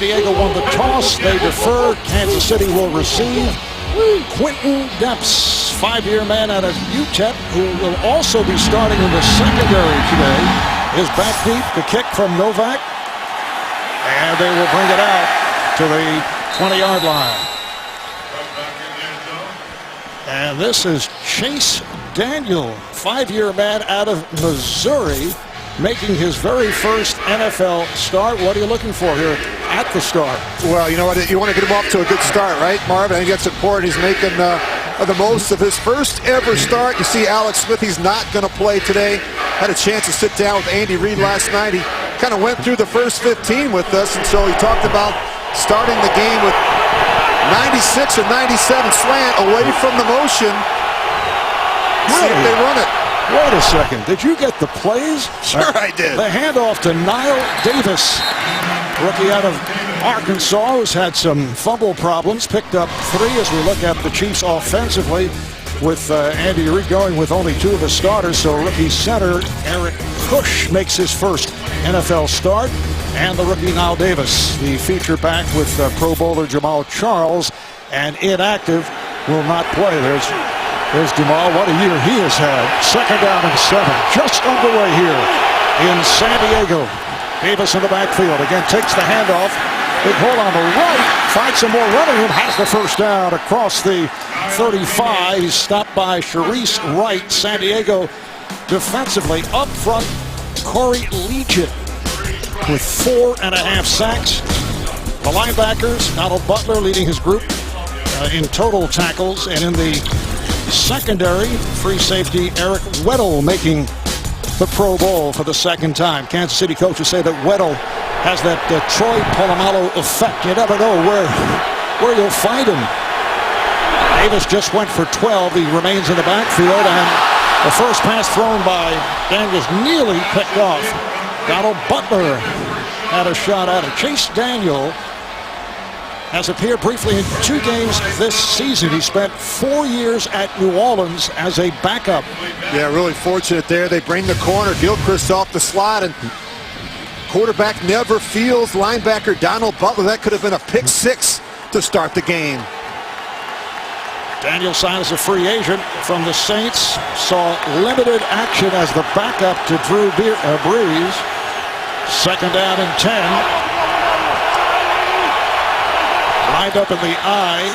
Diego won the toss. They defer. Kansas City will receive. Quentin Depps, 5-year man out of UTEP, who will also be starting in the secondary today, is back deep. The kick from Novak. And they will bring it out to the 20-yard line. And this is Chase Daniel, 5-year man out of Missouri, making his very first NFL start. What are you looking for here at the start? Well, you know what? You want to get him off to a good start, right, Marv? I think that's important. He's making the most of his first ever start. You see Alex Smith, he's not going to play today. Had a chance to sit down with Andy Reid last night. He kind of went through the first 15 with us, and so he talked about starting the game with 96 or 97 slant away from the motion. See if they run it. Wait a second. Did you get the plays? Sure I did. The handoff to Niall Davis, rookie out of Arkansas, who's had some fumble problems. Picked up 3 as we look at the Chiefs offensively, with Andy Reid going with only 2 of his starters. So rookie center Eric Kush makes his first NFL start. And the rookie Niall Davis, the feature back with Pro Bowler Jamal Charles, and inactive, will not play. There's Jamal. What a year he has had. 2nd down and 7. Just underway here in San Diego. Davis in the backfield. Again, takes the handoff. Big hole on the right. Finds some more running room. Has the first down across the 35. He's stopped by Sharice Wright. San Diego defensively up front. Corey Legion with 4.5 sacks. The linebackers, Donald Butler leading his group in total tackles. And in the secondary, free safety Eric Weddle making the Pro Bowl for the 2nd time. Kansas City coaches say that Weddle has that Troy Polamalu effect. You never know where you'll find him. Davis just went for 12. He remains in the backfield, and the first pass thrown by Daniels nearly picked off. Donald Butler had a shot at it. Chase Daniel has appeared briefly in 2 games this season. He spent 4 years at New Orleans as a backup. Yeah, really fortunate there. They bring the corner. Gilchrist off the slot, and quarterback never feels. Linebacker Donald Butler, that could have been a pick 6 to start the game. Daniel signed as a free agent from the Saints. Saw limited action as the backup to Drew Brees. 2nd down and 10. Lined up in the eye.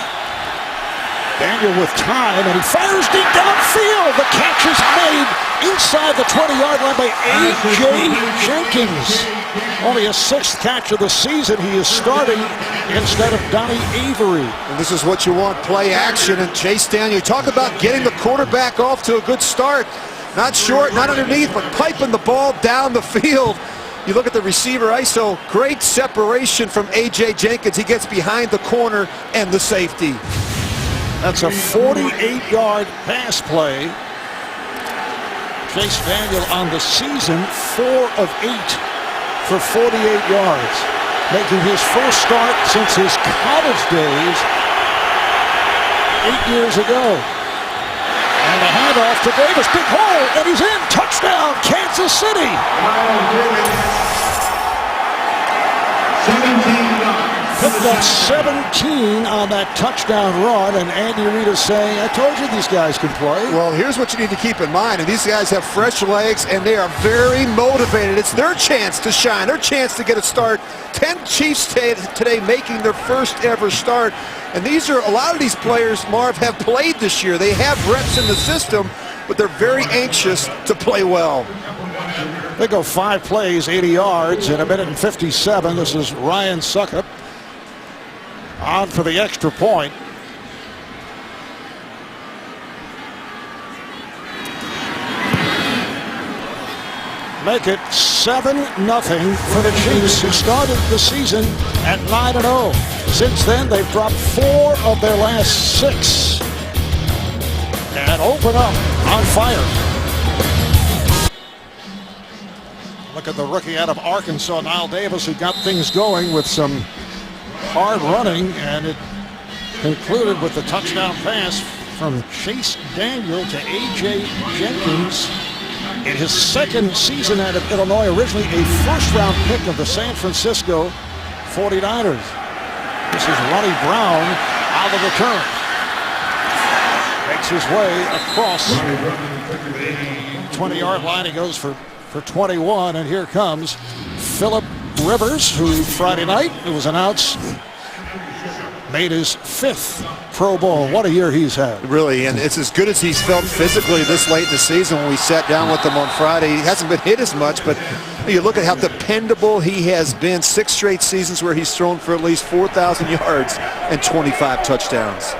Daniel with time, and he fires deep downfield. The catch is made inside the 20-yard line by A.J. Jenkins. Only a 6th catch of the season. He is starting instead of Donnie Avery. And this is what you want, play action. And Chase Daniel, talk about getting the quarterback off to a good start. Not short, not underneath, but piping the ball down the field. You look at the receiver ISO, great separation from A.J. Jenkins. He gets behind the corner and the safety. That's a 48-yard pass play. Chase Daniel on the season, 4 of 8 for 48 yards. Making his first start since his college days 8 years ago. And the handoff to Davis, big hole, and he's in. Touchdown, Kansas City. 17 Picked up 17 on that touchdown run, and Andy Reid is saying, I told you these guys can play. Well, here's what you need to keep in mind, and these guys have fresh legs, and they are very motivated. It's their chance to shine, their chance to get a start. 10 Chiefs today making their first ever start, and these are, a lot of these players, Marv, have played this year. They have reps in the system, but they're very anxious to play well. They go 5 plays, 80 yards in 1:57. This is Ryan Succop on for the extra point. Make it 7-0 for the Chiefs, who started the season at 9-0. Since then, they've dropped 4 of their last 6 and open up on fire. Look at the rookie out of Arkansas, Niall Davis, who got things going with some hard running, and it concluded with the touchdown pass from Chase Daniel to A.J. Jenkins. In his 2nd season out of Illinois, originally a first-round pick of the San Francisco 49ers. This is Ronnie Brown on the return. Makes his way across the 20-yard line. He goes for 21, and here comes Philip Rivers, who Friday night, it was announced, made his 5th Pro Bowl. What a year he's had. Really, and it's as good as he's felt physically this late in the season. When we sat down with him on Friday, he hasn't been hit as much, but you look at how dependable he has been. 6 straight seasons where he's thrown for at least 4,000 yards and 25 touchdowns.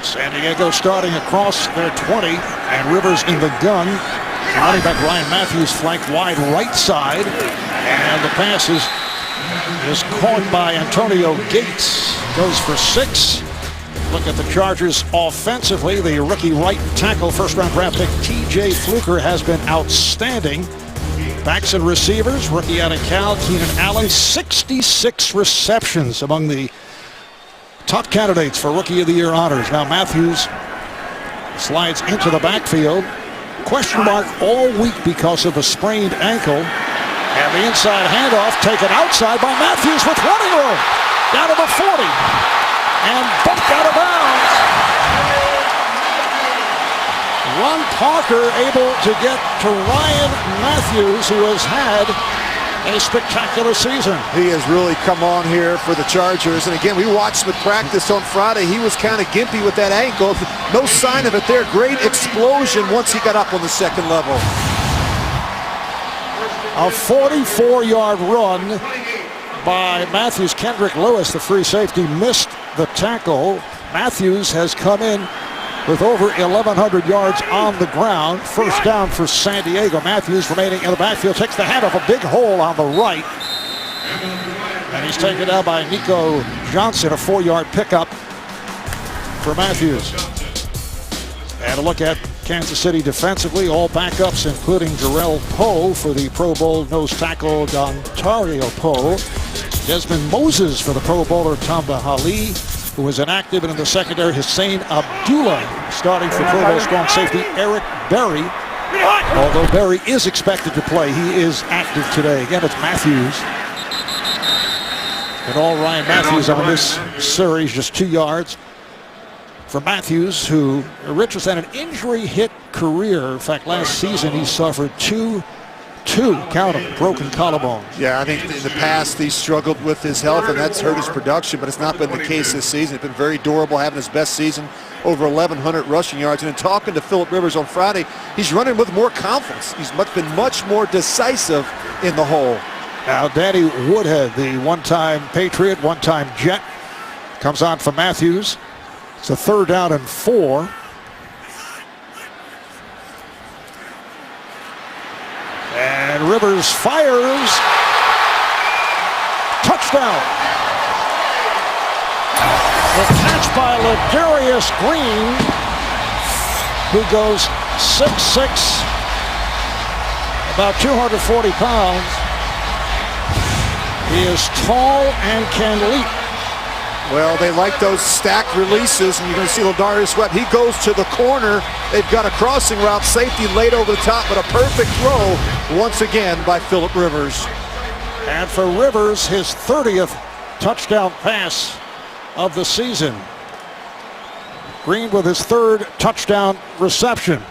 San Diego starting across their 20, and Rivers in the gun. Running back Ryan Matthews flanked wide right side, and the pass is caught by Antonio Gates. Goes for 6. Look at the Chargers offensively. The rookie right tackle, first-round draft pick T.J. Fluker has been outstanding. Backs and receivers, rookie out of Cal, Keenan Allen, 66 receptions among the top candidates for Rookie of the Year honors. Now Matthews slides into the backfield. Question mark all week because of a sprained ankle. And the inside handoff taken outside by Matthews with running room. Down to the 40. And bumped out of bounds. Ron Parker able to get to Ryan Matthews, who has had a spectacular season. He has really come on here for the Chargers. And again, we watched him at practice on Friday. He was kind of gimpy with that ankle. No sign of it there. Great explosion once he got up on the second level. A 44-yard run by Matthews. Kendrick Lewis, the free safety, missed the tackle. Matthews has come in with over 1,100 yards on the ground. First down for San Diego. Matthews remaining in the backfield, takes the handoff, a big hole on the right. And he's taken down by Nico Johnson, a 4-yard pickup for Matthews. And a look at Kansas City defensively, all backups, including Jarrell Poe for the Pro Bowl nose tackle Dontario Poe. Desmond Moses for the Pro Bowler Tamba Hali, who was inactive, and in the secondary, Hussein Abdullah starting for Pro Bowl strong safety Eric Berry. Although Berry is expected to play, he is active today. Again, it's Matthews. And all Ryan Matthews on this series, just 2 yards for Matthews, who Richards had an injury-hit career. In fact, last season he suffered two, count them, broken collarbones. Yeah, I think in the past he struggled with his health, and that's hurt his production, but it's not been the case this season. It's been very durable, having his best season, over 1,100 rushing yards. And in talking to Philip Rivers on Friday, he's running with more confidence. He's been much more decisive in the hole. Now, Danny Woodhead, the one-time Patriot, one-time Jet, comes on for Matthews. It's a 3rd down and 4. And Rivers fires. Touchdown. The catch by Ladarius Green, who goes 6'6", about 240 pounds. He is tall and can leap. Well, they like those stacked releases, and you're going to see Ladarius Webb. He goes to the corner. They've got a crossing route, safety laid over the top, but a perfect throw once again by Philip Rivers. And for Rivers, his 30th touchdown pass of the season. Green with his 3rd touchdown reception.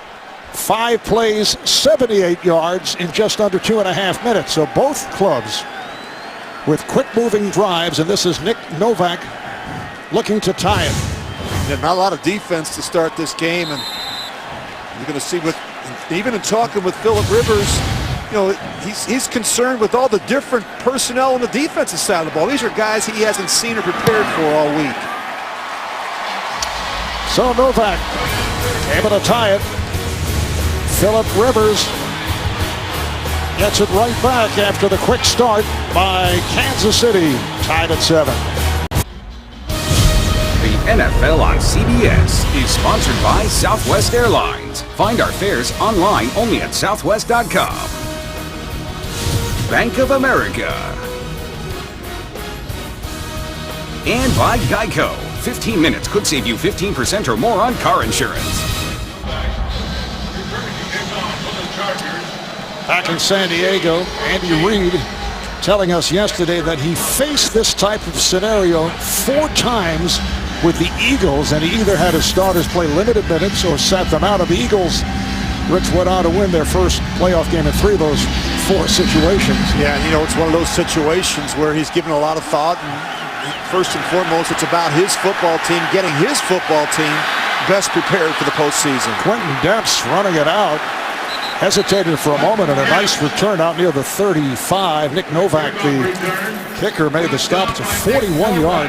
5 plays, 78 yards in just under 2.5 minutes. So both clubs with quick-moving drives, and this is Nick Novak looking to tie it. Yeah, not a lot of defense to start this game, and you're going to see with, even in talking with Philip Rivers, you know, he's concerned with all the different personnel on the defensive side of the ball. These are guys he hasn't seen or prepared for all week. So Novak able to tie it. Philip Rivers gets it right back after the quick start by Kansas City, tied at 7. The NFL on CBS is sponsored by Southwest Airlines. Find our fares online only at southwest.com. Bank of America. And by Geico. 15 minutes could save you 15% or more on car insurance. Back in San Diego, Andy Reid telling us yesterday that he faced this type of scenario 4 times with the Eagles, and he either had his starters play limited minutes or sat them out. Of the Eagles, Rich went on to win their first playoff game in 3 of those 4 situations. Yeah, and it's one of those situations where he's given a lot of thought. And first and foremost, it's about his football team, getting his football team best prepared for the postseason. Quentin Depps running it out. Hesitated for a moment, and a nice return out near the 35. Nick Novak, the kicker, made the stop. It's a 41-yard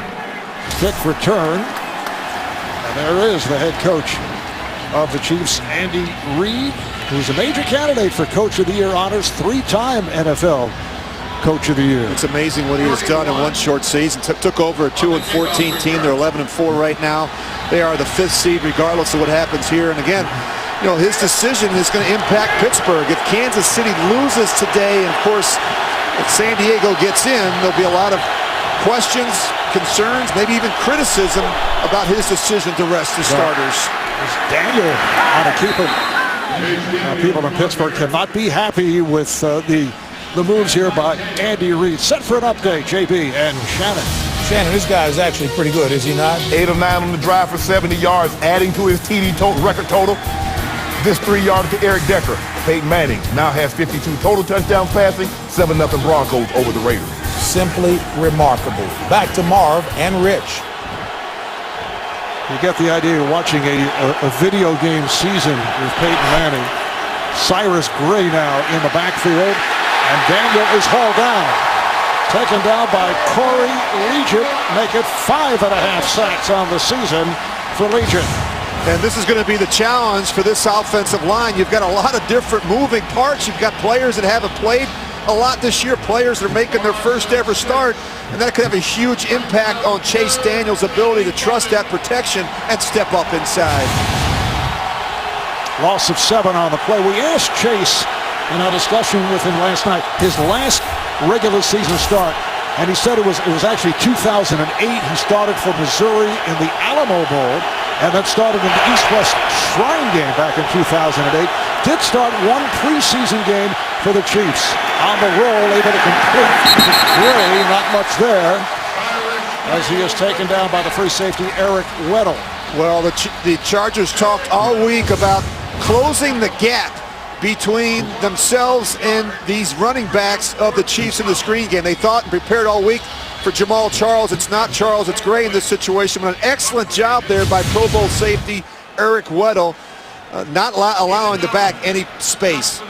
kick return. And there is the head coach of the Chiefs, Andy Reid, who's a major candidate for Coach of the Year honors, 3-time NFL Coach of the Year. It's amazing what he has done in one short season. Took over a 2-14 team. They're 11-4 right now. They are the 5th seed regardless of what happens here. And again, his decision is going to impact Pittsburgh. If Kansas City loses today, and of course, if San Diego gets in, there'll be a lot of questions, concerns, maybe even criticism about his decision to rest his starters. Daniel on a keeper. People in Pittsburgh cannot be happy with the moves here by Andy Reid. Set for an update, JB and Shannon. Shannon, this guy is actually pretty good, is he not? 8 of 9 on the drive for 70 yards, adding to his TD record total. This 3-yarder to Eric Decker. Peyton Manning now has 52 total touchdowns passing, 7-0 Broncos over the Raiders. Simply remarkable. Back to Marv and Rich. You get the idea of watching a video game season with Peyton Manning. Cyrus Gray now in the backfield, and Daniel is hauled down. Taken down by Corey Liuget, make it 5.5 sacks on the season for Liuget. And this is going to be the challenge for this offensive line. You've got a lot of different moving parts. You've got players that haven't played a lot this year, players that are making their first ever start, and that could have a huge impact on Chase Daniel's ability to trust that protection and step up inside. Loss of 7 on the play. We asked Chase in our discussion with him last night, his last regular season start, and he said it was actually 2008. He started for Missouri in the Alamo Bowl, and then started in the East-West Shrine game back in 2008. Did start 1 preseason game for the Chiefs. On the roll, able to complete to Gray, not much there, as he is taken down by the free safety, Eric Weddle. Well, the Chargers talked all week about closing the gap between themselves and these running backs of the Chiefs in the screen game. They thought and prepared all week for Jamal Charles. It's not Charles, it's Gray in this situation. But an excellent job there by Pro Bowl safety Eric Weddle, not allowing the back any space.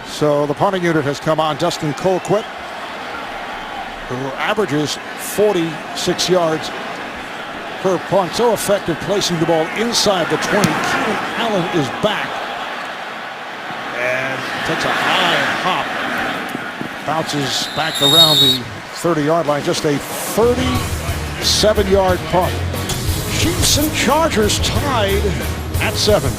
So the punting unit has come on. Dustin Colquitt, who averages 46 yards per punt. So effective placing the ball inside the 20. Keenan Allen is back and takes a high hop. Bounces back around the 30-yard line. Just a 37-yard punt. Chiefs and Chargers tied at 7.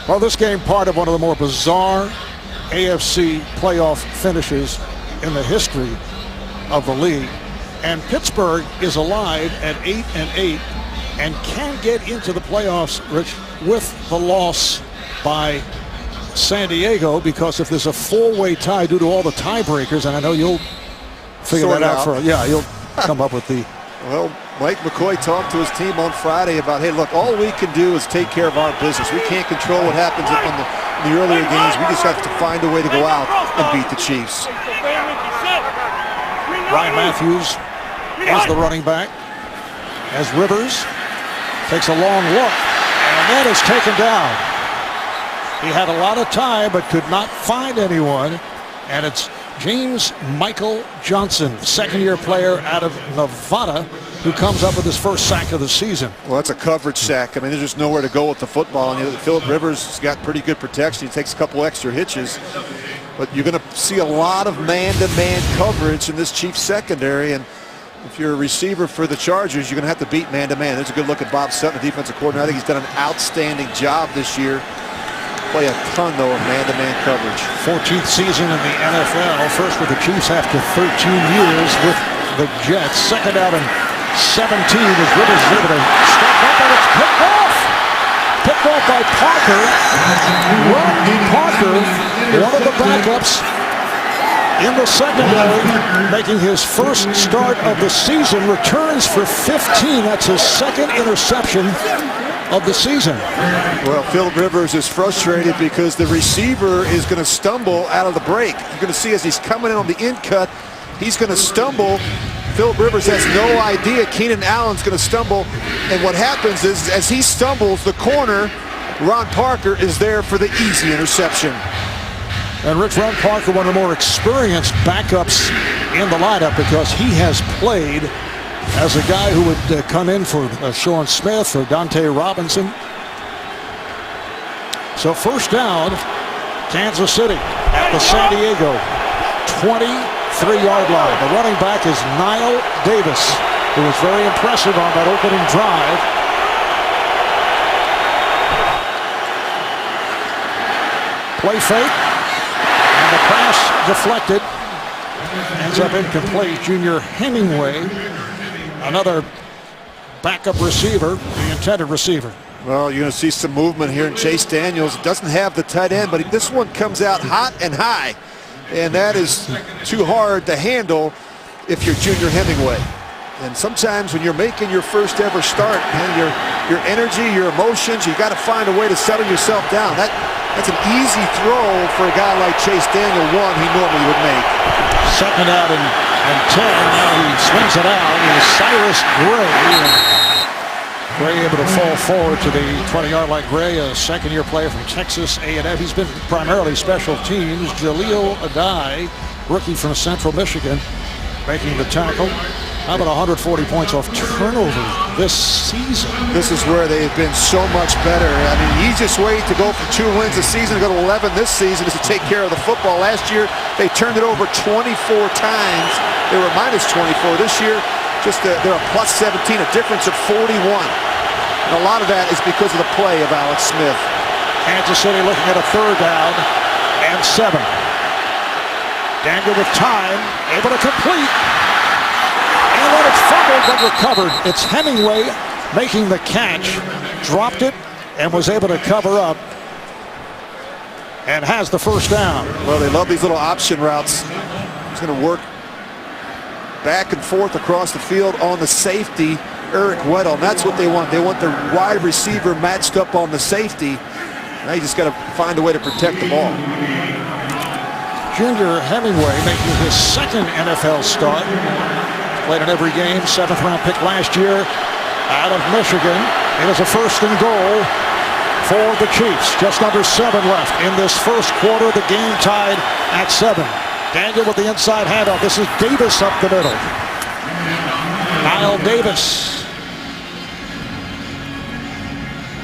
Well, this game part of one of the more bizarre AFC playoff finishes in the history of the league. And Pittsburgh is alive at 8-8 and can get into the playoffs, Rich, with the loss by San Diego, because if there's a 4-way tie due to all the tiebreakers, and I know you'll figure that out. You'll come up with the... Well, Mike McCoy talked to his team on Friday about, hey, look, all we can do is take care of our business. We can't control what happens in the earlier games. We just have to find a way to go out and beat the Chiefs. Ryan Matthews is the running back, as Rivers takes a long look, and that is taken down. He had a lot of time but could not find anyone, and it's James Michael Johnson, second-year player out of Nevada, who comes up with his first sack of the season. Well, that's a coverage sack. I mean, there's just nowhere to go with the football. And Phillip Rivers has got pretty good protection. He takes a couple extra hitches. But you're going to see a lot of man-to-man coverage in this Chiefs secondary. And if you're a receiver for the Chargers, you're going to have to beat man-to-man. There's a good look at Bob Sutton, the defensive coordinator. I think he's done an outstanding job this year. Play a ton, though, of man-to-man coverage. 14th season in the NFL. First with the Chiefs after 13 years with the Jets. Second out and 17 as Rivers is able to step up, and it's picked off. picked off by Parker. Ron Parker, one of the backups in the secondary, making his first start of the season, returns for 15. That's his second interception of the season. Well, Phil Rivers is frustrated because the receiver is going to stumble out of the break. You're going to see as he's coming in on the in cut, he's going to stumble. Phil Rivers has no idea Keenan Allen's going to stumble. And what happens is, as he stumbles, the corner, Ron Parker, is there for the easy interception. And Rich, Ron Parker, one of the more experienced backups in the lineup, because he has played as a guy who would come in for Sean Smith or Dante Robinson. So first down, Kansas City at the San Diego 23-yard line. The running back is Niall Davis, who was very impressive on that opening drive. Play fake, and the pass deflected. Ends up incomplete. Junior Hemingway, another backup receiver, the intended receiver. Well, you're going to see some movement here. And Chase Daniels doesn't have the tight end, but this one comes out hot and high. And that is too hard to handle if you're Junior Hemingway. And sometimes when you're making your first ever start, man, your energy, your emotions, you got to find a way to settle yourself down. That's an easy throw for a guy like Chase Daniel, one he normally would make. Second out and 10. Now he swings it out. It is Cyrus Gray. Gray able to fall forward to the 20-yard line. Gray, a second-year player from Texas A&M. He's been primarily special teams. Jaleel Adai, rookie from Central Michigan, making the tackle. How about 140 points off turnover this season? This is where they've been so much better. I mean, easiest way to go for 2 wins this season, to go to 11 this season, is to take care of the football. Last year, they turned it over 24 times. They were minus 24. This year, they're a plus 17, a difference of 41. And a lot of that is because of the play of Alex Smith. Kansas City looking at a third down and 7. Daniel with time, able to complete. And then it's fumbled but recovered. It's Hemingway making the catch, dropped it, and was able to cover up, and has the first down. Well, they love these little option routes. He's going to work back and forth across the field on the safety, Eric Weddle. And that's what they want. They want the wide receiver matched up on the safety. Now you just got to find a way to protect the ball. Junior Hemingway making his second NFL start. Played in every game, 7th-round pick last year out of Michigan. It is a first and goal for the Chiefs. Just under 7 left in this first quarter. The game tied at 7. Daniel with the inside handoff. This is Davis up the middle. Niall Davis.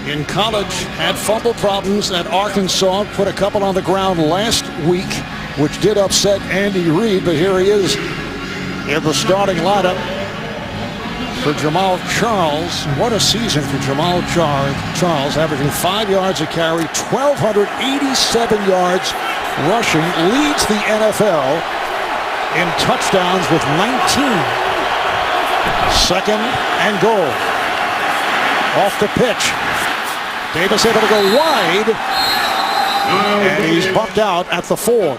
In college, had fumble problems at Arkansas. Put a couple on the ground last week, which did upset Andy Reid. But here he is in the starting lineup for Jamal Charles. What a season for Jamal Charles, averaging 5 yards a carry, 1,287 yards rushing, leads the NFL in touchdowns with 19. Second and goal. Off the pitch. Davis able to go wide, and he's bumped out at the 4.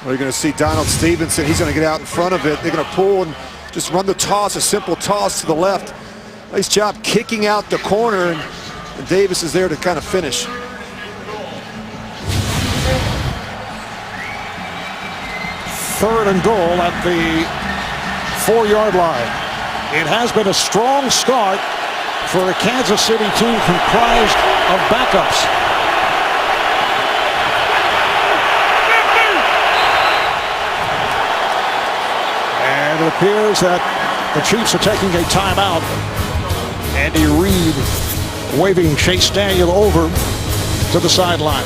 Well, you're going to see Donald Stevenson. He's going to get out in front of it. They're going to pull and just run the toss, a simple toss to the left. Nice job kicking out the corner, and Davis is there to kind of finish. Third and goal at the 4-yard line. It has been a strong start for a Kansas City team comprised of backups. And it appears that the Chiefs are taking a timeout. Andy Reid waving Chase Daniel over to the sideline.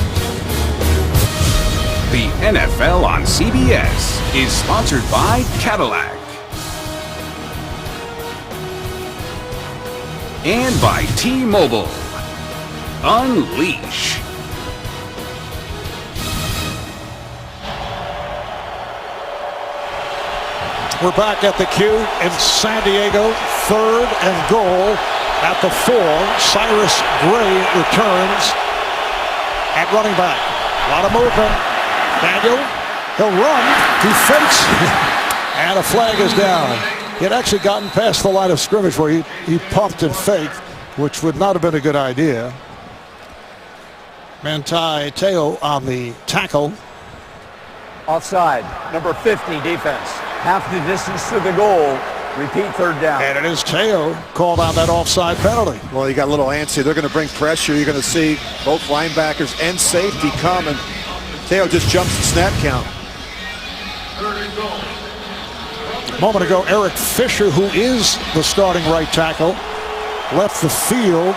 The NFL on CBS is sponsored by Cadillac. And by T-Mobile. Unleash. We're back at the Q in San Diego. Third and goal at the 4. Cyrus Gray returns at running back. A lot of movement. Daniel, he'll run. He fakes. And a flag is down. He had actually gotten past the line of scrimmage where he pumped and faked, which would not have been a good idea. Manti Te'o on the tackle. Offside, number 50, defense. Half the distance to the goal. Repeat third down. And it is Te'o called on that offside penalty. Well, you got a little antsy. They're going to bring pressure. You're going to see both linebackers and safety come, and Te'o just jumps the snap count. A moment ago, Eric Fisher, who is the starting right tackle, left the field,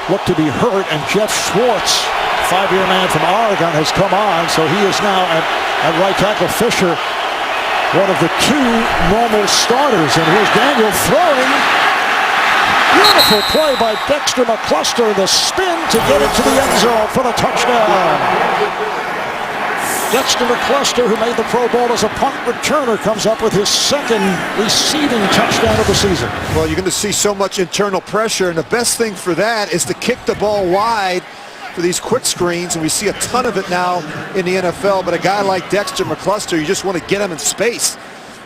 looked to be hurt, and Jeff Schwartz, 5-year man from Oregon, has come on, so he is now at right tackle. Fisher, one of the 2 normal starters, and here's Daniel throwing. Beautiful play by Dexter McCluster, the spin to get it to the end zone for the touchdown. Dexter McCluster, who made the Pro Bowl as a punt returner, comes up with his 2nd receiving touchdown of the season. Well, you're going to see so much internal pressure, and the best thing for that is to kick the ball wide for these quick screens, and we see a ton of it now in the NFL. But a guy like Dexter McCluster, you just want to get him in space.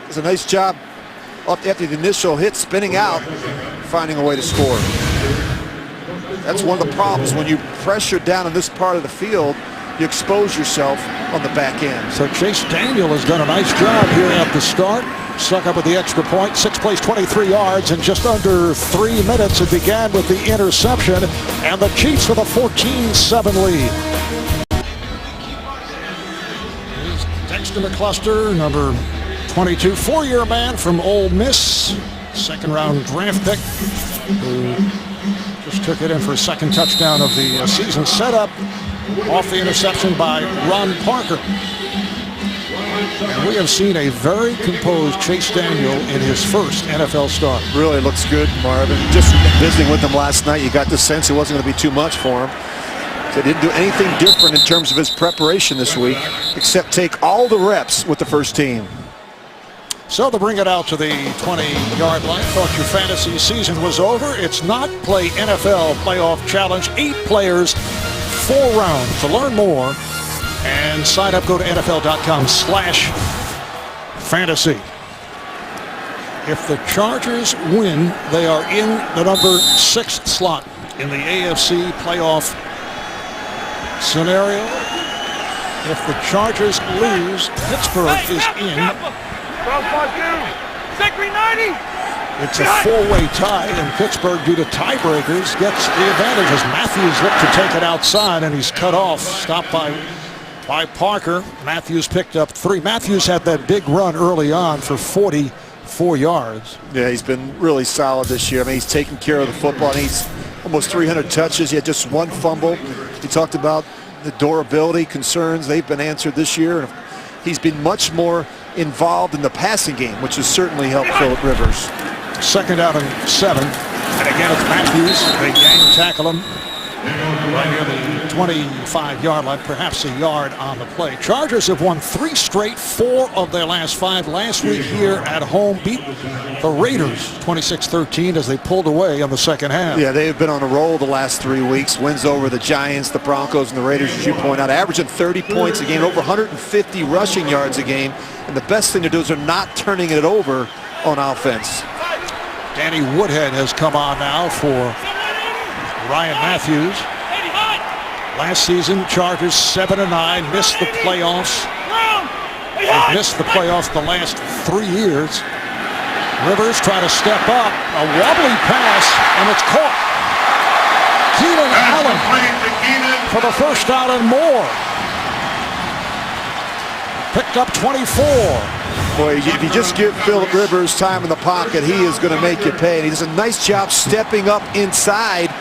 Does a nice job up after the initial hit, spinning out, finding a way to score. That's one of the problems when you pressure down in this part of the field. You expose yourself on the back end. So Chase Daniel has done a nice job here at the start. Stuck up with the extra point. 6 plays, 23 yards in just under 3 minutes. It began with the interception, and the Chiefs with a 14-7 lead. Here's Dexter McCluster, number 22, 4-year man from Ole Miss, 2nd-round draft pick, who just took it in for a 2nd touchdown of the season. Set up off the interception by Ron Parker. And we have seen a very composed Chase Daniel in his 1st NFL start. Really looks good, Marvin. Just visiting with him last night, you got the sense it wasn't going to be too much for him. So he didn't do anything different in terms of his preparation this week, except take all the reps with the first team. So to bring it out to the 20-yard line, thought your fantasy season was over. It's not. Play NFL Playoff Challenge. 8 players, 4 rounds. To learn more and sign up, go to NFL.com/fantasy. If the Chargers win, they are in the number 6 slot in the AFC playoff scenario. If the Chargers lose, Pittsburgh is in. It's a 4-way tie, and Pittsburgh, due to tiebreakers, gets the advantage as Matthews looked to take it outside, and he's cut off, stopped by Parker. Matthews picked up 3. Matthews had that big run early on for 44 yards. Yeah, he's been really solid this year. I mean, he's taking care of the football, and he's almost 300 touches. He had just 1 fumble. He talked about the durability concerns. They've been answered this year. He's been much more involved in the passing game, which has certainly helped Phillip Rivers. 2nd down and 7. And again, it's Matthews. They gang tackle him right near the 25-yard line, perhaps a yard on the play. Chargers have won 3 straight, 4 of their last 5. Last week here at home, beat the Raiders 26-13 as they pulled away on the second half. Yeah, they've been on a roll the last 3 weeks. Wins over the Giants, the Broncos, and the Raiders, as you point out, averaging 30 points a game, over 150 rushing yards a game. And the best thing to do is they're not turning it over on offense. Danny Woodhead has come on now for Ryan Matthews. Last season, Chargers 7-9, missed the playoffs. They've missed the playoffs the last 3 years. Rivers trying to step up, a wobbly pass, and it's caught. Keenan Allen for the first down and more. Picked up 24. Boy, if you just give Phillip Rivers time in the pocket, he is going to make you pay. And he does a nice job stepping up inside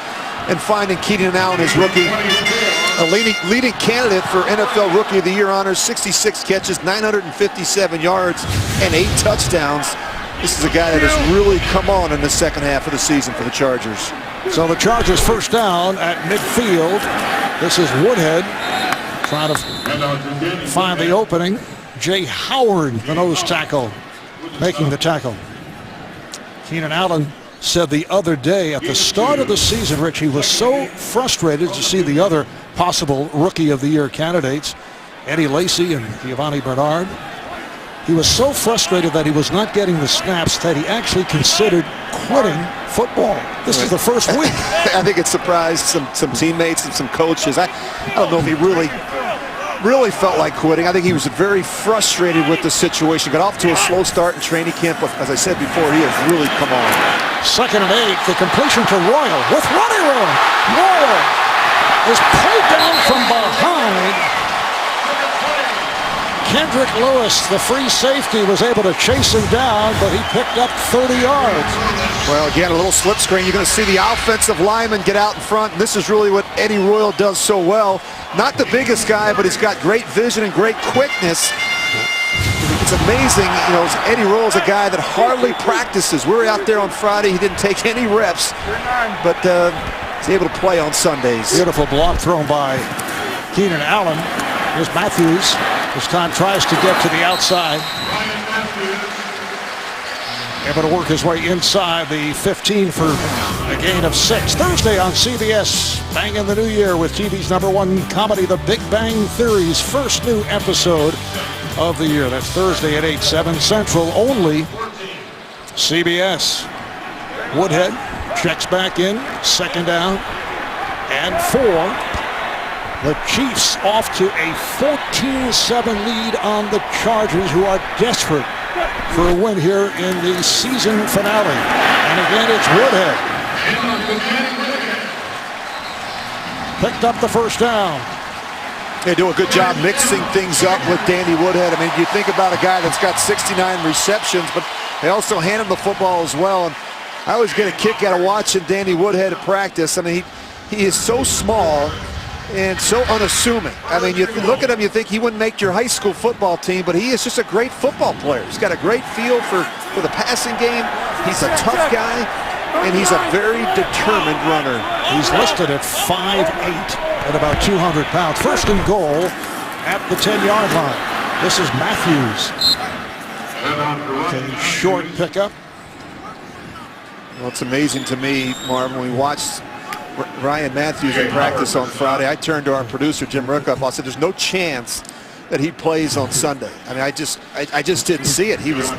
and finding Keenan Allen, his rookie, a leading candidate for NFL Rookie of the Year honors. 66 catches, 957 yards, and 8 touchdowns. This is a guy that has really come on in the second half of the season for the Chargers. So the Chargers first down at midfield. This is Woodhead trying to find the opening. Jay Howard, the nose tackle, making the tackle. Keenan Allen said the other day at the start of the season, Rich, he was so frustrated to see the other possible Rookie of the Year candidates, Eddie Lacy and Giovanni Bernard. He was so frustrated that he was not getting the snaps that he actually considered quitting football. This is the first week. I think it surprised some teammates and some coaches. I don't know if he really felt like quitting. I think he was very frustrated with the situation. Got off to a slow start in training camp, but as I said before, he has really come on. 2nd and 8, the completion to Royal with running room. Royal is pulled down from behind. Kendrick Lewis, the free safety, was able to chase him down, but he picked up 30 yards. Well, again, a little slip screen. You're going to see the offensive lineman get out in front. And this is really what Eddie Royal does so well. Not the biggest guy, but he's got great vision and great quickness. It's amazing. You know, Eddie Royal's a guy that hardly practices. We were out there on Friday. He didn't take any reps, but he's able to play on Sundays. Beautiful block thrown by Keenan Allen. Here's Matthews. This time tries to get to the outside. Able to work his way inside the 15 for a gain of 6. Thursday on CBS, banging the new year with TV's #1 comedy, The Big Bang Theory's first new episode of the year. That's Thursday at 8, 7 Central, only CBS. Woodhead checks back in, 2nd down and 4. The Chiefs off to a 14-7 lead on the Chargers, who are desperate for a win here in the season finale. And again, it's Woodhead. Picked up the 1st down. They do a good job mixing things up with Danny Woodhead. I mean, you think about a guy that's got 69 receptions, but they also hand him the football as well. And I always get a kick out of watching Danny Woodhead at practice. I mean, he is so small and so unassuming. I mean, you look at him, you think he wouldn't make your high school football team, but he is just a great football player. He's got a great feel for the passing game. He's a tough guy, and he's a very determined runner. He's listed at 5'8", at about 200 pounds. 1st and goal at the 10-yard line. This is Matthews. Okay, short pickup. Well, it's amazing to me, Marvin, when we watched Ryan Matthews in practice on Friday. I turned to our producer, Jim Rickoff. I said, there's no chance that he plays on Sunday. I mean, I just didn't see it. He was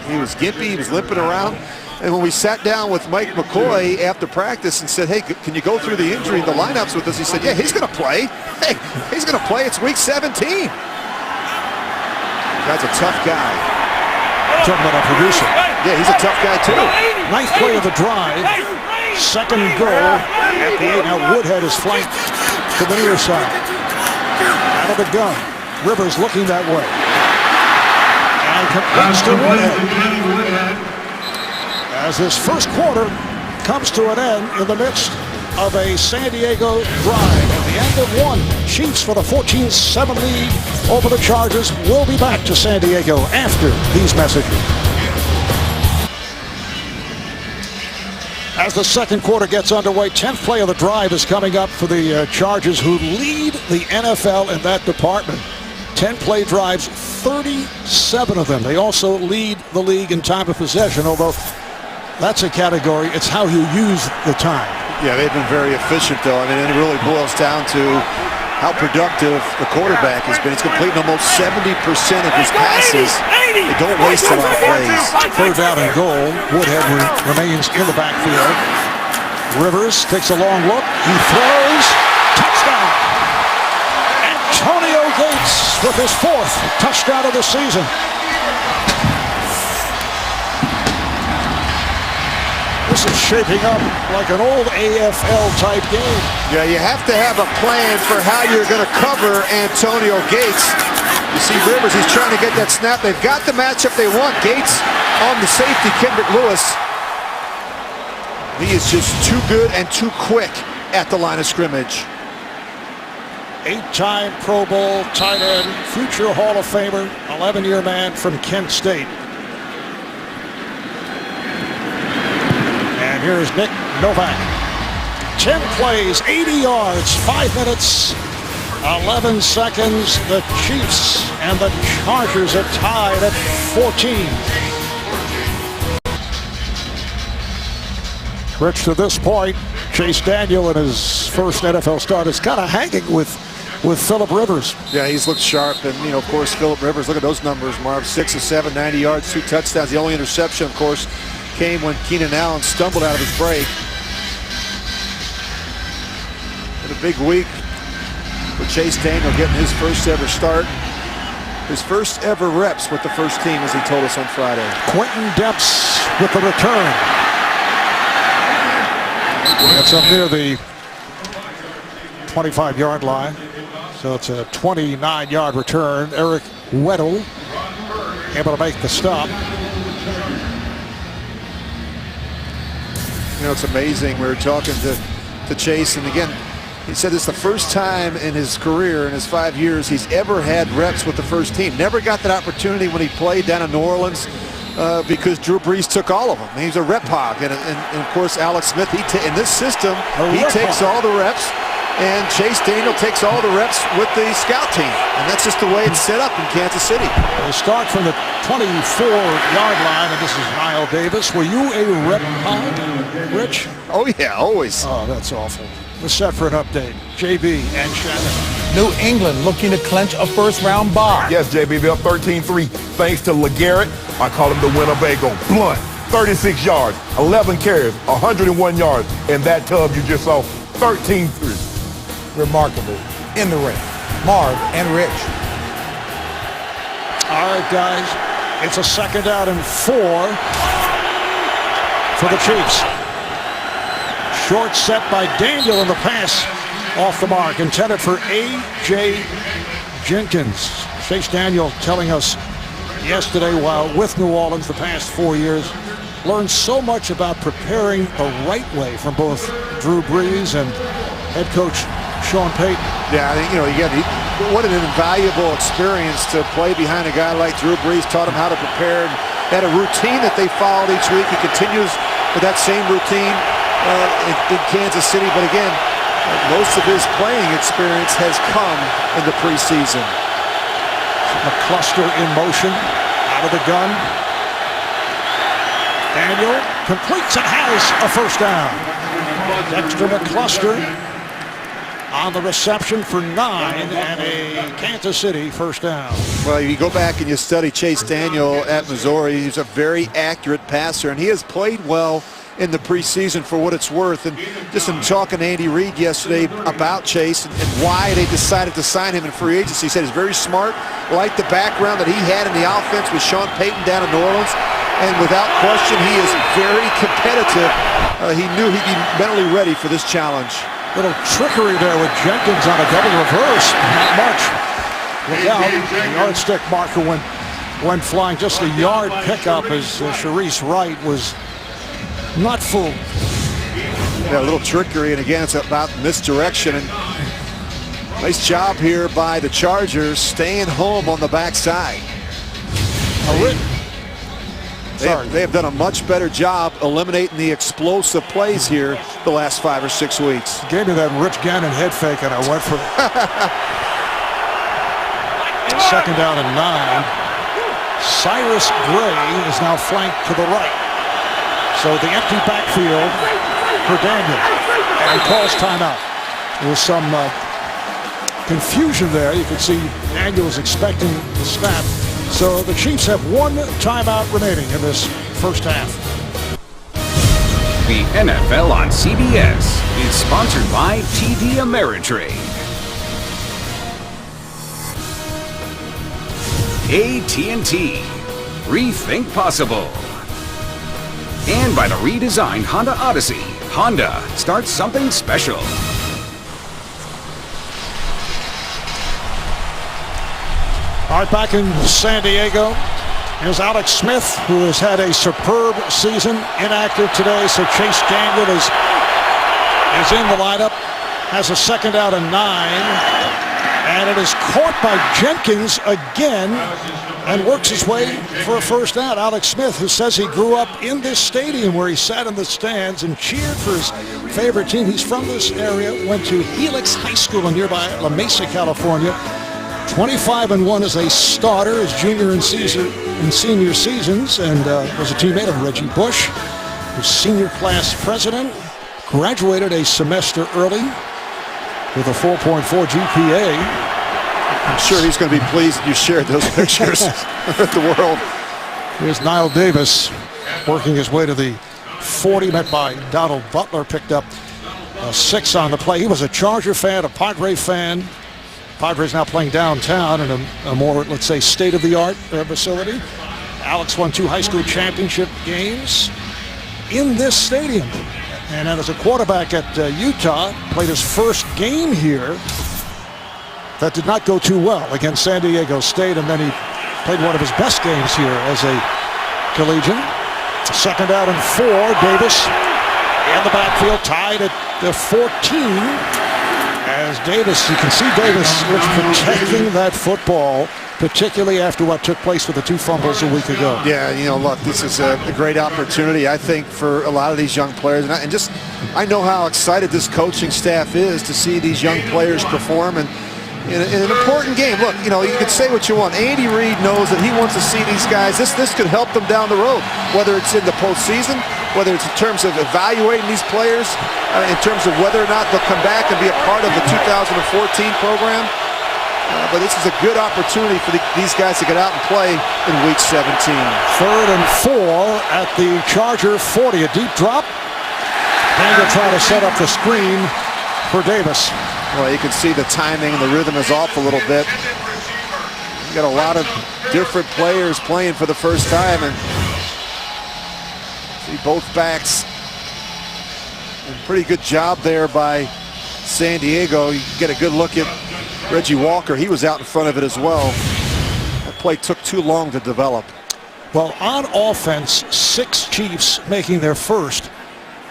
gimpy, he was limping around. And when we sat down with Mike McCoy after practice and said, hey, can you go through the injury, the lineups with us? He said, yeah, he's going to play. Hey, he's going to play. It's week 17. Guy's a tough guy. Talking about our producer. Yeah, he's a tough guy, too. 9th play of the drive. 2nd and goal at the 8. Now Woodhead is flanked to the near side. Out of the gun. Rivers looking that way. And completes to Woodhead. As this 1st quarter comes to an end in the midst of a San Diego drive. At the end of 1, Chiefs for the 14-7 lead over the Chargers. We'll be back to San Diego after these messages. As the 2nd quarter gets underway, 10th play of the drive is coming up for the Chargers, who lead the NFL in that department. 10-play drives, 37 of them. They also lead the league in time of possession, although that's a category. It's how you use the time. Yeah, they've been very efficient, though. I mean, it really boils down to how productive the quarterback has been. He's completing almost 70% of his passes. They don't waste a lot of plays. 3rd down and goal. Woodhead remains in the backfield. Rivers takes a long look. He throws. Touchdown. Antonio Gates with his 4th touchdown of the season. This is shaping up like an old AFL-type game. Yeah, you have to have a plan for how you're going to cover Antonio Gates. You see Rivers, he's trying to get that snap. They've got the matchup they want. Gates on the safety, Kendrick Lewis. He is just too good and too quick at the line of scrimmage. 8-time Pro Bowl tight end, future Hall of Famer, 11-year man from Kent State. And here's Nick Novak. 10 plays, 80 yards, 5 minutes, 11 seconds. The Chiefs and the Chargers are tied at 14. Rich, to this point, Chase Daniel in his first NFL start is kind of hanging with Phillip Rivers. Yeah, he's looked sharp. And, of course, Phillip Rivers, look at those numbers, Marv. 6 of 7, 90 yards, 2 touchdowns. The only interception, of course, came when Keenan Allen stumbled out of his break. In a big week for Chase Daniel getting his first ever start. His first ever reps with the first team, as he told us on Friday. Quentin Depps with the return. That's up near the 25-yard line. So it's a 29-yard return. Eric Weddle able to make the stop. It's amazing. We were talking to Chase, and again, he said it's the first time in his career, in his 5 years, he's ever had reps with the first team. Never got that opportunity when he played down in New Orleans because Drew Brees took all of them. He's a rep hog, and of course Alex Smith, in this system, he takes all the reps, and Chase Daniel takes all the reps with the scout team, and that's just the way it's set up in Kansas City. They start from the 24-yard line, and this is Niall Davis. Were you a rep hog, Rich? Oh yeah, always. Oh, that's awful. We're set for an update. JB and Shannon. New England looking to clinch a first-round bye. Yes, JB, they're up 13-3 thanks to LeGarrette. I call him the Winnebago. Blunt, 36 yards, 11 carries, 101 yards, and that tub you just saw, 13-3. Remarkable. In the ring, Marv and Rich. All right, guys. It's a 2nd down and 4 for the Chiefs. Short set by Daniel in the pass off the mark, intended for A.J. Jenkins. Chase Daniel telling us yesterday while with New Orleans the past 4 years, learned so much about preparing the right way from both Drew Brees and head coach Sean Payton. Yeah, I think, again, what an invaluable experience to play behind a guy like Drew Brees. Taught him how to prepare and had a routine that they followed each week. He continues with that same routine in Kansas City, but again, most of his playing experience has come in the preseason. McCluster in motion, out of the gun. Daniel completes and has a first down. Dexter McCluster on the reception for 9 and a Kansas City first down. Well, you go back and you study Chase Daniel at Missouri. He's a very accurate passer, and he has played well in the preseason for what it's worth. And just in talking to Andy Reid yesterday about Chase and why they decided to sign him in free agency, he said he's very smart, like the background that he had in the offense with Sean Payton down in New Orleans. And without question, he is very competitive. He knew he'd be mentally ready for this challenge. Little trickery there with Jenkins on a double reverse. Not much. Look out. The yardstick marker went flying. Just a yard pickup as Sharice Wright was not fooled. Yeah, a little trickery, and again, it's about misdirection. And nice job here by the Chargers, staying home on the backside. They have done a much better job eliminating the explosive plays here the last 5 or 6 weeks. Gave me that Rich Gannon head fake, and I went for it. 2nd down and 9. Cyrus Gray is now flanked to the right. So the empty backfield for Daniel. And he calls timeout. There was some confusion there. You could see Daniel was expecting the snap. So the Chiefs have 1 timeout remaining in this first half. The NFL on CBS is sponsored by TD Ameritrade. AT&T. Rethink possible. And by the redesigned Honda Odyssey. Honda starts something special. All right, back in San Diego, here's Alex Smith, who has had a superb season, inactive today. So Chase Daniel is in the lineup, has a 2nd down and 9, and it is caught by Jenkins again and works his way for a first down. Alex Smith, who says he grew up in this stadium where he sat in the stands and cheered for his favorite team. He's from this area, went to Helix High School in nearby La Mesa, California. 25-1 as a starter his junior and senior seasons, and was a teammate of Reggie Bush. the senior class president, graduated a semester early with a 4.4 GPA. I'm sure he's going to be pleased that you shared those pictures with the world. Here's Niall Davis working his way to the 40, met by Donald Butler, picked up a 6 on the play. He was a Charger fan, a Padre fan. Padres now playing downtown in a more, let's say, state-of-the-art facility. Alex won 2 high school championship games in this stadium. And then as a quarterback at Utah, played his first game here. That did not go too well against San Diego State, and then he played one of his best games here as a collegian. 2nd out and 4, Davis in the backfield, tied at the 14. As Davis, you can see Davis was protecting that football, particularly after what took place with the 2 fumbles a week ago. Yeah, you know, look, this is a great opportunity, I think, for a lot of these young players. And I know how excited this coaching staff is to see these young players perform in an important game. Look, you know, you can say what you want. Andy Reid knows that he wants to see these guys. This could help them down the road, whether it's in the postseason, whether it's in terms of evaluating these players, in terms of whether or not they'll come back and be a part of the 2014 program. But this is a good opportunity for these guys to get out and play in Week 17. 3rd and 4 at the Charger 40. A deep drop. Daniel trying to set up the screen for Davis. Well, you can see the timing and the rhythm is off a little bit. You got a lot of different players playing for the first time, and see both backs. A pretty good job there by San Diego. You get a good look at Reggie Walker. He was out in front of it as well. That play took too long to develop. Well, on offense, 6 Chiefs making their first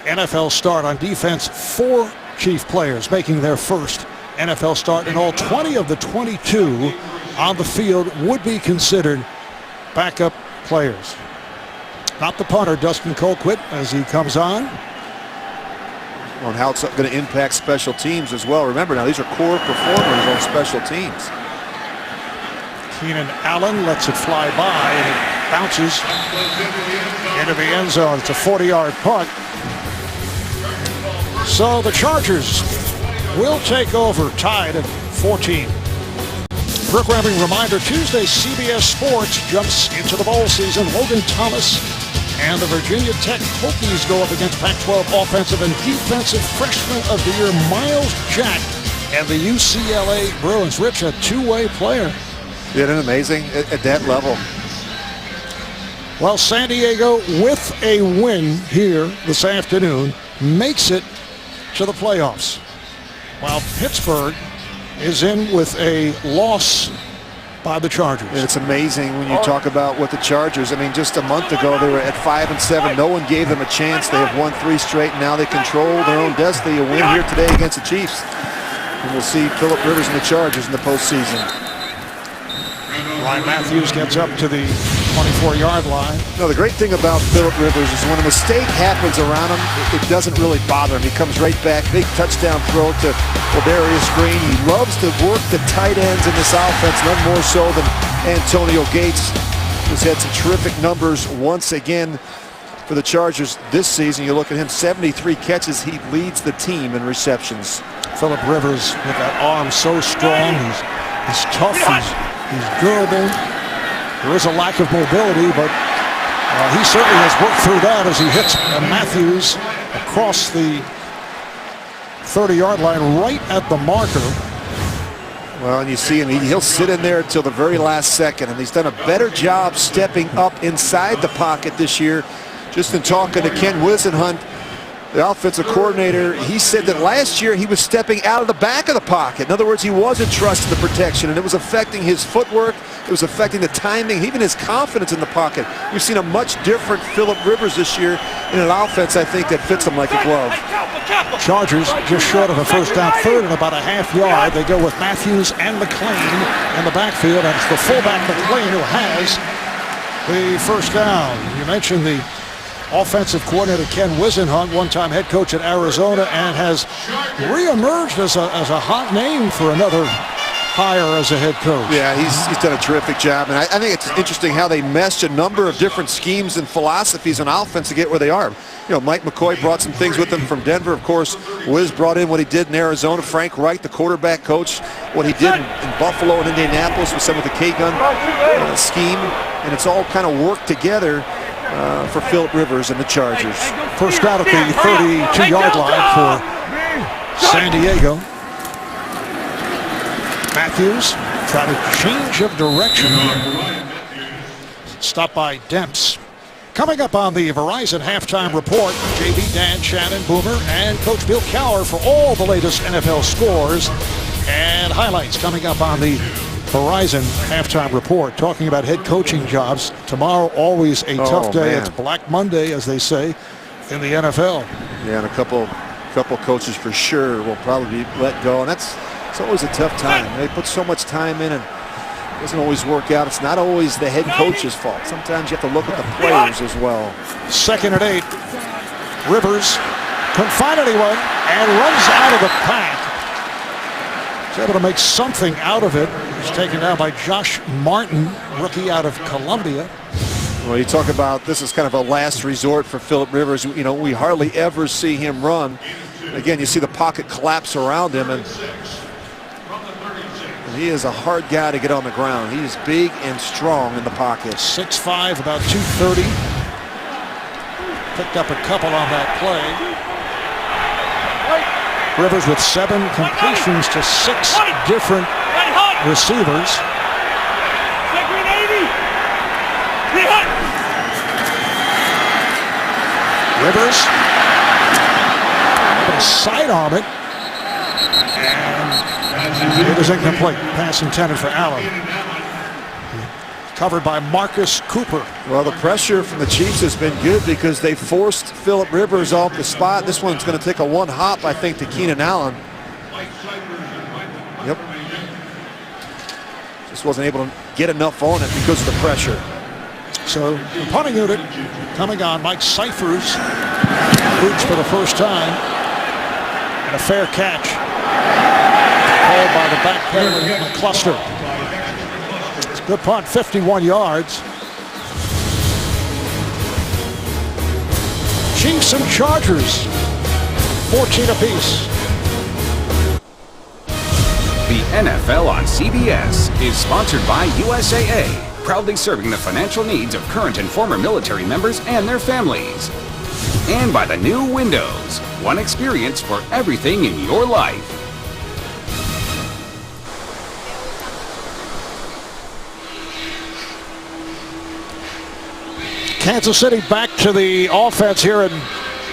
NFL start. On defense, 4 Chief players making their first NFL start, and all 20 of the 22 on the field would be considered backup players. Not the punter, Dustin Colquitt, as he comes on. On how it's going to impact special teams as well. Remember now, these are core performers on special teams. Keenan Allen lets it fly by, and it bounces into the end zone. It's a 40-yard punt. So the Chargers will take over, tied at 14. Programming reminder, Tuesday, CBS Sports jumps into the bowl season. Logan Thomas and the Virginia Tech Hokies go up against Pac-12 offensive and defensive freshman of the year, Miles Jack, and the UCLA Bruins. Rich, a 2-way player. Isn't it amazing at that level? Well, San Diego, with a win here this afternoon, makes it to the playoffs, while Pittsburgh is in with a loss by the Chargers. And it's amazing when you talk about what the Chargers, I mean, just a month ago they were at 5-7. No one gave them a chance. They have won 3 straight, and now they control their own destiny. A win here today against the Chiefs. And we'll see Phillip Rivers and the Chargers in the postseason. Ryan Matthews gets up to the 24-yard line. No, the great thing about Phillip Rivers is when a mistake happens around him, it doesn't really bother him. He comes right back, big touchdown throw to Ladarius Green. He loves to work the tight ends in this offense, none more so than Antonio Gates, who's had some terrific numbers once again for the Chargers this season. You look at him, 73 catches. He leads the team in receptions. Phillip Rivers with that arm so strong. He's tough. He's durable. There is a lack of mobility, but he certainly has worked through that as he hits Matthews across the 30-yard line right at the marker. Well, and you see him, he'll sit in there until the very last second, and he's done a better job stepping up inside the pocket this year. Just in talking to Ken Whisenhunt, the offensive coordinator, he said that last year he was stepping out of the back of the pocket. In other words, he wasn't trusting the protection, and it was affecting his footwork. It was affecting the timing, even his confidence in the pocket. We've seen a much different Phillip Rivers this year in an offense, I think, that fits him like a glove. Chargers just short of a first down, 3rd and about a half yard. They go with Matthews and McClain in the backfield, and it's the fullback McClain who has the first down. You mentioned the offensive coordinator Ken Whisenhunt, one-time head coach at Arizona, and has reemerged as a hot name for another hire as a head coach. Yeah, he's done a terrific job, and I think it's interesting how they meshed a number of different schemes and philosophies on offense to get where they are. You know, Mike McCoy brought some things with him from Denver. Of course, Wiz brought in what he did in Arizona. Frank Reich, the quarterback coach, what he did in Buffalo and Indianapolis with some of the K-gun scheme, and it's all kind of worked together for Philip Rivers and the Chargers. First out at the 32-yard line for San Diego. Matthews trying to change of direction. Stopped by Demps. Coming up on the Verizon Halftime Report, JB, Dan, Shannon, Boomer, and Coach Bill Cowher for all the latest NFL scores and highlights coming up on the Verizon Halftime Report. Talking about head coaching jobs. Tomorrow, always a tough day. Man. It's Black Monday, as they say, in the NFL. Yeah, and a couple coaches for sure will probably be let go, and it's always a tough time. They put so much time in, and it doesn't always work out. It's not always the head coach's fault. Sometimes you have to look at the players as well. 2nd and 8. Rivers couldn't find anyone and runs out of the pack. He's able to make something out of it. He's taken down by Josh Martin, rookie out of Columbia. Well, you talk about this is kind of a last resort for Philip Rivers. You know, we hardly ever see him run. Again, you see the pocket collapse around him, and he is a hard guy to get on the ground. He is big and strong in the pocket. 6'5", about 230. Picked up a couple on that play. Rivers with 7 completions to 6 different receivers. Rivers going to sidearm it, and it is incomplete. Pass intended for Allen. Covered by Marcus Cooper. Well, the pressure from the Chiefs has been good because they forced Philip Rivers off the spot. This one's going to take a one hop, I think, to Keenan Allen. Yep. Just wasn't able to get enough on it because of the pressure. So the punting unit coming on. Mike Cyphers boots for the first time, and a fair catch called by the back pedal McCluster. It's a good punt, 51 yards. Chiefs and Chargers, 14 apiece. The NFL on CBS is sponsored by USAA, proudly serving the financial needs of current and former military members and their families. And by the new Windows, one experience for everything in your life. Kansas City back to the offense here in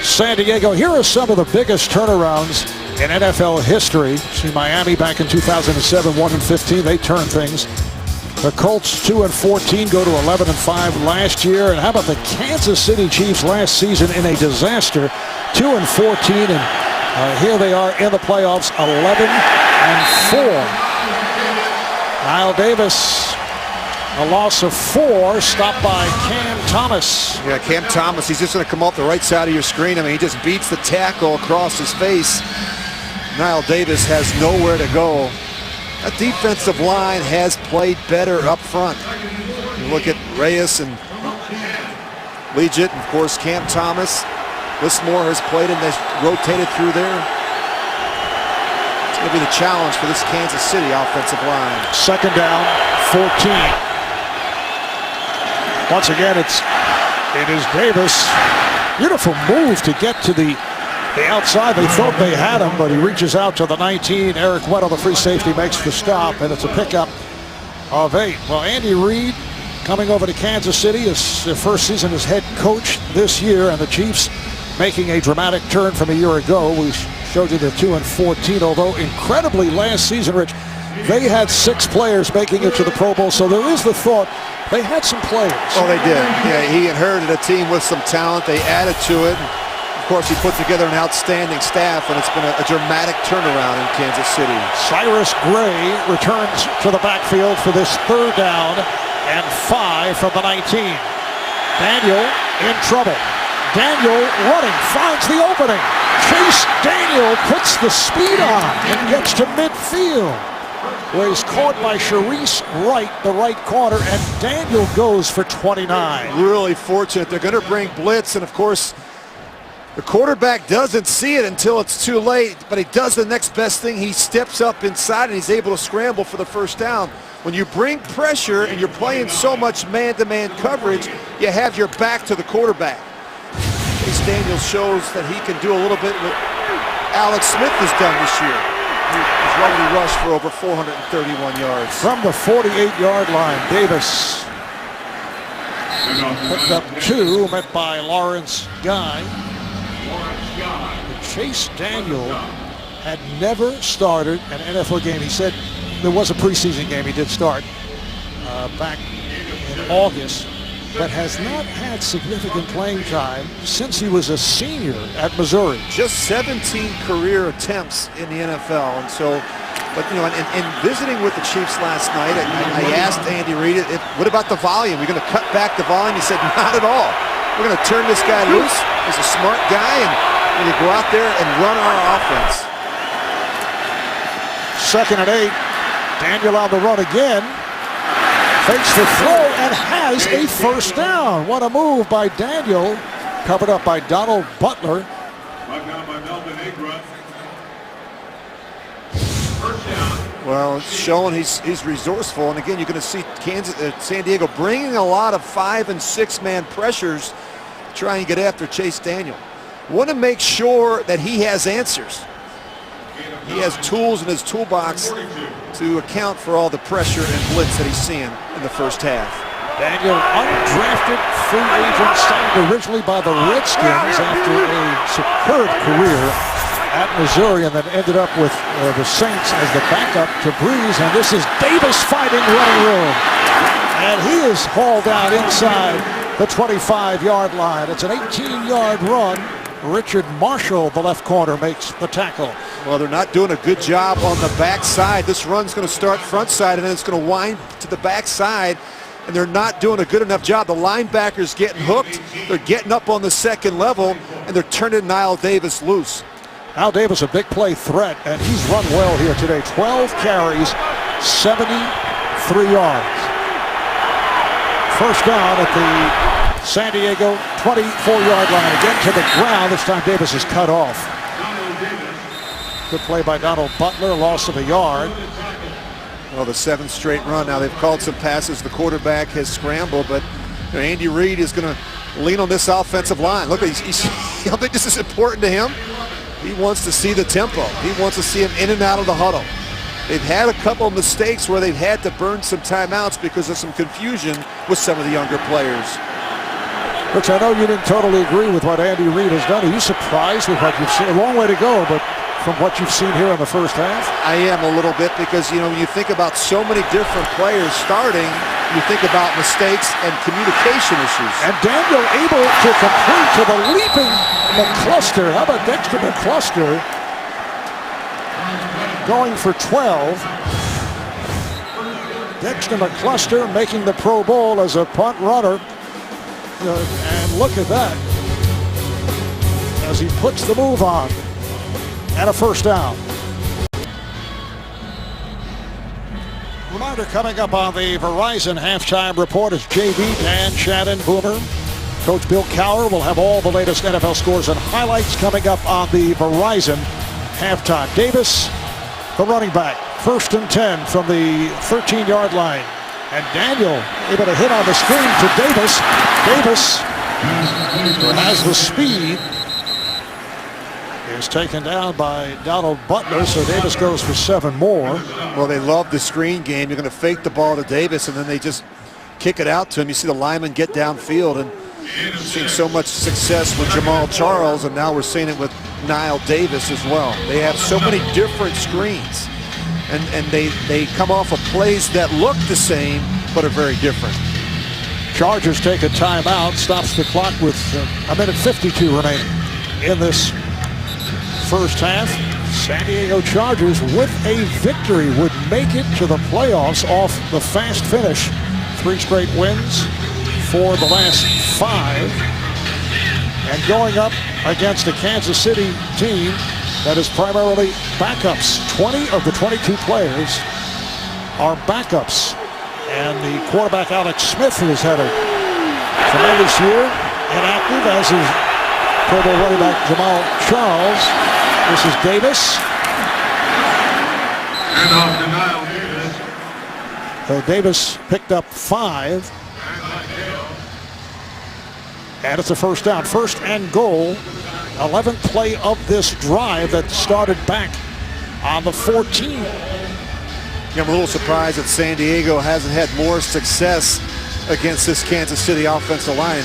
San Diego. Here are some of the biggest turnarounds in NFL history. See Miami back in 2007, 1-15. They turned things. The Colts 2-14 go to 11-5 last year. And how about the Kansas City Chiefs last season in a disaster, 2-14, and here they are in the playoffs, 11-4. Knile Davis, a loss of 4, stopped by Cam Thomas. Yeah, Cam Thomas, he's just going to come off the right side of your screen. I mean, he just beats the tackle across his face. Knile Davis has nowhere to go. That defensive line has played better up front. You look at Reyes and Legit, and of course Cam Thomas. Lismore has played and has rotated through there. It's going to be the challenge for this Kansas City offensive line. 2nd down, 14. Once again, it is Davis. Beautiful move to get to the outside. They thought they had him, but he reaches out to the 19. Eric Weddle, the free safety, makes the stop, and it's a pickup of 8. Well, Andy Reid coming over to Kansas City, is their first season as head coach this year, and the Chiefs making a dramatic turn from a year ago. We showed you the 2-14, although incredibly last season, Rich, they had 6 players making it to the Pro Bowl, so there is the thought they had some players. Oh, they did. Yeah, he inherited a team with some talent. They added to it. Of course, he put together an outstanding staff, and it's been a dramatic turnaround in Kansas City. Cyrus Gray returns to the backfield for this 3rd down and 5 from the 19. Daniel in trouble. Daniel running, finds the opening. Chase Daniel puts the speed on and gets to midfield. where he's caught by Sharice Wright, the right corner, and Daniel goes for 29. Really fortunate. They're going to bring blitz, and of course, the quarterback doesn't see it until it's too late, but he does the next best thing. He steps up inside, and he's able to scramble for the first down. When you bring pressure and you're playing so much man-to-man coverage, you have your back to the quarterback. Chase Daniels shows that he can do a little bit what Alex Smith has done this year. He's already rushed for over 431 yards. From the 48-yard line, Davis picked up 2, met by Lawrence Guy. Chase Daniel had never started an NFL game. He said there was a preseason game he did start back in August, but has not had significant playing time since he was a senior at Missouri. Just 17 career attempts in the NFL, and so, but you know, in visiting with the Chiefs last night, I asked Andy Reid, what about the volume? We're going to cut back the volume? He said, not at all. We're going to turn this guy loose. He's a smart guy, and we're going to go out there and run our offense. 2nd and 8. Daniel on the run again. Fakes the throw and has a first down. What a move by Daniel. Covered up by Donald Butler. Well, it's showing he's resourceful, and again, you're going to see San Diego bringing a lot of 5- and 6-man pressures to try and get after Chase Daniel. Want to make sure that he has answers. He has tools in his toolbox to account for all the pressure and blitz that he's seeing in the first half. Daniel, undrafted free agent, signed originally by the Redskins after a superb career at Missouri, and then ended up with the Saints as the backup to Breeze. And this is Davis fighting running room, and he is hauled down inside the 25-yard line. It's an 18-yard run. Richard Marshall, the left corner, makes the tackle. Well, they're not doing a good job on the backside. This run's going to start front side, and then it's going to wind to the backside, and they're not doing a good enough job. The linebackers getting hooked. They're getting up on the second level, and they're turning Knile Davis loose. Knile Davis, a big play threat, and he's run well here today. 12 carries, 73 yards. First down at the San Diego 24-yard line. Again to the ground. This time Davis is cut off. Good play by Donald Butler. Loss of a yard. Well, the 7th straight run. Now they've called some passes. The quarterback has scrambled, but you know, Andy Reid is going to lean on this offensive line. Look, I don't think this is important to him. He wants to see the tempo. He wants to see him in and out of the huddle. They've had a couple of mistakes where they've had to burn some timeouts because of some confusion with some of the younger players. Rich, I know you didn't totally agree with what Andy Reid has done. Are you surprised with what you've seen? A long way to go, but from what you've seen here in the first half? I am a little bit, because, you know, when you think about so many different players starting, you think about mistakes and communication issues. And Daniel able to complete to the leaping McCluster. How about Dexter McCluster going for 12? Dexter McCluster making the Pro Bowl as a punt runner. And look at that as he puts the move on, and a first down. Reminder coming up on the Verizon halftime report is JB, Dan, Shannon, Boomer. Coach Bill Cowher will have all the latest NFL scores and highlights coming up on the Verizon halftime. Davis, the running back, 1st and 10 from the 13-yard line. And Daniel able to hit on the screen to Davis. Davis has the speed. Is taken down by Donald Butler, so Davis goes for 7 more. Well, they love the screen game. You're going to fake the ball to Davis, and then they just kick it out to him. You see the lineman get downfield, and we've seen so much success with Jamal Charles, and now we're seeing it with Knile Davis as well. They have so many different screens. And they come off of plays that look the same, but are very different. Chargers take a timeout, stops the clock with a minute 52 remaining in this first half. San Diego Chargers with a victory would make it to the playoffs off the fast finish. 3 straight wins for the last 5. And going up against a Kansas City team that is primarily backups. 20 of the 22 players are backups. And the quarterback, Alex Smith, who has had a tremendous year, inactive, as is Pro Bowl running back Jamal Charles. This is Davis. And off to Niall Davis. So Davis picked up 5. And it's a first down. First and goal. 11th play of this drive that started back on the 14. I'm a little surprised that San Diego hasn't had more success against this Kansas City offensive line.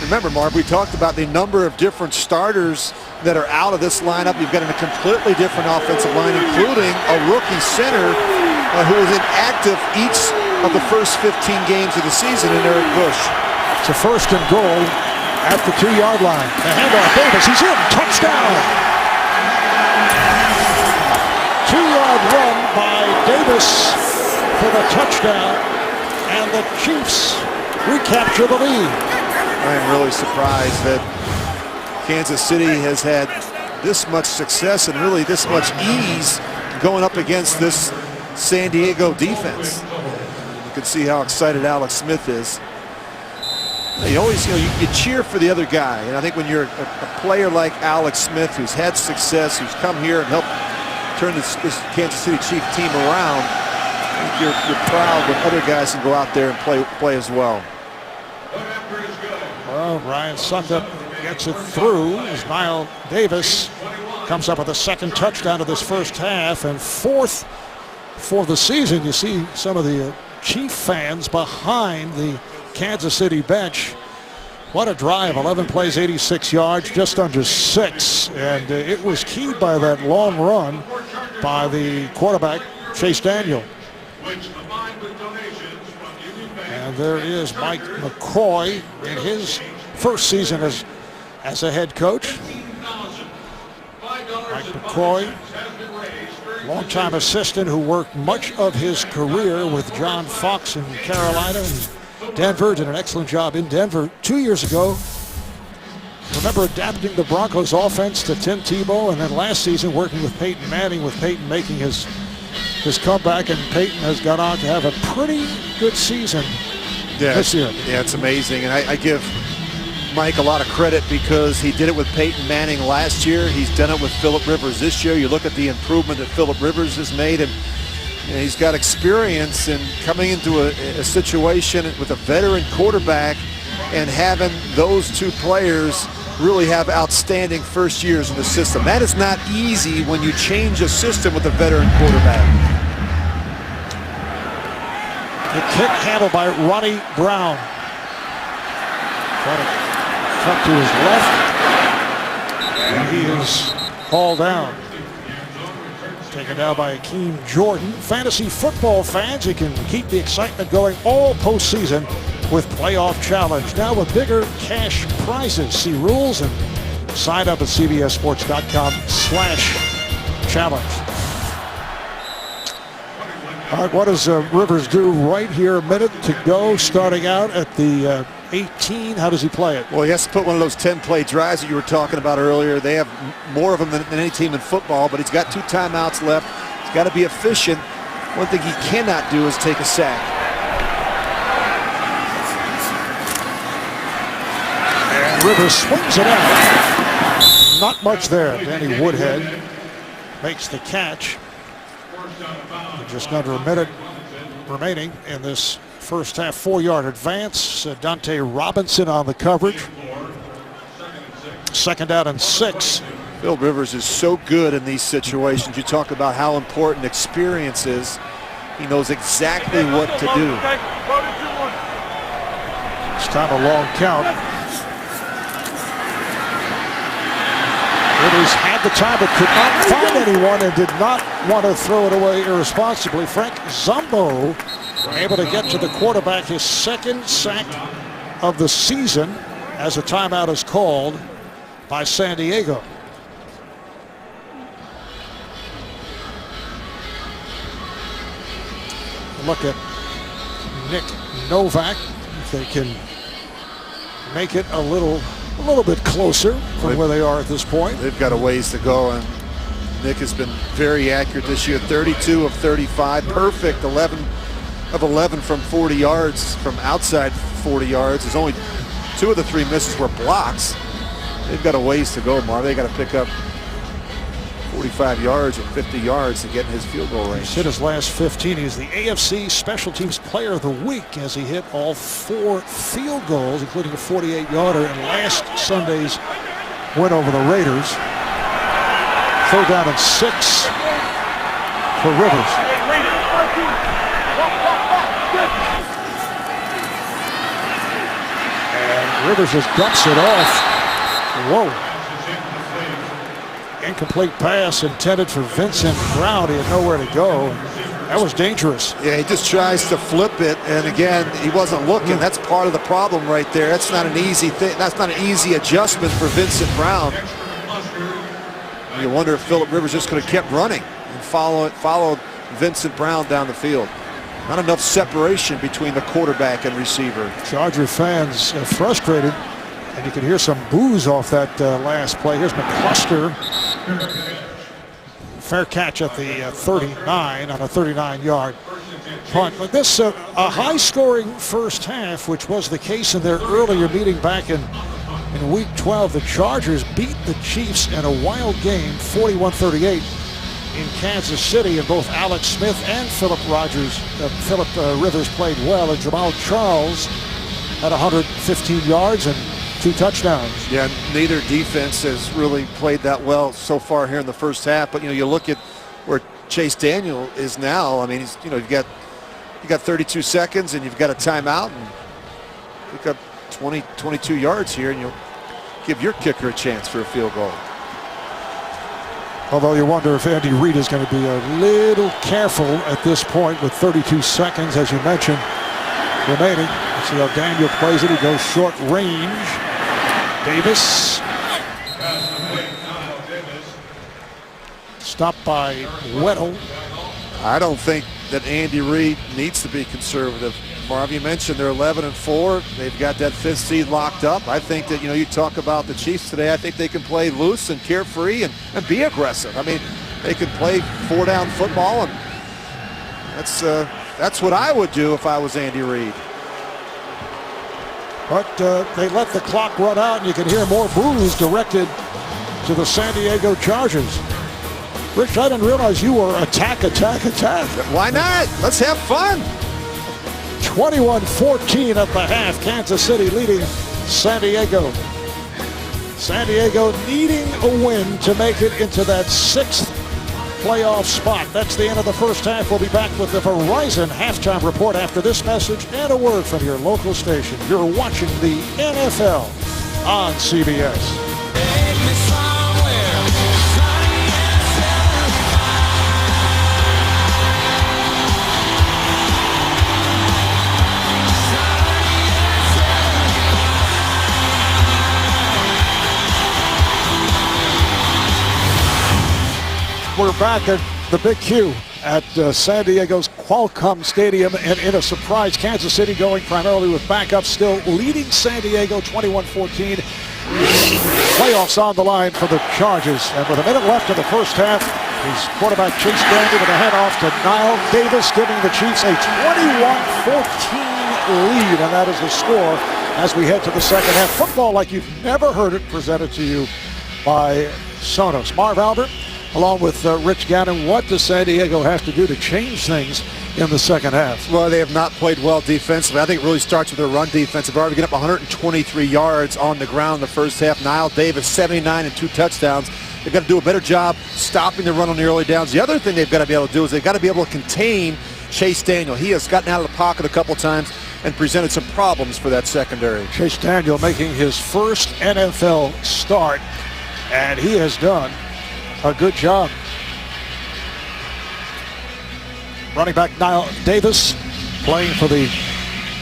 Remember, Marv, we talked about the number of different starters that are out of this lineup. You've got a completely different offensive line, including a rookie center who was inactive each of the first 15 games of the season in Eric Bush. It's a first and goal at the 2-yard line. The handoff, Davis, he's in, touchdown! 2-yard run by Davis for the touchdown, and the Chiefs recapture the lead. I'm really surprised that Kansas City has had this much success and really this much ease going up against this San Diego defense. You can see how excited Alex Smith is. You always, you cheer for the other guy, and I think when you're a player like Alex Smith, who's had success, who's come here and helped turn this Kansas City Chief team around, I think you're proud when other guys can go out there and play as well. Well, Ryan Succop gets it through as Niall Davis comes up with a second touchdown of this first half, and 4th for the season. You see some of the Chief fans behind the Kansas City bench. What a drive, 11 plays, 86 yards, just under 6. And it was keyed by that long run by the quarterback, Chase Daniel. And there is Mike McCoy in his first season as a head coach. Mike McCoy, longtime assistant who worked much of his career with John Fox in Carolina and Denver. Did an excellent job in Denver 2 years ago. Remember adapting the Broncos offense to Tim Tebow, and then last season working with Peyton Manning, with Peyton making his comeback, and Peyton has gone on to have a pretty good season this year. Yeah, it's amazing, and I give Mike a lot of credit because he did it with Peyton Manning last year. He's done it with Phillip Rivers this year. You look at the improvement that Phillip Rivers has made, and he's got experience in coming into a situation with a veteran quarterback and having those two players really have outstanding first years in the system. That is not easy when you change a system with a veteran quarterback. The kick handled by Ronnie Brown. Trying to cut to his left. And he is hauled down. Taken down by Akeem Jordan. Fantasy football fans, you can keep the excitement going all postseason with Playoff Challenge. Now with bigger cash prizes. See rules and sign up at cbssports.com/challenge. All right, what does Rivers do right here? A minute to go, starting out at the 18. How does he play it? Well, he has to put one of those 10-play drives that you were talking about earlier. They have more of them than any team in football, but he's got 2 timeouts left. He's got to be efficient. One thing he cannot do is take a sack. And Rivers swings it out. Not much there. Danny Woodhead makes the catch. Just under a minute remaining in this first half. 4-yard advance. Dante Robinson on the coverage. 2nd down and 6. Phil Rivers is so good in these situations. You talk about how important experience is. He knows exactly what to do. This time a long count. Rivers had the time but could not find anyone and did not want to throw it away irresponsibly. Frank Zumbo able to get to the quarterback, his 2nd sack of the season, as a timeout is called by San Diego. Look at Nick Novak, if they can make it a little bit closer from where they are at this point. They've got a ways to go, and Nick has been very accurate this year. 32 of 35, perfect 11 of 11 from 40 yards, from outside 40 yards. There's only 2 of the 3 misses were blocks. They've got a ways to go, Marv. They got to pick up 45 yards or 50 yards to get in his field goal range. He's hit his last 15. He's the AFC Special Teams Player of the Week as he hit all 4 field goals, including a 48-yarder in last Sunday's win over the Raiders. 3rd down and 6 for Rivers. And Rivers just dumps it off. Whoa. Incomplete pass intended for Vincent Brown. He had nowhere to go. That was dangerous. Yeah, he just tries to flip it, and again, he wasn't looking. That's part of the problem right there. That's not an easy thing. That's not an easy adjustment for Vincent Brown. You wonder if Philip Rivers just could have kept running and followed Vincent Brown down the field. Not enough separation between the quarterback and receiver. Charger fans frustrated, and you can hear some boos off that last play. Here's McCluster. Fair catch at the 39 on a 39-yard punt. But this a high-scoring first half, which was the case in their earlier meeting back in Week 12. The Chargers beat the Chiefs in a wild game, 41-38 in Kansas City, and both Alex Smith and Philip Rivers played well, and Jamal Charles had 115 yards and 2 touchdowns. Yeah, neither defense has really played that well so far here in the first half. But you look at where Chase Daniel is now. I mean, he's you got 32 seconds and you've got a timeout, and pick up 22 yards here, and you'll give your kicker a chance for a field goal. Although you wonder if Andy Reid is going to be a little careful at this point with 32 seconds, as you mentioned, remaining. Let's see how Daniel plays it. He goes short range. Davis. Stopped by Weddle. I don't think that Andy Reid needs to be conservative. Marv, you mentioned they're 11-4. They've got that 5th seed locked up. I think that, you talk about the Chiefs today, I think they can play loose and carefree and be aggressive. I mean, they could play 4-down football, and that's what I would do if I was Andy Reid. But they let the clock run out, and you can hear more boos directed to the San Diego Chargers. Rich, I didn't realize you were attack. Why not? Let's have fun. 21-14 at the half. Kansas City leading San Diego. San Diego needing a win to make it into that 6th playoff spot. That's the end of the first half. We'll be back with the Verizon halftime report after this message and a word from your local station. You're watching the NFL on CBS. We're back at the Big Q at San Diego's Qualcomm Stadium, and in a surprise, Kansas City going primarily with backups, still leading San Diego 21-14. Playoffs on the line for the Chargers, and with a minute left in the first half, his quarterback Chase Daniel with a handoff to Niall Davis, giving the Chiefs a 21-14 lead, and that is the score as we head to the second half. Football like you've never heard it, presented to you by Sonos. Marv Albert, along with Rich Gannon. What does San Diego have to do to change things in the second half? Well, they have not played well defensively. I think it really starts with their run defense. They've already given up 123 yards on the ground in the first half. Niall Davis, 79 and 2 touchdowns. They've got to do a better job stopping the run on the early downs. The other thing they've got to be able to do is they've got to be able to contain Chase Daniel. He has gotten out of the pocket a couple times and presented some problems for that secondary. Chase Daniel making his first NFL start, and he has done a good job. Running back Niall Davis, playing for the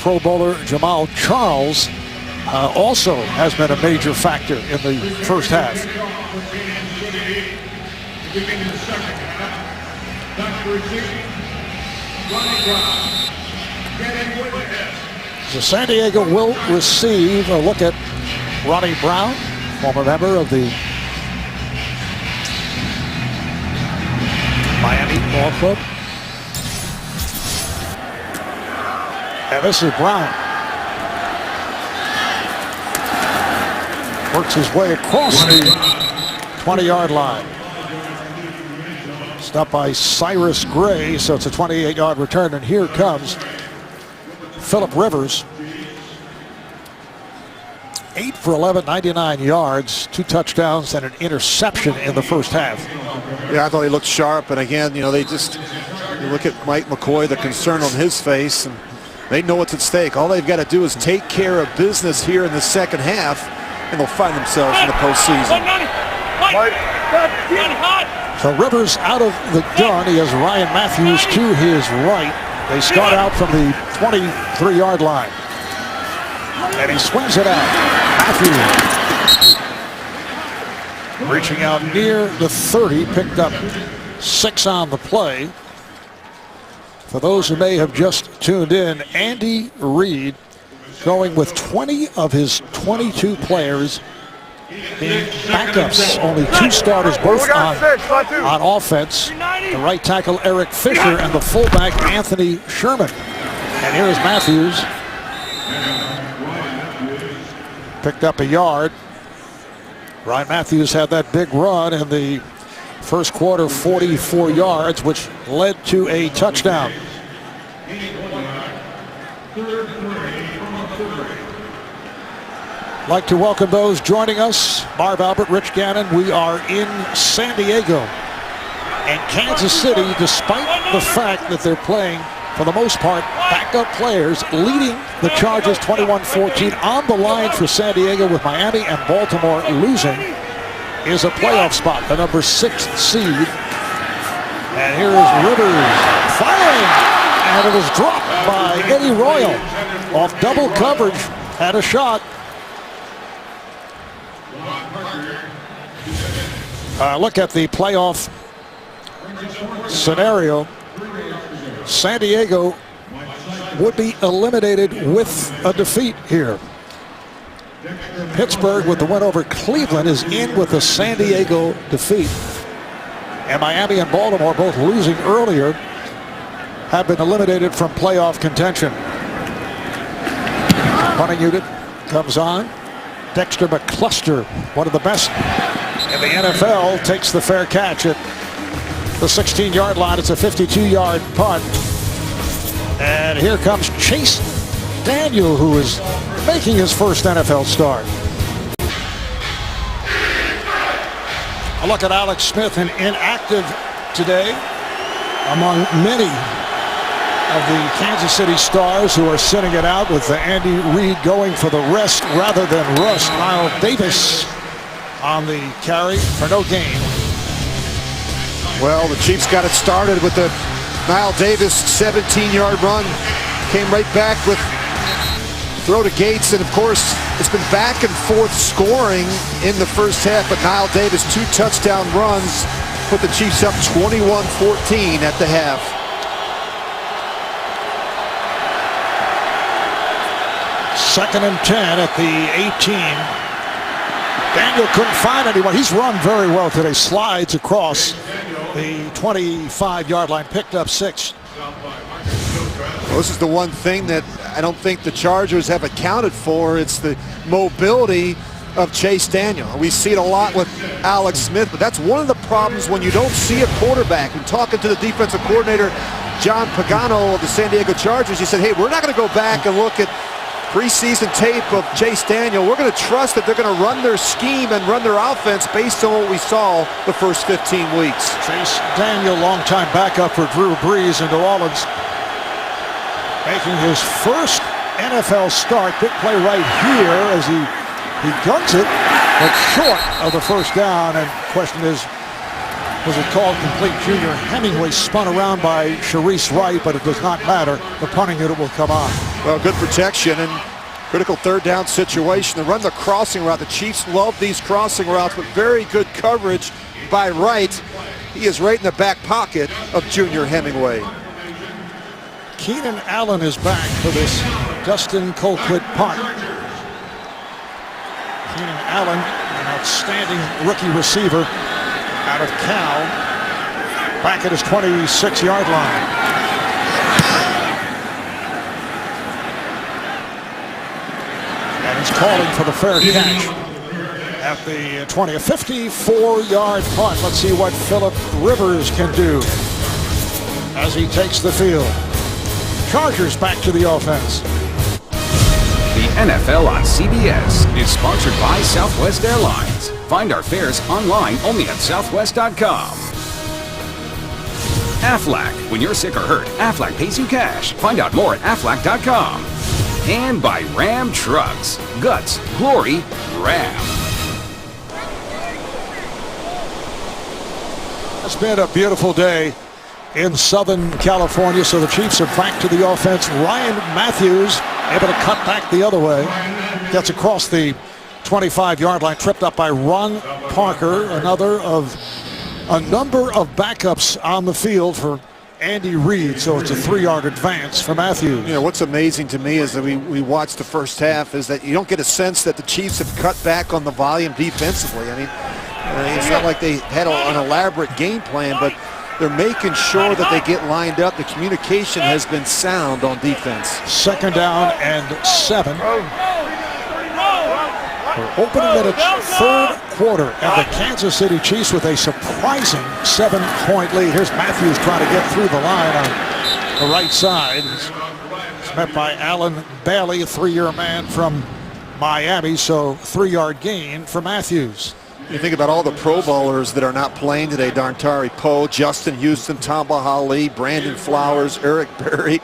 Pro Bowler Jamal Charles, also has been a major factor in the first half. So San Diego will receive a look at Ronnie Brown, former member of the Ball club. And this is Brown. Works his way across the 20-yard line. Stopped by Cyrus Gray, so it's a 28-yard return, and here comes Phillip Rivers. 8 for 11, 99 yards, 2 touchdowns, and an interception in the first half. Yeah, I thought he looked sharp, and again, you know, you look at Mike McCoy, the concern on his face, and they know what's at stake. All they've got to do is take care of business here in the second half, and they'll find themselves in the postseason. So Rivers out of the gun. He has Ryan Matthews to his right. They start out from the 23-yard line. And he swings it out. Matthews reaching out near the 30, picked up 6 on the play. For those who may have just tuned in, Andy Reid going with 20 of his 22 players being backups. Only 2 starters, both on offense. The right tackle, Eric Fisher, and the fullback, Anthony Sherman. And here's Matthews. Picked up a yard. Ryan Matthews had that big run in the first quarter, 44 yards, which led to a touchdown. I'd like to welcome those joining us. Marv Albert, Rich Gannon. We are in San Diego and Kansas City, despite the fact that they're playing, for the most part, backup players, leading the Chargers 21-14. On the line for San Diego with Miami and Baltimore losing is a playoff spot, the number 6 seed. And here is Rivers firing, and it was dropped by Eddie Royal. Off double coverage, had a shot. Look at the playoff scenario. San Diego would be eliminated with a defeat here. Pittsburgh, with the win over Cleveland, is in with a San Diego defeat. And Miami and Baltimore, both losing earlier, have been eliminated from playoff contention. Punting unit comes on. Dexter McCluster, one of the best in the NFL, takes the fair catch at the 16-yard line. It's a 52-yard punt. And here comes Chase Daniel, who is making his first NFL start. A look at Alex Smith, an inactive today among many of the Kansas City Stars who are sitting it out, with Andy Reid going for the rest rather than rust. Knile Davis on the carry for no gain. Well, the Chiefs got it started with the Knile Davis 17-yard run. Came right back with throw to Gates, and of course, it's been back and forth scoring in the first half, but Knile Davis, 2 touchdown runs, put the Chiefs up 21-14 at the half. Second and 10 at the 18. Daniel couldn't find anyone. He's run very well today. Slides across the 25-yard line, picked up 6. Well, this is the one thing that I don't think the Chargers have accounted for. It's the mobility of Chase Daniel. We see it a lot with Alex Smith, but that's one of the problems when you don't see a quarterback. And talking to the defensive coordinator, John Pagano of the San Diego Chargers, he said, hey, we're not going to go back and look at preseason tape of Chase Daniel. We're going to trust that they're going to run their scheme and run their offense based on what we saw the first 15 weeks. Chase Daniel, longtime backup for Drew Brees in New Orleans, making his first NFL start. Big play right here as he guns it, but short of the first down. And the question is, was it called complete? Junior Hemingway spun around by Sharice Wright, but it does not matter. The punting unit will come on. Well, good protection and critical third down situation. To run the crossing route. The Chiefs love these crossing routes, but very good coverage by Wright. He is right in the back pocket of Junior Hemingway. Keenan Allen is back for this Dustin Colquitt punt. Keenan Allen, an outstanding rookie receiver out of Cal. back at his 26-yard line. And he's calling for the fair catch at the 20. A 54-yard punt. Let's see what Philip Rivers can do as he takes the field. Chargers back to the offense. The NFL on CBS is sponsored by Southwest Airlines. Find our fares online only at southwest.com. Aflac. When you're sick or hurt, Aflac pays you cash. Find out more at aflac.com. And by Ram Trucks. Guts, glory, Ram. It's been a beautiful day in Southern California, so the Chiefs are back to the offense. Ryan Matthews able to cut back the other way. Gets across the 25-yard line, tripped up by Ron Parker, another of a number of backups on the field for Andy Reid, so it's a 3-yard advance for Matthews. You know, what's amazing to me is that we watched the first half is that you don't get a sense that the Chiefs have cut back on the volume defensively. I mean, it's not like they had an elaborate game plan, but they're making sure that they get lined up. The communication has been sound on defense. 2nd down and 7. We're opening minutes, 3rd quarter, and the Kansas City Chiefs with a surprising 7-point lead. Here's Matthews trying to get through the line on the right side. It's met by Alan Bailey, a 3-year man from Miami, so 3-yard gain for Matthews. You think about all the Pro Bowlers that are not playing today: Darntari Poe, Justin Houston, Tamba Hali, Brandon Flowers, Eric Berry,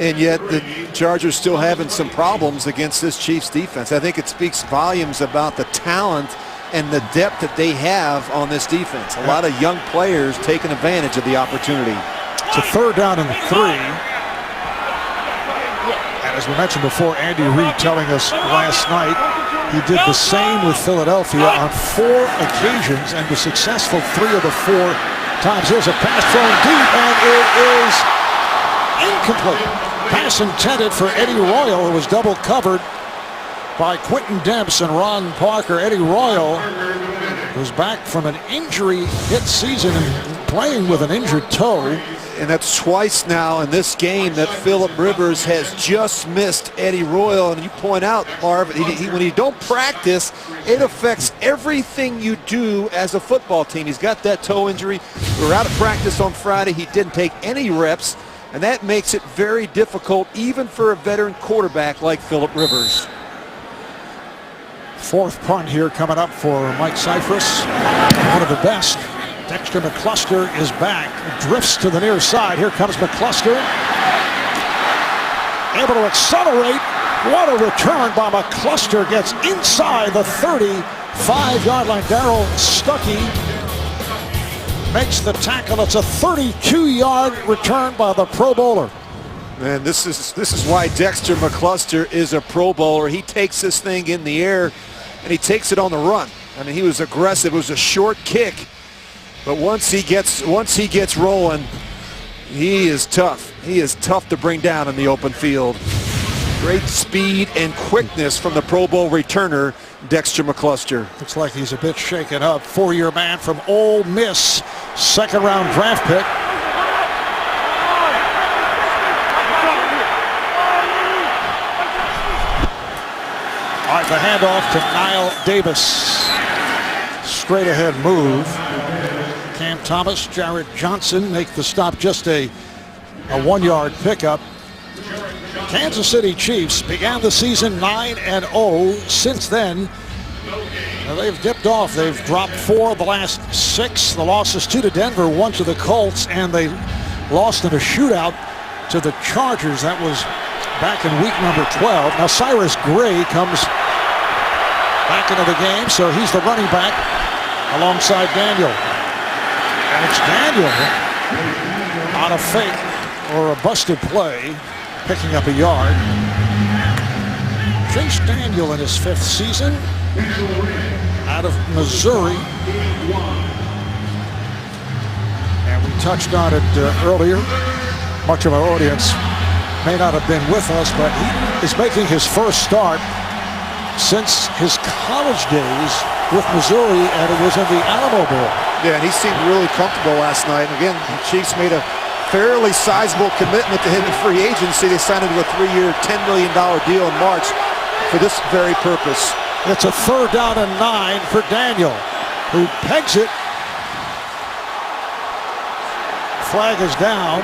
and yet the Chargers still having some problems against this Chiefs defense. I think it speaks volumes about the talent and the depth that they have on this defense. A lot of young players taking advantage of the opportunity. It's a 3rd down and 3. And as we mentioned before, Andy Reid telling us last night he did the same with Philadelphia on 4 occasions and was successful 3 of the 4 times. Here's a pass thrown deep, and it is incomplete. Pass intended for Eddie Royal, who was double covered by Quentin Demps and Ron Parker. Eddie Royal was back from an injury-hit season and playing with an injured toe. And that's twice now in this game that Philip Rivers has just missed Eddie Royal. And you point out, Marv, when you don't practice, it affects everything you do as a football team. He's got that toe injury. We were out of practice on Friday. He didn't take any reps, and that makes it very difficult even for a veteran quarterback like Philip Rivers. 4th punt here coming up for Mike Cypress, one of the best. Dexter McCluster is back, drifts to the near side. Here comes McCluster, able to accelerate. What a return by McCluster, gets inside the 35-yard line. Darryl Stuckey makes the tackle. It's a 32-yard return by the Pro Bowler. And this is why Dexter McCluster is a Pro Bowler. He takes this thing in the air, and he takes it on the run. I mean, he was aggressive. It was a short kick. But once he gets rolling, he is tough. He is tough to bring down in the open field. Great speed and quickness from the Pro Bowl returner, Dexter McCluster. Looks like he's a bit shaken up. 4-year man from Ole Miss, 2nd-round draft pick. All right, the handoff to Niall Davis. Straight ahead move. Cam Thomas, Jared Johnson make the stop, just a 1-yard pickup. Kansas City Chiefs began the season 9-0. Since then, they've dipped off. They've dropped 4 of the last 6. The losses 2 to Denver, 1 to the Colts, and they lost in a shootout to the Chargers. That was back in week number 12. Now Cyrus Gray comes back into the game, so he's the running back alongside Daniel. And it's Daniel on a fake or a busted play, picking up a yard. Chase Daniel in his 5th season out of Missouri. And we touched on it earlier. Much of our audience may not have been with us, but he is making his first start since his college days with Missouri, and it was in the Alamo Bowl. Yeah, and he seemed really comfortable last night. And again, the Chiefs made a fairly sizable commitment to him in free agency. They signed him to a 3-year, $10 million deal in March for this very purpose. It's a 3rd down and 9 for Daniel, who pegs it. Flag is down.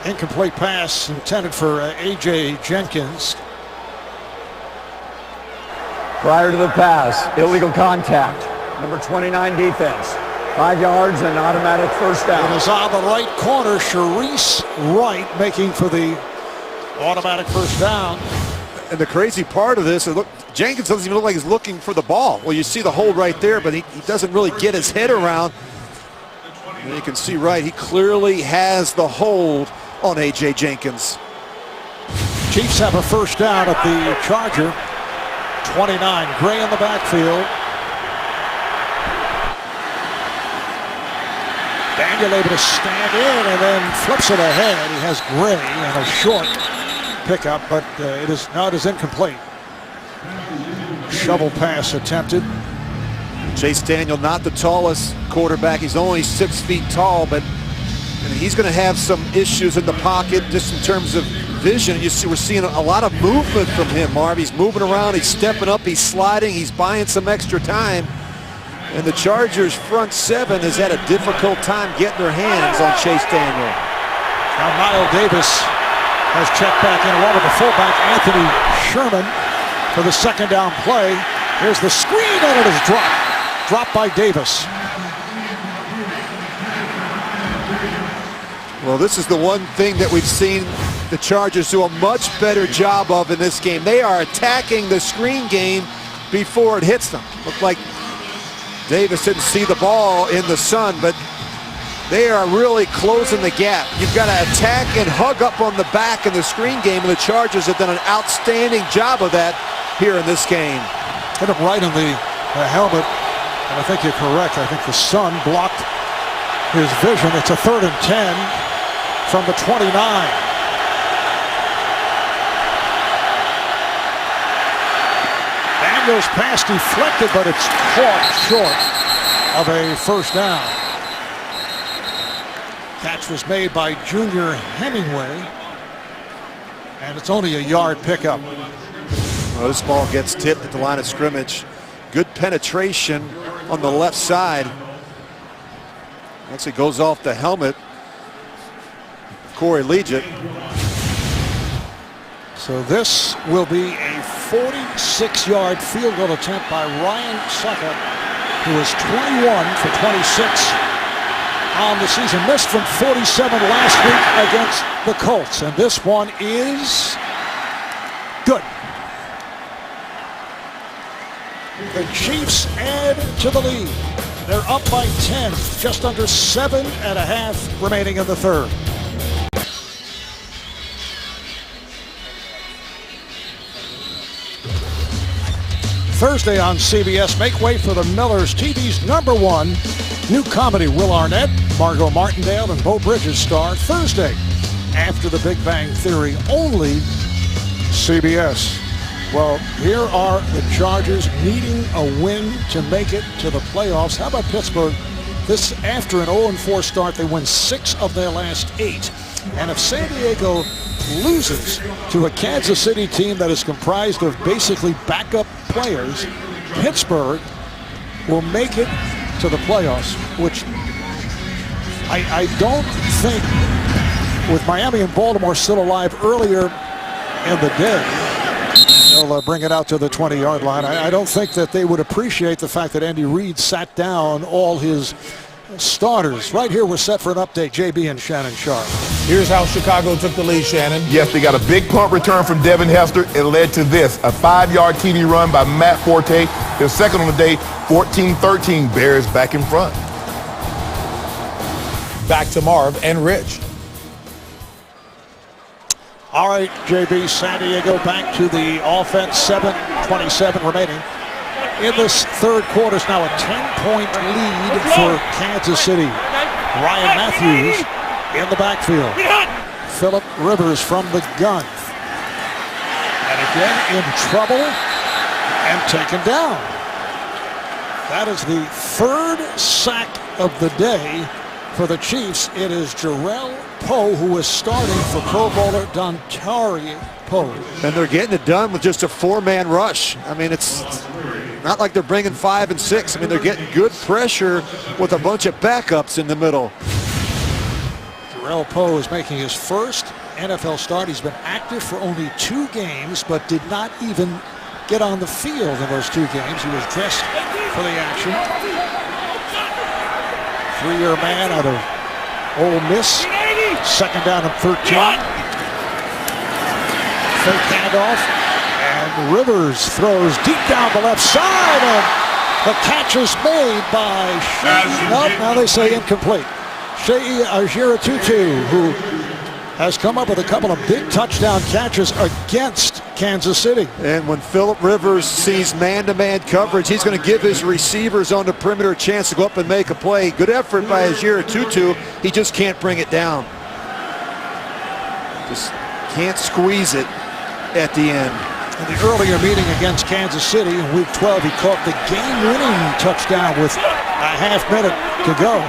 Incomplete pass intended for A.J. Jenkins. Prior to the pass, illegal contact. Number 29 defense. 5 yards and automatic first It down. is on the right corner. Sharice Wright making for the automatic first down. And the crazy part of this is, look, Jenkins doesn't even look like he's looking for the ball. Well, you see the hold right there, but he doesn't really get his head around. And you can see right, he clearly has the hold on A.J. Jenkins. Chiefs have a first down at the Charger. 29, Gray in the backfield. Daniel able to stand in and then flips it ahead. He has Gray and a short pickup, but it is incomplete. Shovel pass attempted. Chase Daniel, not the tallest quarterback. He's only 6 feet tall, but he's going to have some issues in the pocket just in terms of vision. You see, we're seeing a lot of movement from him, Marv. He's moving around, he's stepping up, he's sliding, he's buying some extra time. And the Chargers' front 7 has had a difficult time getting their hands on Chase Daniel. Now Niall Davis has checked back in along with the fullback Anthony Sherman for the second down play. Here's the screen and it is dropped. Dropped by Davis. Well, this is the one thing that we've seen the Chargers do a much better job of in this game. They are attacking the screen game before it hits them. Looked like Davis didn't see the ball in the sun, but they are really closing the gap. You've got to attack and hug up on the back in the screen game, and the Chargers have done an outstanding job of that here in this game. Hit him right in the helmet, and I think you're correct. I think the sun blocked his vision. It's a 3rd and 10 from the 29. Daniels pass deflected, but it's caught short of a first down. Catch was made by Junior Hemingway, and it's only a yard pickup. Well, this ball gets tipped at the line of scrimmage. Good penetration on the left side. Actually goes off the helmet of Corey Liuget. So this will be a 46-yard field goal attempt by Ryan Succop, who is 21 for 26 on the season. Missed from 47 last week against the Colts, and this one is good. The Chiefs add to the lead. They're up by 10, just under 7.5 remaining in the third. Thursday on CBS, make way for the Millers, TV's #1 new comedy. Will Arnett, Margot Martindale, and Beau Bridges star Thursday after The Big Bang Theory, only CBS. Well, here are the Chargers needing a win to make it to the playoffs. How about Pittsburgh? This, after an 0-4 start, they win 6 of their last 8. And if San Diego loses to a Kansas City team that is comprised of basically backup players, Pittsburgh will make it to the playoffs, which I don't think, with Miami and Baltimore still alive earlier in the day, they'll bring it out to the 20-yard line. I don't think that they would appreciate the fact that Andy Reid sat down all his starters. Right here, we're set for an update. JB and Shannon Sharp. Here's how Chicago took the lead, Shannon. Yes, they got a big punt return from Devin Hester. It led to this, a 5-yard TD run by Matt Forte. Their second on the day, 14-13, Bears back in front. Back to Marv and Rich. All right, JB, San Diego back to the offense, 7:27 remaining. In this third quarter, it's now a 10-point lead for Kansas City. Ryan Matthews in the backfield. Phillip Rivers from the gun. And again in trouble and taken down. That is the third sack of the day for the Chiefs. It is Jarrell Poe who is starting for Pro Bowler Dontari Poe. And they're getting it done with just a 4-man rush. I mean, it's not like they're bringing 5 and 6. I mean, they're getting good pressure with a bunch of backups in the middle. Jarrell Poe is making his first NFL start. He's been active for only 2 games, but did not even get on the field in those 2 games. He was dressed for the action. 3-year man out of Ole Miss. Second down and 13. Fake handoff. And Rivers throws deep down the left side. And the catch is made by Shea. Nope, now they say incomplete. Shea Ajira-Tutu, who has come up with a couple of big touchdown catches against Kansas City. And when Phillip Rivers sees man-to-man coverage, he's going to give his receivers on the perimeter a chance to go up and make a play. Good effort by Ajira-Tutu. He just can't bring it down. Just can't squeeze it at the end. In the earlier meeting against Kansas City in Week 12, he caught the game-winning touchdown with a half minute to go.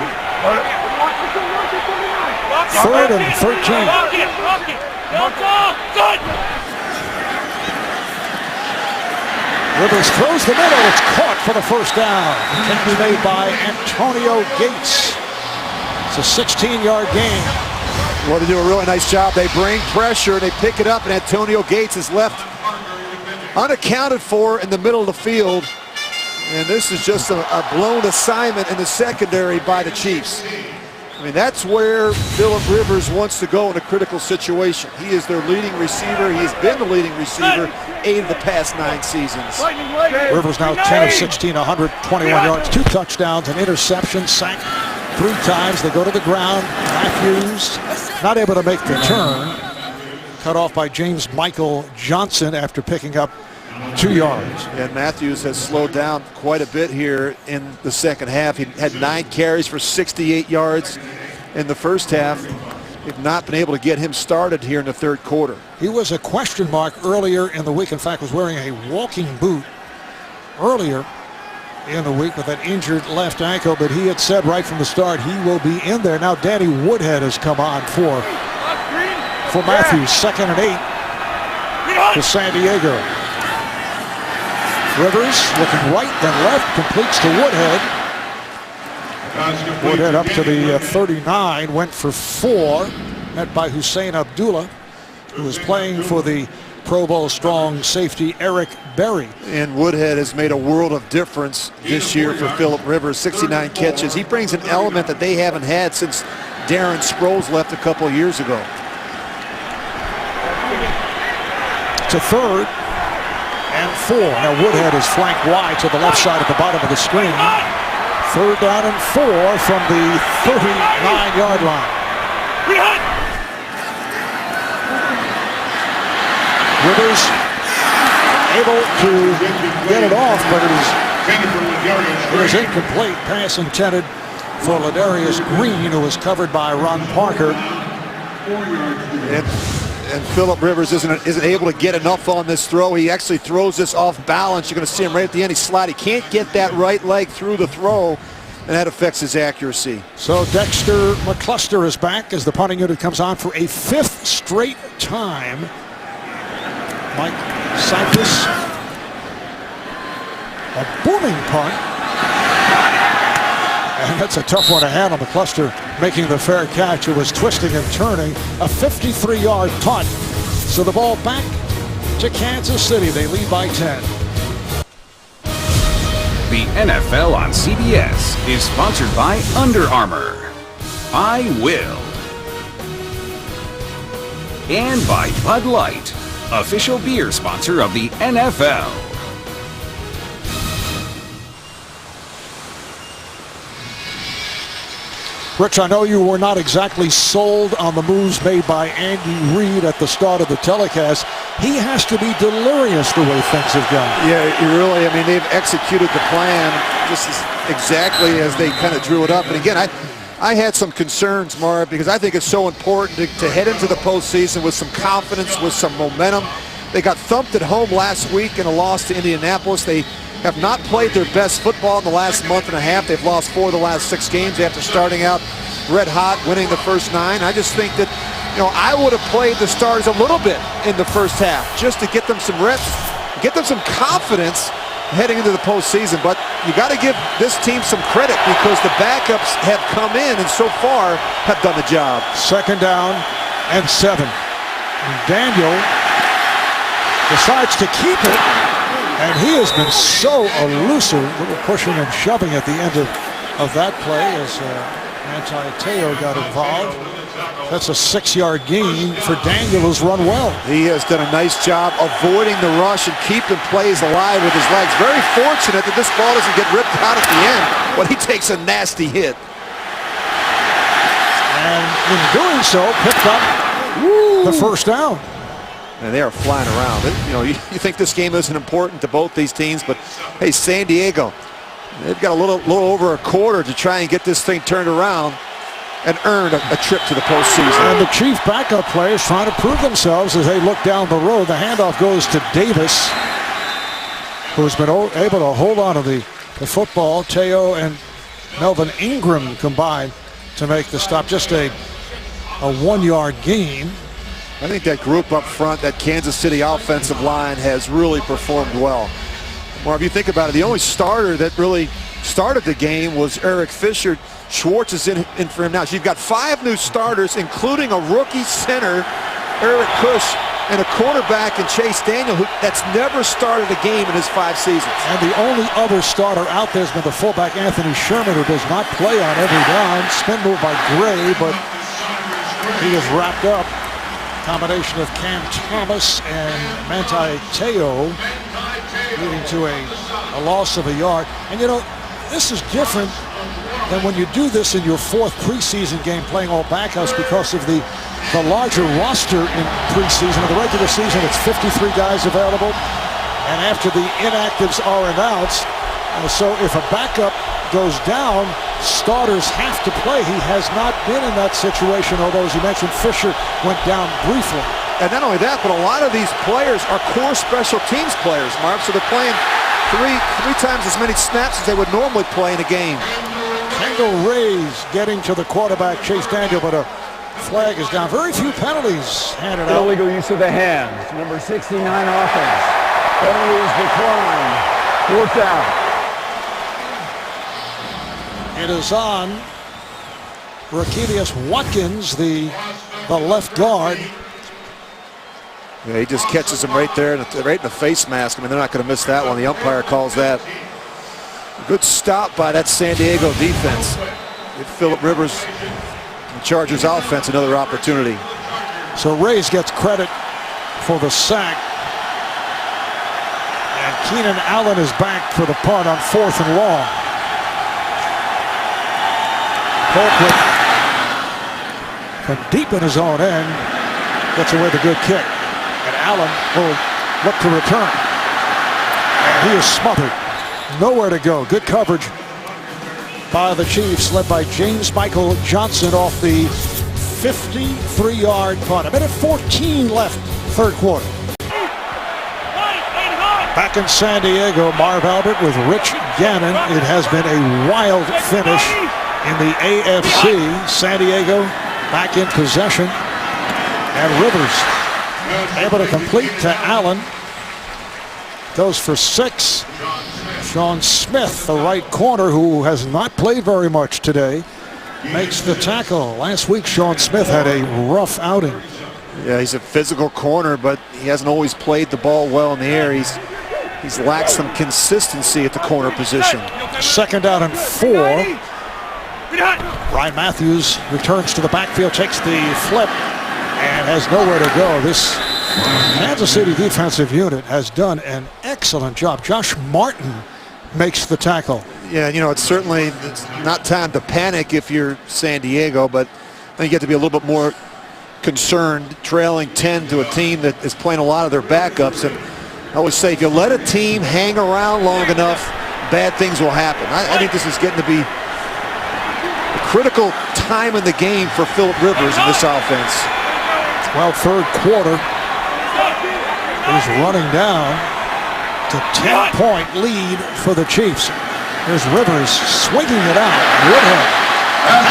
3rd and 13. Rivers throws the middle. It's caught for the first down. Catch made by Antonio Gates. It's a 16-yard gain. Well, they do a really nice job. They bring pressure, they pick it up, and Antonio Gates is left unaccounted for in the middle of the field. And this is just a blown assignment in the secondary by the Chiefs. I mean, that's where Phillip Rivers wants to go in a critical situation. He is their leading receiver. He has been the leading receiver 8 of the past 9 seasons. Rivers now 10 of 16, 121 yards, 2 touchdowns, an interception, sacked 3 times. They go to the ground. Matthews not able to make the turn. Cut off by James Michael Johnson after picking up 2 yards. And Matthews has slowed down quite a bit here in the second half. He had 9 carries for 68 yards in the first half. They've not been able to get him started here in the third quarter. He was a question mark earlier in the week. In fact, was wearing a walking boot earlier in the week with that injured left ankle, but he had said right from the start he will be in there. Now Danny Woodhead has come on for Matthews. 2nd and 8 to San Diego. Rivers looking right then left, completes to Woodhead. Woodhead up to the 39, went for 4, met by Hussein Abdullah, who is playing for the Pro Bowl strong safety Eric Berry. And Woodhead has made a world of difference this year for Phillip Rivers, 69 catches. He brings an element that they haven't had since Darren Sproles left a couple of years ago. To 3rd and 4. Now Woodhead is flanked wide to the left side at the bottom of the screen. 3rd down and 4 from the 39-yard line. Rivers able to get it off, but it is incomplete. Pass intended for Ladarius Green, who was covered by Ron Parker. And Phillip Rivers isn't able to get enough on this throw. He actually throws this off balance. You're going to see him right at the end. He slide. He can't get that right leg through the throw, and that affects his accuracy. So Dexter McCluster is back as the punting unit comes on for a 5th straight time. Mike Cypress, a booming punt. And that's a tough one to handle. McCluster making the fair catch. It was twisting and turning. A 53-yard punt. So the ball back to Kansas City. They lead by 10. The NFL on CBS is sponsored by Under Armour. I will. And by Bud Light, official beer sponsor of the NFL. Rich, I know you were not exactly sold on the moves made by Andy Reid at the start of the telecast. He has to be delirious the way things have gone. Yeah, really. I mean, they've executed the plan just exactly as they kind of drew it up. And again, I had some concerns, Marv, because I think it's so important to head into the postseason with some confidence, with some momentum. They got thumped at home last week in a loss to Indianapolis. They have not played their best football in the last month and a half. They've lost 4 of the last 6 games after starting out red hot, winning the first 9. I just think that, I would have played the starters a little bit in the first half just to get them some reps, get them some confidence heading into the postseason. But you got to give this team some credit because the backups have come in and so far have done the job. 2nd down and 7. And Daniel decides to keep it, and he has been so elusive, little pushing and shoving at the end of that play as Manti Te'o got involved. That's a 6-yard gain for Daniel, who's run well. He has done a nice job avoiding the rush and keeping plays alive with his legs. Very fortunate that this ball doesn't get ripped out at the end, but he takes a nasty hit. And in doing so, picked up the first down. And they are flying around. You think this game isn't important to both these teams, but hey, San Diego, they've got a little over a quarter to try and get this thing turned around and earn a trip to the postseason. And the Chief backup players trying to prove themselves as they look down the road. The handoff goes to Davis, who's been able to hold on to the football. Te'o and Melvin Ingram combined to make the stop. Just a 1-yard gain. I think that group up front, that Kansas City offensive line, has really performed well. Marv, you think about it, the only starter that really started the game was Eric Fisher. Schwartz is in for him now. So you've got 5 new starters, including a rookie center, Eric Kush, and a cornerback in Chase Daniel, that's never started a game in his 5 seasons. And the only other starter out there has been the fullback Anthony Sherman, who does not play on every down. Spin move by Gray, but he is wrapped up. Combination of Cam Thomas and Manti Te'o, leading to a loss of a yard. And this is different than when you do this in your 4th preseason game, playing all backups, because of the larger roster in preseason. In the regular season, it's 53 guys available, and after the inactives are announced, so if a backup goes down, starters have to play. He has not been in that situation, although, as you mentioned, Fisher went down briefly. And not only that, but a lot of these players are core special teams players, Mark, so they're playing three times as many snaps as they would normally play in a game. Kendall Ray's getting to the quarterback, Chase Daniel, but a flag is down. Very few penalties handed out. Illegal use of the hands. Number 69 offense. Penalties declined. 4th down. It is on Rakevius Watkins, the left guard. Yeah, he just catches him right there, right in the face mask. I mean, they're not going to miss that one. The umpire calls that. Good stop by that San Diego defense. Give Phillip Rivers, the Chargers offense, another opportunity. So Rays gets credit for the sack. And Keenan Allen is back for the punt on 4th and long. Colquitt from deep in his own end gets away the good kick. And Allen will look to return. And he is smothered. Nowhere to go. Good coverage by the Chiefs, led by James Michael Johnson off the 53-yard punt. A minute 14 left, 3rd quarter. Back in San Diego, Marv Albert with Rich Gannon. It has been a wild finish in the AFC. San Diego back in possession. And Rivers able to complete to Allen. Goes for 6. Sean Smith, the right corner, who has not played very much today, makes the tackle. Last week, Sean Smith had a rough outing. Yeah, he's a physical corner, but he hasn't always played the ball well in the air. He's lacked some consistency at the corner position. 2nd down and 4. Ryan Matthews returns to the backfield, takes the flip, and has nowhere to go. This Kansas City defensive unit has done an excellent job. Josh Martin makes the tackle. Yeah, it's not time to panic if you're San Diego, but I think you have to be a little bit more concerned trailing 10 to a team that is playing a lot of their backups. And I always say, if you let a team hang around long enough, bad things will happen. I think this is getting to be a critical time in the game for Phillip Rivers in this offense. Well, 3rd quarter. He's running down. to 10-point lead for the Chiefs. Here's Rivers swinging it out. Woodhead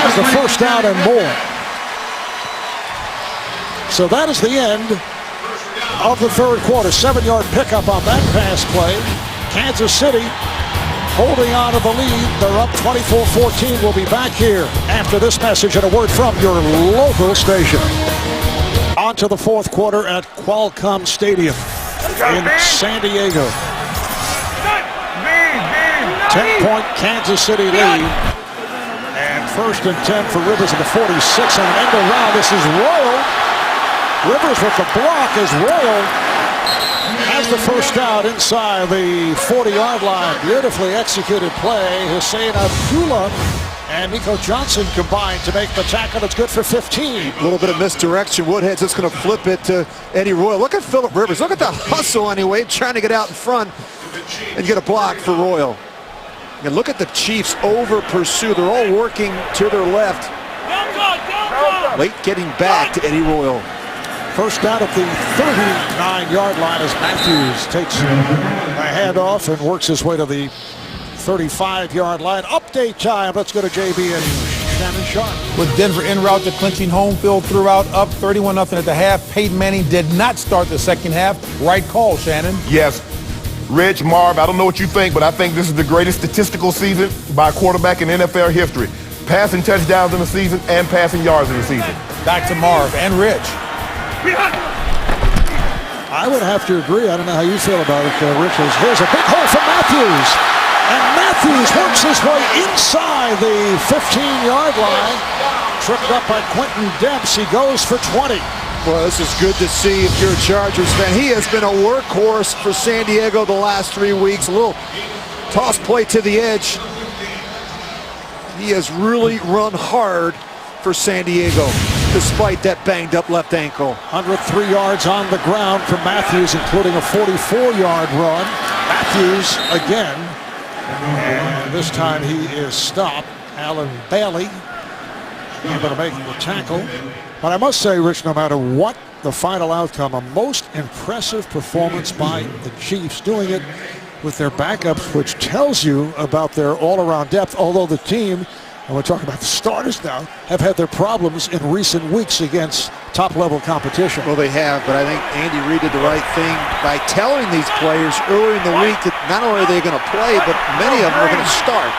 has the first down and more. So that is the end of the third quarter. 7-yard pickup on that pass play. Kansas City holding on to the lead. They're up 24-14. We'll be back here after this message and a word from your local station. On to the fourth quarter at Qualcomm Stadium in San Diego. 10-point Kansas City lead. And first and 10 for Rivers at the 46 on an end around. This is Royal. Rivers with the block as Royal has the first down inside the 40-yard line. Beautifully executed play. Hussein Abdullah and Nico Johnson combined to make the tackle. It's good for 15. A little bit of misdirection. Woodhead's just going to flip it to Eddie Royal. Look at Phillip Rivers. Look at the hustle anyway, trying to get out in front and get a block for Royal. And look at the Chiefs over pursue. They're all working to their left. Late getting back to Eddie Royal. First down at the 39-yard line as Matthews takes a handoff and works his way to the 35-yard line. Update time. Let's go to JB and Shannon Sharp. With Denver en route to clinching home field throughout, up 31-0 at the half. Peyton Manning did not start the second half. Right call, Shannon. Yes. Rich, Marv, I don't know what you think, but I think this is the greatest statistical season by a quarterback in NFL history. Passing touchdowns in the season and passing yards in the season. Back to Marv and Rich. I would have to agree. I don't know how you feel about it, Richards. Here's a big hole for Matthews. And Matthews works his way inside the 15-yard line. Tripped up by Quentin Demps. He goes for 20. Well, this is good to see if you're a Chargers fan. He has been a workhorse for San Diego the last 3 weeks. A little toss play to the edge. He has really run hard for San Diego, despite that banged-up left ankle. 103 yards on the ground for Matthews, including a 44-yard run. Matthews again, and this time he is stopped. Alan Bailey able to make the tackle. But I must say, Rich, no matter what the final outcome, a most impressive performance by the Chiefs, doing it with their backups, which tells you about their all-around depth, although the team, and we're talking about the starters now, have had their problems in recent weeks against top-level competition. Well, they have, but I think Andy Reid did the right thing by telling these players earlier in the week that not only are they going to play, but many of them are going to start.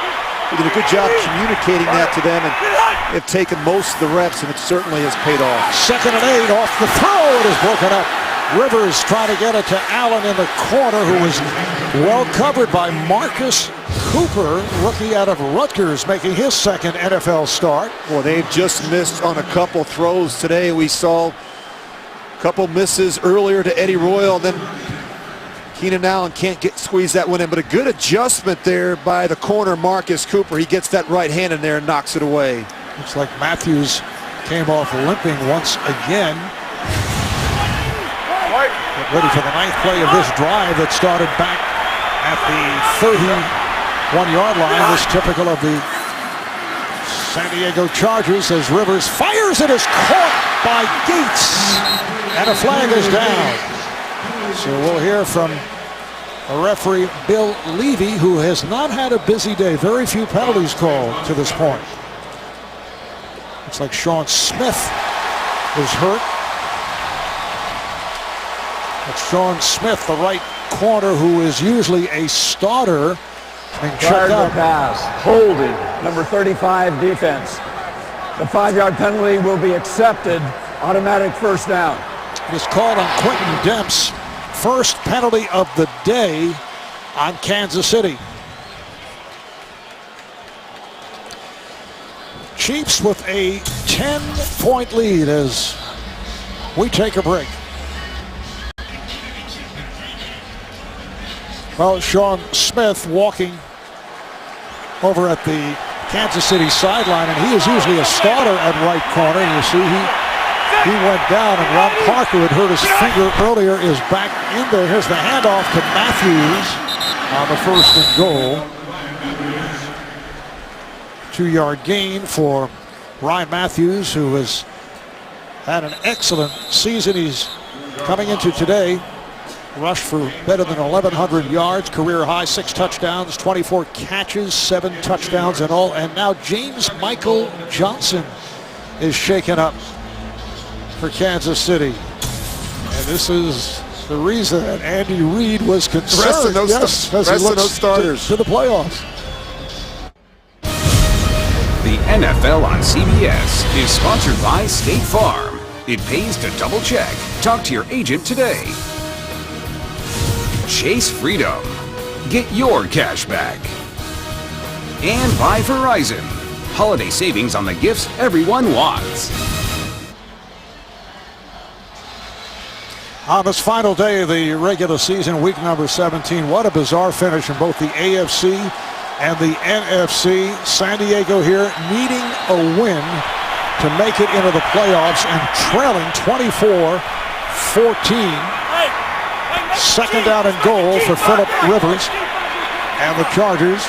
He did a good job communicating that to them, and they've taken most of the reps, and it certainly has paid off. 2nd and 8 off the throw. It is broken up. Rivers trying to get it to Allen in the corner, who was well covered by Marcus Cooper, rookie out of Rutgers, making his second NFL start. Well, they've just missed on a couple throws today. We saw a couple misses earlier to Eddie Royal, then Keenan Allen can't squeeze that one in, but a good adjustment there by the corner, Marcus Cooper. He gets that right hand in there and knocks it away. Looks like Matthews came off limping once again. Get ready for the 9th play of this drive that started back at the 31-yard line. This typical of the San Diego Chargers as Rivers fires. It is caught by Gates, and a flag is down. So we'll hear from a referee, Bill Levy, who has not had a busy day. Very few penalties called to this point. Looks like Sean Smith is hurt. It's Sean Smith, the right corner, who is usually a starter, being checked out. Pass, holding, number 35 defense. The 5-yard penalty will be accepted. Automatic first down. It is called on Quentin Demps. First penalty of the day on Kansas City. Chiefs with a 10-point lead as we take a break. Well, Sean Smith walking over at the Kansas City sideline, and he is usually a starter at right corner. You see he went down, and Ron Parker, who had hurt his finger earlier, is back in there. Here's the handoff to Matthews on the 1st and goal. 2-yard gain for Ryan Matthews, who has had an excellent season. He's coming into today rushed for better than 1,100 yards, career high, 6 touchdowns, 24 catches, 7 touchdowns in all. And now James Michael Johnson is shaken up for Kansas City. And this is the reason that Andy Reid was concerned. Rest of those, as he looks starters to the playoffs. The NFL on CBS is sponsored by State Farm. It pays to double check. Talk to your agent today. Chase Freedom. Get your cash back. And by Verizon. Holiday savings on the gifts everyone wants. On this final day of the regular season, week number 17, what a bizarre finish in both the AFC and the NFC. San Diego here needing a win to make it into the playoffs and trailing 24-14. Second down and goal for Phillip Rivers and the Chargers.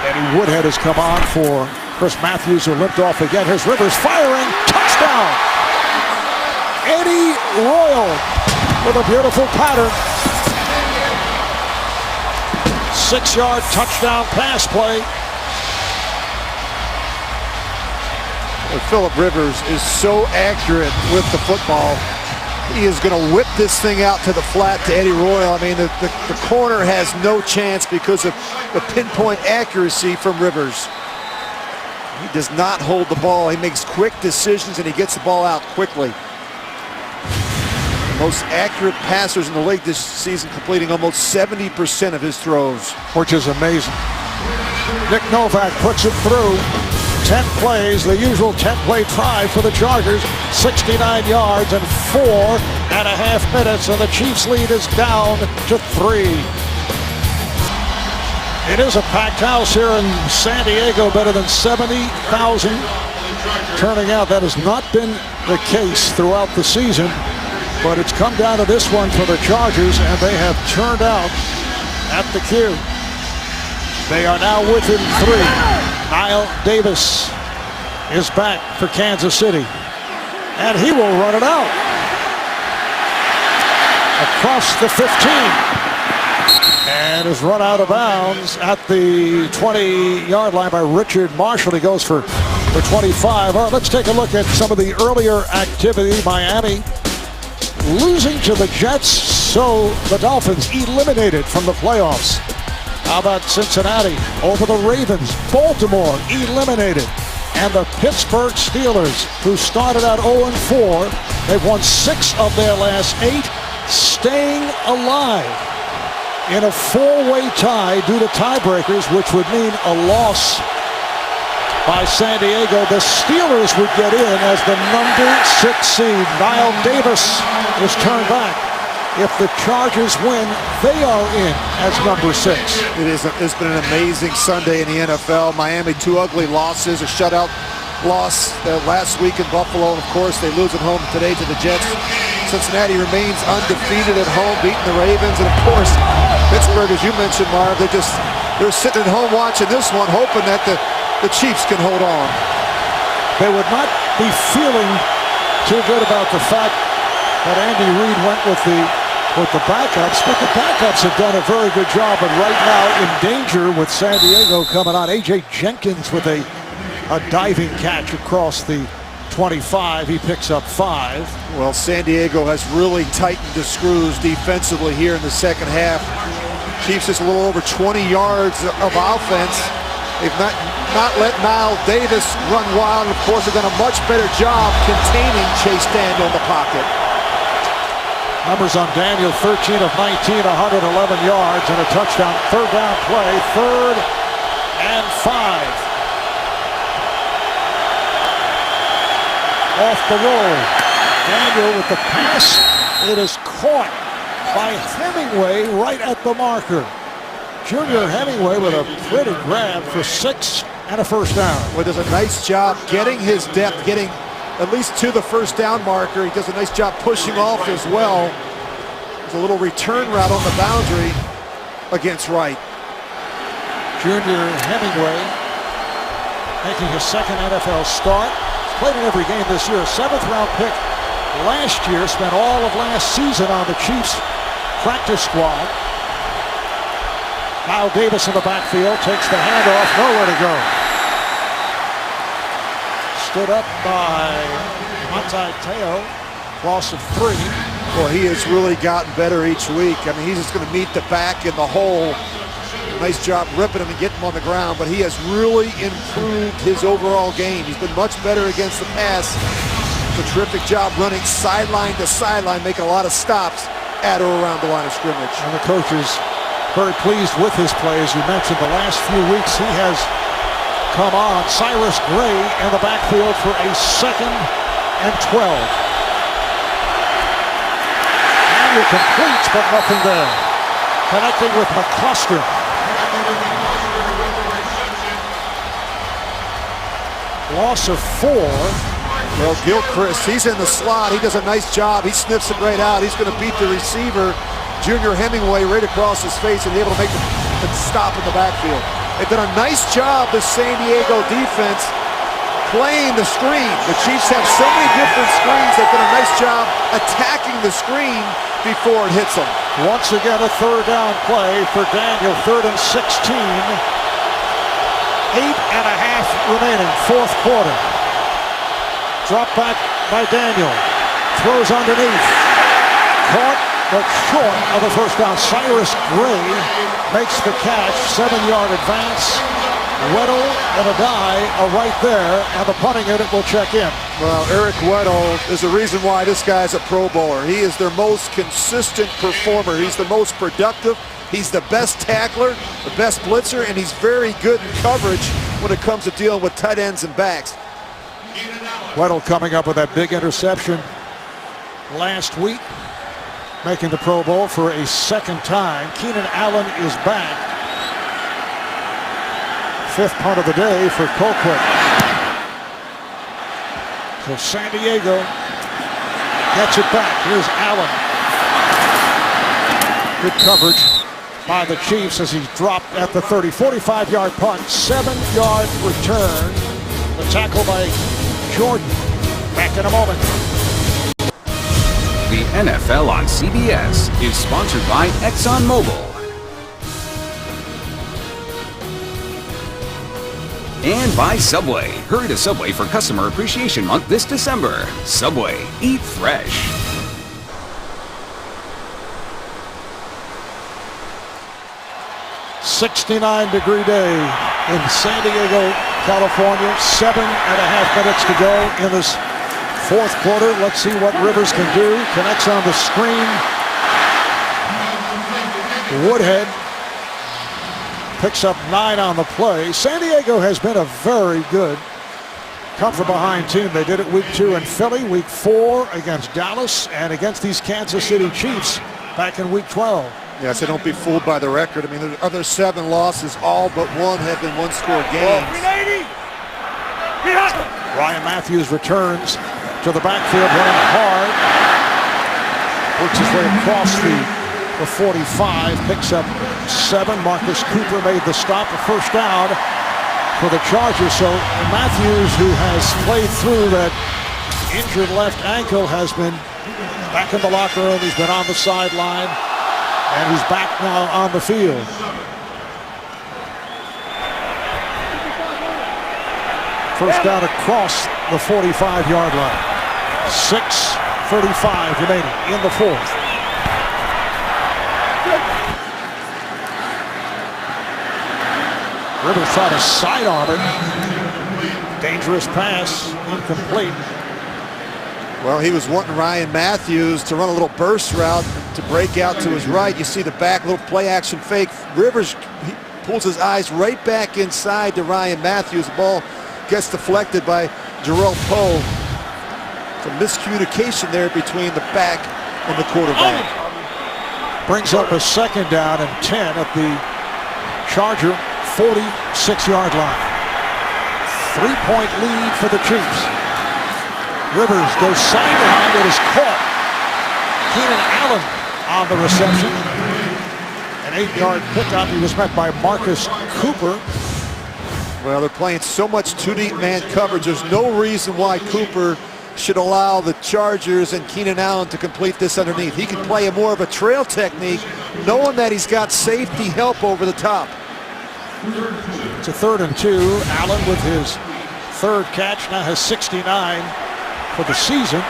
Eddie Woodhead has come on for Chris Matthews, who limped off again. Here's Rivers firing. Touchdown! Eddie Royal with a beautiful pattern. 6-yard touchdown pass play. Phillip Rivers is so accurate with the football. He is going to whip this thing out to the flat to Eddie Royal. I mean, the corner has no chance because of the pinpoint accuracy from Rivers. He does not hold the ball. He makes quick decisions and he gets the ball out quickly. The most accurate passers in the league this season, completing almost 70% of his throws. Which is amazing. Nick Novak puts it through. 10 plays, the usual 10-play drive for the Chargers. 69 yards and 4.5 minutes, and the Chiefs' lead is down to 3. It is a packed house here in San Diego, better than 70,000 turning out. That has not been the case throughout the season, but it's come down to this one for the Chargers, and they have turned out at the cue. They are now within 3. Knile Davis is back for Kansas City, and he will run it out across the 15 and is run out of bounds at the 20-yard line by Richard Marshall. He goes for 25. All right, let's take a look at some of the earlier activity. Miami losing to the Jets, so the Dolphins eliminated from the playoffs. How about Cincinnati over the Ravens? Baltimore eliminated. And the Pittsburgh Steelers, who started out 0-4, they've won 6 of their last 8, staying alive in a 4-way tie due to tiebreakers, which would mean a loss by San Diego. The Steelers would get in as the number 6 seed. Knile Davis was turned back. If the Chargers win, they are in as number 6. It's been an amazing Sunday in the NFL. Miami, 2 ugly losses, a shutout loss last week in Buffalo. And of course, they lose at home today to the Jets. Cincinnati remains undefeated at home, beating the Ravens. And of course, Pittsburgh, as you mentioned, Marv, they're sitting at home watching this one, hoping that the Chiefs can hold on. They would not be feeling too good about the fact that Andy Reid went with the backups, but the backups have done a very good job, and right now in danger with San Diego coming on. A.J. Jenkins with a diving catch across the 25. He picks up 5. Well, San Diego has really tightened the screws defensively here in the second half. Chiefs just a little over 20 yards of offense. They've not let Knile Davis run wild, and of course they've done a much better job containing Chase Daniel in the pocket. Numbers on Daniel, 13 of 19, 111 yards and a touchdown. Third down play, 3rd and 5. Off the roll. Daniel with the pass. It is caught by Hemingway right at the marker. Junior Hemingway with a pretty grab for 6 and a first down. Well, does a nice job getting his depth, getting at least to the first down marker. He does a nice job pushing off as well. There's a little return route on the boundary against Wright. Junior Hemingway making his second NFL start. He's played in every game this year. A 7th round pick last year, spent all of last season on the Chiefs practice squad. Kyle Davis in the backfield, takes the handoff, nowhere to go. Stood up by Manti Te'o, loss of 3. Well, he has really gotten better each week. I mean, he's just going to meet the back in the hole. Nice job ripping him and getting him on the ground, but he has really improved his overall game. He's been much better against the pass. A terrific job running sideline to sideline, making a lot of stops at or around the line of scrimmage. And the coach is very pleased with his play. As you mentioned, the last few weeks he has come on. Cyrus Gray in the backfield for a 2nd and 12. Completes, but nothing there. Connecting with McCluster. Loss of 4. Well, Gilchrist, he's in the slot. He does a nice job. He sniffs it right out. He's going to beat the receiver, Junior Hemingway, right across his face and able to make the stop in the backfield. They've done a nice job, the San Diego defense, playing the screen. The Chiefs have so many different screens. They've done a nice job attacking the screen before it hits them. Once again, a 3rd down play for Daniel. 3rd and 16. 8.5 remaining, 4th quarter. Drop back by Daniel. Throws underneath. Caught, but short of the first down. Cyrus Gray makes the catch. 7-yard advance. Weddle and Addae are right there, and the punting unit will check in. Well, Eric Weddle is the reason why this guy's a Pro Bowler. He is their most consistent performer. He's the most productive. He's the best tackler, the best blitzer, and he's very good in coverage when it comes to dealing with tight ends and backs. Weddle coming up with that big interception last week, making the Pro Bowl for a 2nd time. Keenan Allen is back. 5th punt of the day for Colquitt. So San Diego gets it back. Here's Allen. Good coverage by the Chiefs as he's dropped at the 30. 45-yard punt, 7-yard return. The tackle by Jordan. Back in a moment. The NFL on CBS is sponsored by ExxonMobil. And by Subway. Hurry to Subway for Customer Appreciation Month this December. Subway. Eat fresh. "69-degree day in San Diego, California. 7.5 minutes to go in this 4th quarter. Let's see what Rivers can do. Connects on the screen. Woodhead picks up 9 on the play. San Diego has been a very good come-from-behind team. They did it week 2 in Philly, week 4 against Dallas, and against these Kansas City Chiefs back in week 12. Yeah, so don't be fooled by the record. I mean, the other 7 losses, all but 1 have been one-score games. Ryan Matthews returns to the backfield, running hard. Works his way across the 45, picks up 7. Marcus Cooper made the stop, a first down for the Chargers. So Matthews, who has played through that injured left ankle, has been back in the locker room. He's been on the sideline, and he's back now on the field. First down across the 45-yard line. 6:35 remaining in the 4th. Rivers tried to sidearm it. Dangerous pass, incomplete. Well, he was wanting Ryan Matthews to run a little burst route to break out to his right. You see the back, little play action fake. Rivers, he pulls his eyes right back inside to Ryan Matthews. The ball gets deflected by Jarrell Poe. Some miscommunication there between the back and the quarterback. Brings up a 2nd down and 10 at the Charger 46-yard line. 3-point lead for the Chiefs. Rivers goes sideline. It is caught. Keenan Allen on the reception. An 8-yard pickup. He was met by Marcus Cooper. Well, they're playing so much 2-deep man coverage. There's no reason why Cooper should allow the Chargers and Keenan Allen to complete this underneath. He can play a more of a trail technique, knowing that he's got safety help over the top. It's a 3rd and 2. Allen with his 3rd catch now has 69 for the season.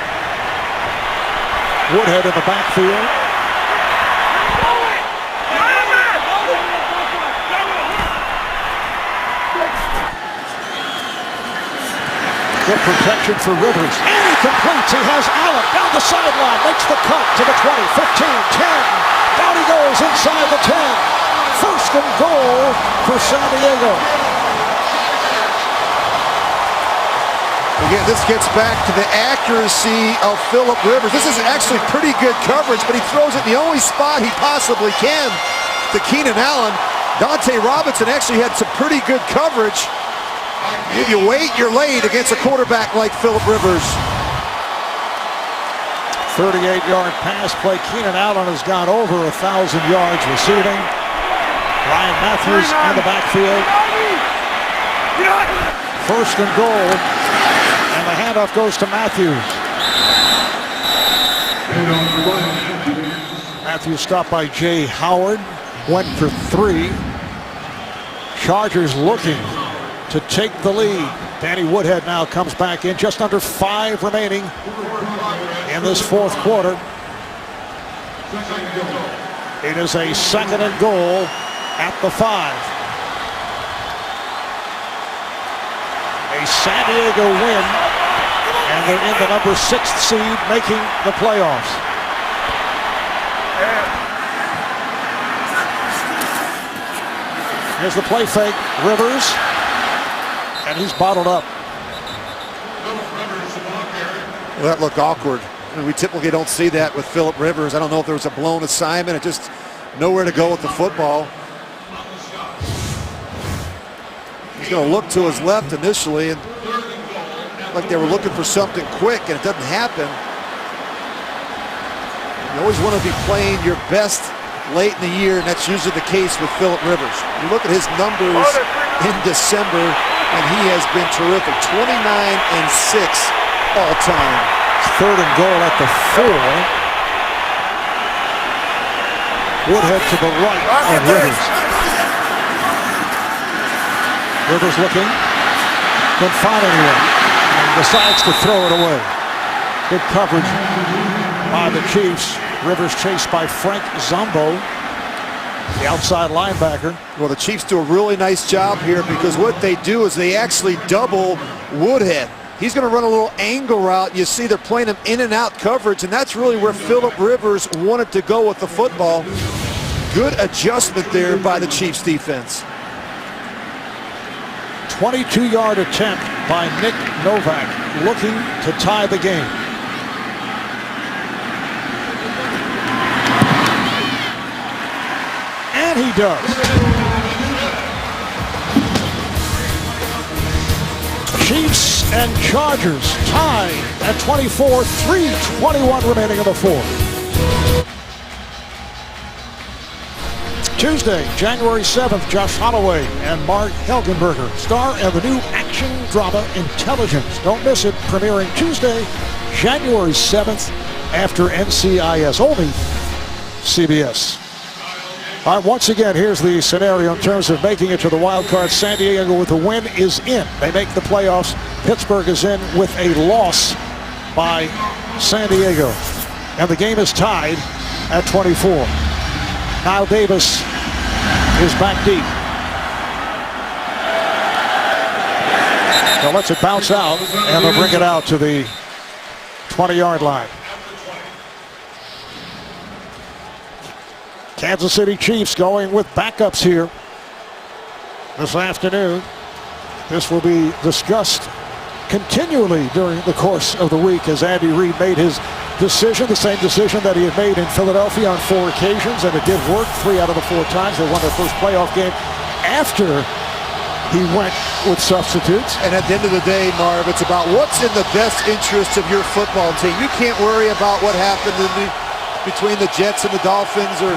Woodhead in the backfield. Good protection for Rivers. And he completes. He has Allen down the sideline. Makes the cut to the 20, 15, 10. Down he goes inside the 10. 1st and goal for San Diego. Again, this gets back to the accuracy of Philip Rivers. This is actually pretty good coverage, but he throws it in the only spot he possibly can to Keenan Allen. Dante Robinson actually had some pretty good coverage. If you wait, you're late against a quarterback like Philip Rivers. 38-yard pass play. Keenan Allen has gone over 1,000 yards receiving. Ryan Matthews in the backfield. 1st and goal. And the handoff goes to Matthews. Matthews stopped by Jay Howard. Went for 3. Chargers looking to take the lead. Danny Woodhead now comes back in. Just under 5 remaining in this 4th quarter. It is a 2nd and goal at the 5. A San Diego win, and they're in the number 6th seed, making the playoffs. Here's the play fake. Rivers. And he's bottled up. Well, that looked awkward. I mean, we typically don't see that with Philip Rivers. I don't know if there was a blown assignment or just nowhere to go with the football. He's going to look to his left initially, and like they were looking for something quick, and it doesn't happen. You always want to be playing your best late in the year, and that's usually the case with Philip Rivers. You look at his numbers in December, and he has been terrific. 29 and 6 all time. 3rd and goal at the 4. Woodhead to the right of Rivers. Rivers looking. Couldn't find anyone. And decides to throw it away. Good coverage by the Chiefs. Rivers chased by Frank Zombo, the outside linebacker. Well, the Chiefs do a really nice job here because what they do is they actually double Woodhead. He's going to run a little angle route. You see they're playing him in and out coverage, and that's really where Philip Rivers wanted to go with the football. Good adjustment there by the Chiefs defense. 22-yard attempt by Nick Novak, looking to tie the game. And he does. Chiefs and Chargers tied at 24, 3:21 remaining in the 4th. Tuesday, January 7th, Josh Holloway and Mark Helgenberger star in the new action drama Intelligence. Don't miss it, premiering Tuesday, January 7th after NCIS, only CBS. All right, once again, here's the scenario in terms of making it to the wild card. San Diego with a win is in. They make the playoffs. Pittsburgh is in with a loss by San Diego. And the game is tied at 24. Kyle Davis is back deep. Now lets it bounce out, and they'll bring it out to the 20-yard line. Kansas City Chiefs going with backups here this afternoon. This will be discussed continually during the course of the week as Andy Reid made his decision, the same decision that he had made in Philadelphia on 4 occasions, and it did work 3 out of the 4 times. They won their first playoff game after he went with substitutes. And at the end of the day, Marv, it's about what's in the best interest of your football team. You can't worry about what happened between the Jets and the Dolphins, or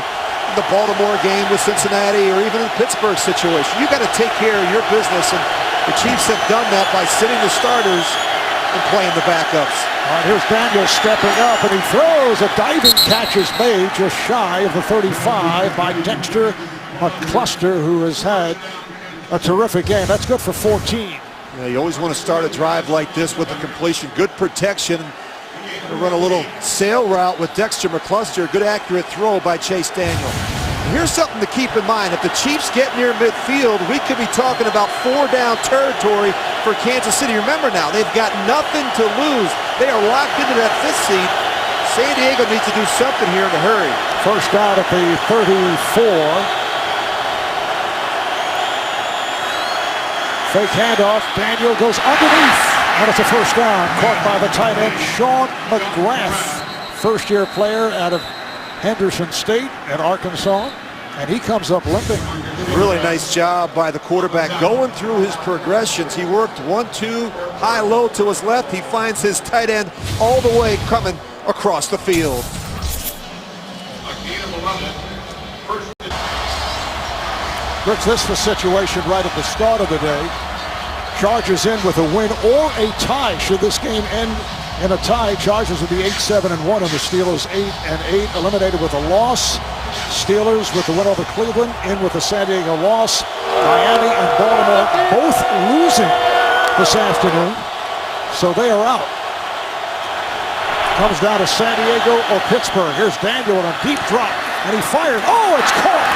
the Baltimore game with Cincinnati, or even the Pittsburgh situation. You got to take care of your business, and the Chiefs have done that by sitting the starters and playing the backups. All right, here's Daniel stepping up, and he throws. A diving catch is made just shy of the 35 by Dexter McCluster, who has had a terrific game. That's good for 14. Yeah, you always want to start a drive like this with a completion. Good protection. Run a little sail route with Dexter McCluster. Good accurate throw by Chase Daniel. Here's something to keep in mind. If the Chiefs get near midfield, we could be talking about 4-down territory for Kansas City. Remember now, they've got nothing to lose. They are locked into that 5th seed. San Diego needs to do something here in a hurry. First down at the 34. Fake handoff. Daniel goes underneath. And it's a first down. Caught by the tight end, Sean McGrath. First-year player out of Henderson State at Arkansas. And he comes up limping. Really nice job by the quarterback going through his progressions. He worked 1-2, high-low to his left. He finds his tight end all the way coming across the field. Brooks, this is the situation right at the start of the day. Chargers in with a win or a tie. Should this game end in a tie, Chargers would be 8-7-1, and the Steelers 8-8, eliminated with a loss. Steelers with the win over Cleveland, in with the San Diego loss. Miami and Baltimore both losing this afternoon, so they are out. Comes down to San Diego or Pittsburgh. Here's Daniel on a deep drop, and he fired. Oh, it's caught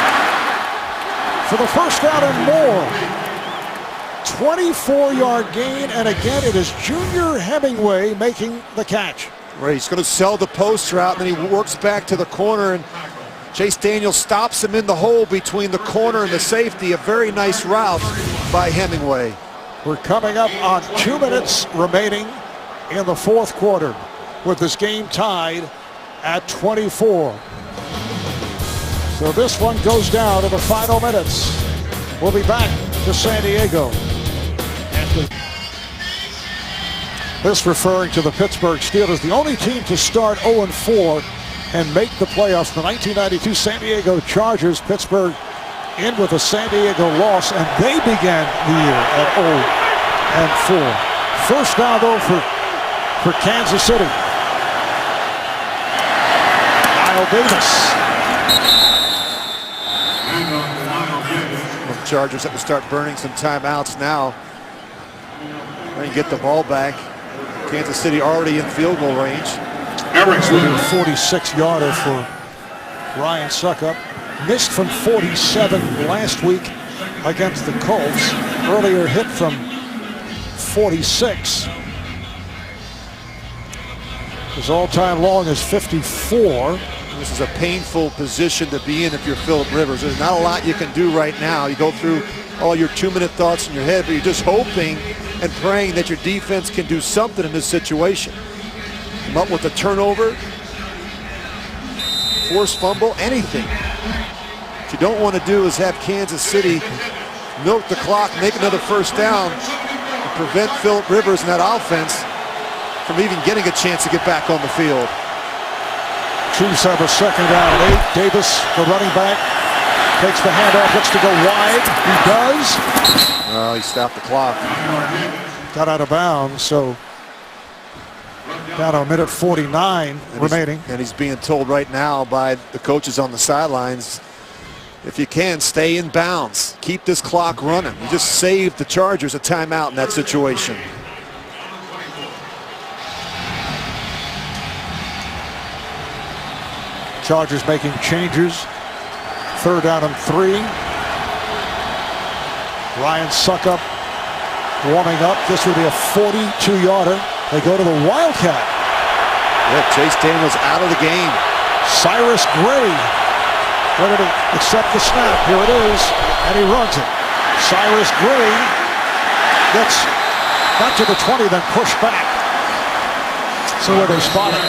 for the first down and more. 24-yard gain, and again it is Junior Hemingway making the catch. Right, he's going to sell the post route, and then he works back to the corner, and Chase Daniel stops him in the hole between the corner and the safety. A very nice route by Hemingway. We're coming up on 2 minutes remaining in the fourth quarter, with this game tied at 24. So this one goes down to the final minutes. We'll be back to San Diego. This referring to the Pittsburgh Steelers, the only team to start 0-4 and make the playoffs. The 1992 San Diego Chargers. Pittsburgh in with a San Diego loss, and they began the year at 0-4. First down though for Kansas City. Kyle Davis. The Chargers have to start burning some timeouts now and get the ball back. Kansas City already in field goal range. This will be a 46-yarder for Ryan Succop. Missed from 47 last week against the Colts. Earlier hit from 46. His all-time long is 54. This is a painful position to be in if you're Philip Rivers. There's not a lot you can do right now. You go through all your 2-minute thoughts in your head, but you're just hoping and praying that your defense can do something in this situation. Come up with a turnover, force fumble, anything. What you don't want to do is have Kansas City milk the clock, make another first down, and prevent Philip Rivers and that offense from even getting a chance to get back on the field. Chiefs have a second down and 8. Davis, the running back, takes the handoff, looks to go wide. He does. He stopped the clock. Got out of bounds, so down to a minute 49 remaining. And he's being told right now by the coaches on the sidelines, if you can, stay in bounds. Keep this clock running. You just saved the Chargers a timeout in that situation. Chargers making changes. Third down and 3. Ryan Succop warming up. This will be a 42-yarder. They go to the Wildcat. Yeah, Chase Daniels out of the game. Cyrus Gray ready to accept the snap. Here it is, and he runs it. Cyrus Gray gets not to the 20, then pushed back. See where they spot it.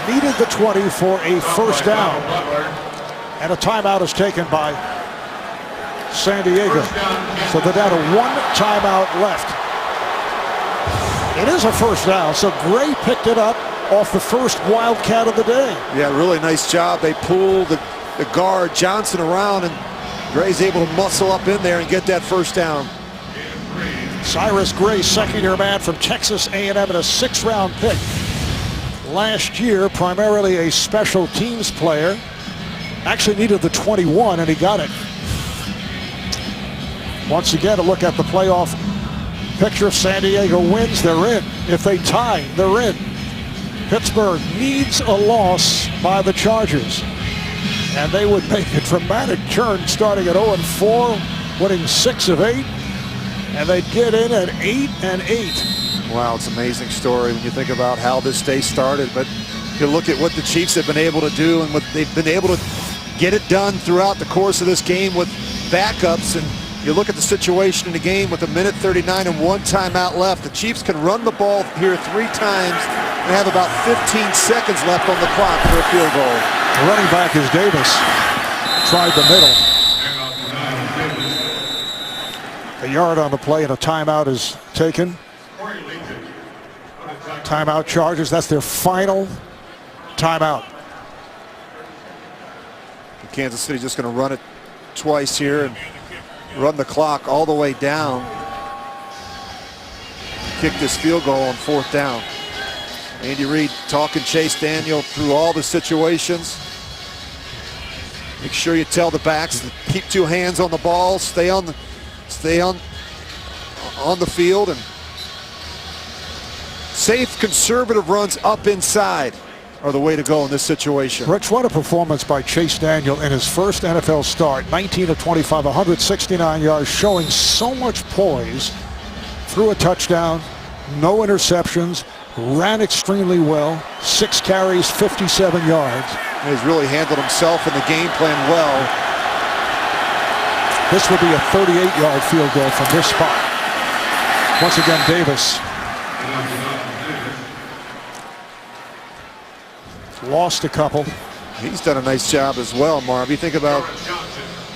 Needed the 20 for a first down. And a timeout is taken by San Diego. So they're down to 1 timeout left. It is a first down, so Gray picked it up off the first Wildcat of the day. Yeah, really nice job. They pull the guard Johnson around, and Gray's able to muscle up in there and get that first down. Cyrus Gray, second-year man from Texas A&M and a 6th-round pick. Last year, primarily a special teams player. Actually needed the 21, and he got it. Once again, a look at the playoff picture. If San Diego wins, they're in. If they tie, they're in. Pittsburgh needs a loss by the Chargers, and they would make a dramatic turn starting at 0-4, winning 6 of 8, and they'd get in at 8-8. Wow, it's an amazing story when you think about how this day started. But you look at what the Chiefs have been able to do and what they've been able to get it done throughout the course of this game with backups. And you look at the situation in the game with 1:39 and 1 timeout left. The Chiefs can run the ball here 3 times and have about 15 seconds left on the clock for a field goal. The running back is Davis. Tried the middle. A yard on the play and a timeout is taken. Timeout Chargers. That's their final timeout. Kansas City just going to run it twice here and run the clock all the way down. Kick this field goal on 4th down. Andy Reid talking Chase Daniel through all the situations. Make sure you tell the backs to keep 2 hands on the ball, stay on the field, and safe, conservative runs up inside are the way to go in this situation. Rich, what a performance by Chase Daniel in his first NFL start. 19 of 25, 169 yards, showing so much poise. Threw a touchdown, no interceptions, ran extremely well. 6 carries, 57 yards. He's really handled himself in the game plan well. This would be a 38-yard field goal from this spot. Once again, Davis. Lost a couple. He's done a nice job as well, Marv. You think about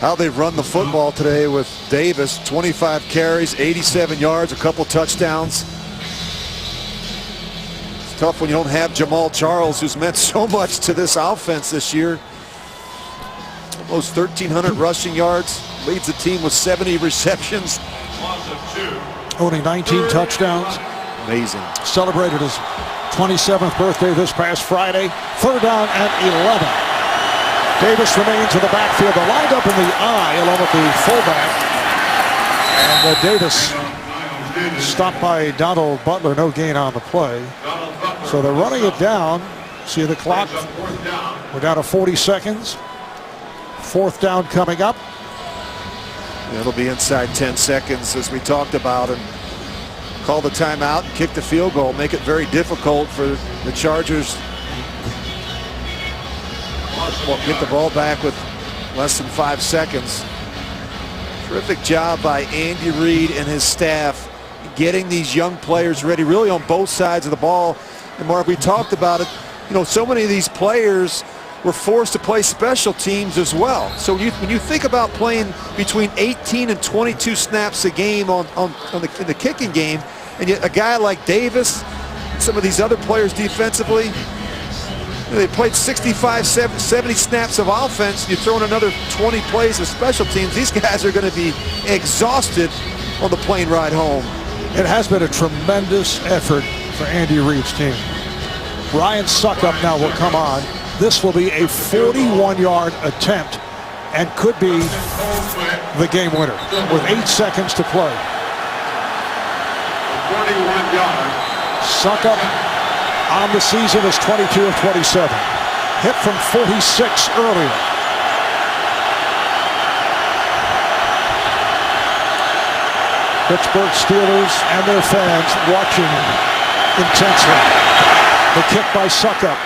how they've run the football today with Davis. 25 carries, 87 yards, a couple touchdowns. It's tough when you don't have Jamal Charles, who's meant so much to this offense this year. Almost 1,300 rushing yards. Leads the team with 70 receptions. Only 19 touchdowns. Amazing. Celebrated his 27th birthday this past Friday. 3rd down and 11. Davis remains in the backfield. They're lined up in the I along with the fullback. And Davis stopped by Donald Butler. No gain on the play. So they're running it down. See the clock. We're down to 40 seconds. 4th down coming up. It'll be inside 10 seconds as we talked about, and call the timeout and kick the field goal. Make it very difficult for the Chargers. Get the ball back with less than 5 seconds. Terrific job by Andy Reid and his staff getting these young players ready really on both sides of the ball. And Mark, we talked about it. You know, so many of these players were forced to play special teams as well. So when you think about playing between 18 and 22 snaps a game in the kicking game, and yet a guy like Davis, some of these other players defensively, they played 65, 70 snaps of offense. You throw in another 20 plays of special teams. These guys are going to be exhausted on the plane ride home. It has been a tremendous effort for Andy Reid's team. Ryan Suckup now will come on. This will be a 41-yard attempt and could be the game winner with 8 seconds to play. 41-yard. Suckup on the season is 22 of 27. Hit from 46 earlier. Pittsburgh Steelers and their fans watching intensely. The kick by Suckup.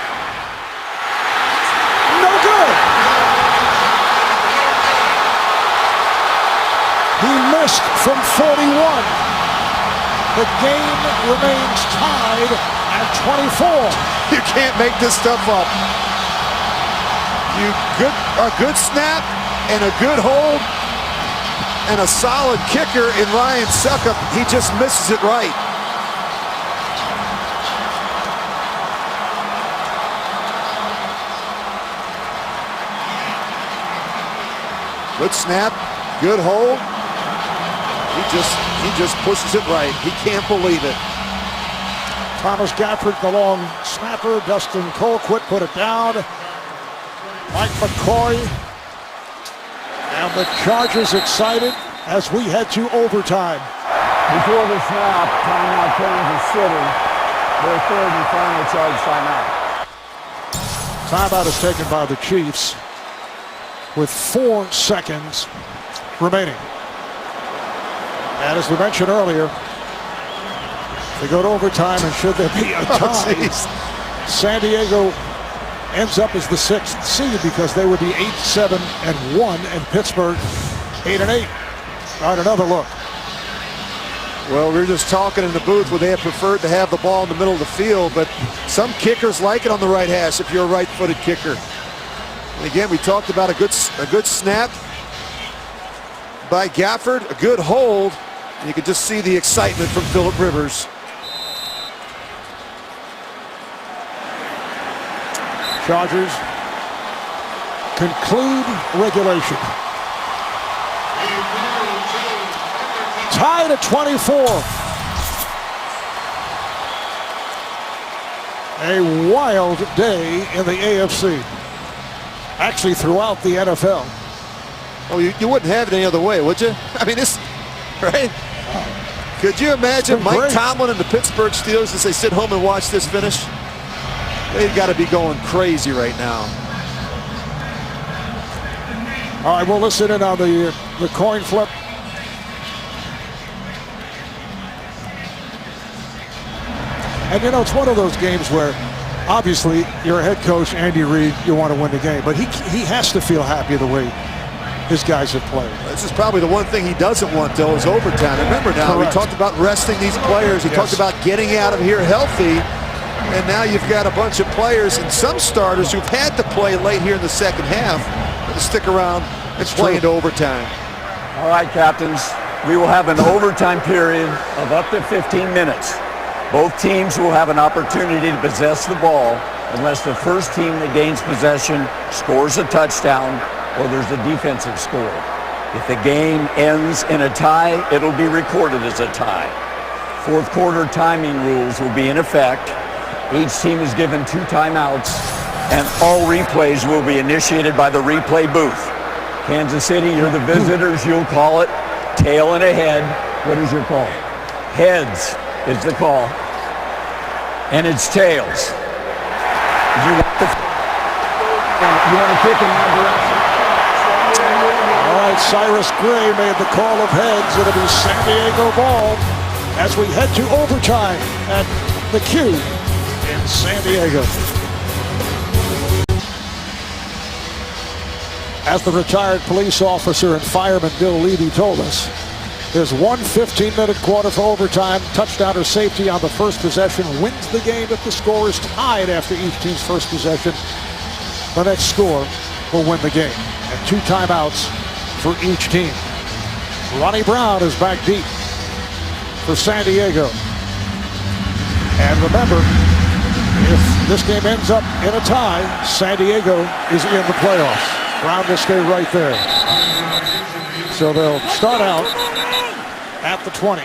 No good. He missed from 41. The game remains tied at 24. You can't make this stuff up. A good snap and a good hold and a solid kicker in Ryan Suckup. He just misses it right. Good snap, good hold. He just pushes it right. He can't believe it. Thomas Gafford, the long snapper. Dustin Colquitt put it down. Mike McCoy. And the Chargers excited as we head to overtime. Before the snap, timeout Kansas City. Their third and final charge timeout. Timeout is taken by the Chiefs with 4 seconds remaining. And as we mentioned earlier, they go to overtime, and should there be a tie, San Diego ends up as the 6th seed because they would be 8-7-1, and Pittsburgh 8-8. All right, another look. Well, we were just talking in the booth where they had preferred to have the ball in the middle of the field, but some kickers like it on the right hash if you're a right-footed kicker. And again, we talked about a good snap by Gafford, a good hold. And you could just see the excitement from Philip Rivers. Chargers conclude regulation. Tied at 24. A wild day in the AFC. Actually, throughout the NFL. Oh, you wouldn't have it any other way, would you? I mean, this, right? Could you imagine Mike Tomlin and the Pittsburgh Steelers as they sit home and watch this finish? They've got to be going crazy right now. All right, we'll listen in on the coin flip. And, you know, it's one of those games where, obviously, you're a head coach, Andy Reid, you want to win the game. But he has to feel happy the way his guys have played. This is probably the one thing he doesn't want, though, is overtime. Remember now, we talked about resting these players. He talked about getting out of here healthy. And now you've got a bunch of players and some starters who've had to play late here in the second half to stick around and play into overtime. All right, captains. We will have an overtime period of up to 15 minutes. Both teams will have an opportunity to possess the ball unless the first team that gains possession scores a touchdown or there's a defensive score. If the game ends in a tie, it'll be recorded as a tie. Fourth quarter timing rules will be in effect. Each team is given 2 timeouts, and all replays will be initiated by the replay booth. Kansas City, you're the visitors. You'll call it tail and a head. What is your call? Heads is the call, and it's tails. You want to kick in that direction? All right, Cyrus Gray made the call of heads. It'll be San Diego ball as we head to overtime at the Q in San Diego. As the retired police officer and fireman Bill Levy told us, there's one 15-minute quarter for overtime. Touchdown or safety on the first possession wins the game if the score is tied after each team's first possession. The next score will win the game. And 2 timeouts for each team. Ronnie Brown is back deep for San Diego. And remember, if this game ends up in a tie, San Diego is in the playoffs. Brown will stay right there. So they'll start out at the 20.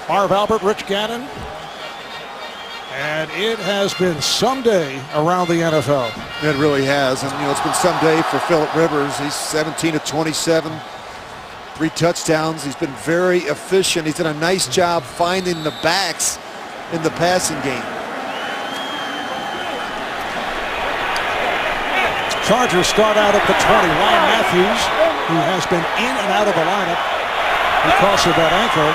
Marv Albert, Rich Gannon. And it has been some day around the NFL. It really has. And, you know, it's been some day for Philip Rivers. He's 17 of 27, 3 touchdowns. He's been very efficient. He's done a nice job finding the backs in the passing game. Chargers start out at the 20. Ryan Matthews, who has been in and out of the lineup because of that ankle,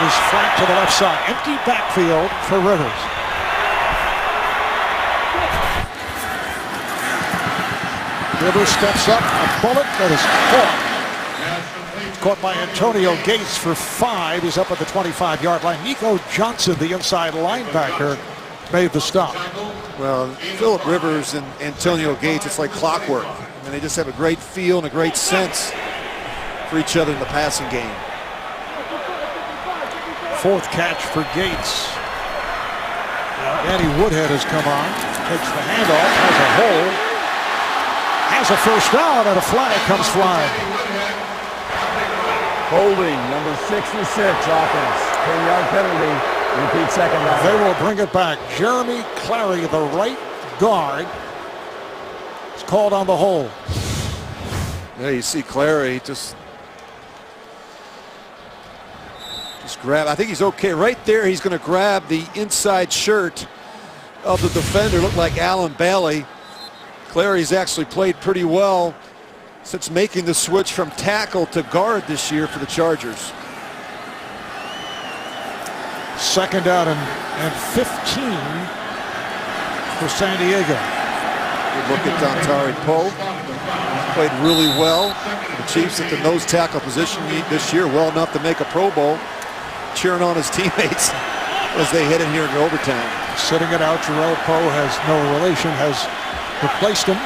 is flanked to the left side. Empty backfield for Rivers. Rivers steps up, a bullet that is caught by Antonio Gates for 5. He's up at the 25-yard line. Nico Johnson, the inside linebacker, made the stop. Well, Philip Rivers and Antonio Gates, it's like clockwork. And they just have a great feel and a great sense for each other in the passing game. 4th catch for Gates. Now Danny Woodhead has come on, takes the handoff, has a hole, has a first down, and a flag comes flying. Holding, number 66, offense. 10-yard penalty. Repeat second down. They will bring it back. Jeremy Clary, the right guard, is called on the hold. Yeah, you see Clary just grab. I think he's okay. Right there, he's going to grab the inside shirt of the defender. Looked like Alan Bailey. Clary's actually played pretty well since making the switch from tackle to guard this year for the Chargers. Second down and 15 for San Diego. Good look at Dontari Poe. He's played really well. The Chiefs at the nose tackle position this year, well enough to make a Pro Bowl. Cheering on his teammates as they head in here in overtime. Sitting it out, Jarrell Poe has no relation, has replaced him.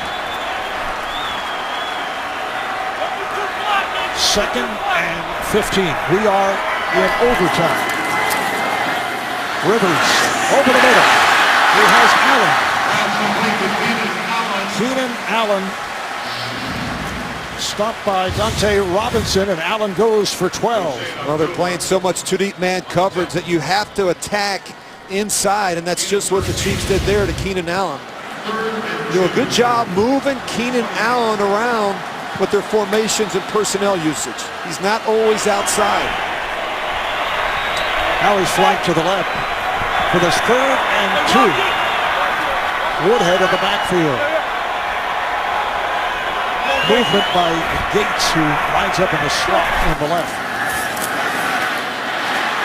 Second and 15. We are in overtime. Rivers over the middle. He has Allen. Keenan Allen stopped by Dante Robinson, and Allen goes for 12. Well, they're playing so much two-deep man coverage that you have to attack inside, and that's just what the Chiefs did there to Keenan Allen. Do a good job moving Keenan Allen around with their formations and personnel usage. He's not always outside. Now he's flanked to the left for this 3rd and 2. Woodhead in the backfield. Movement by Gates, who lines up in the slot on the left.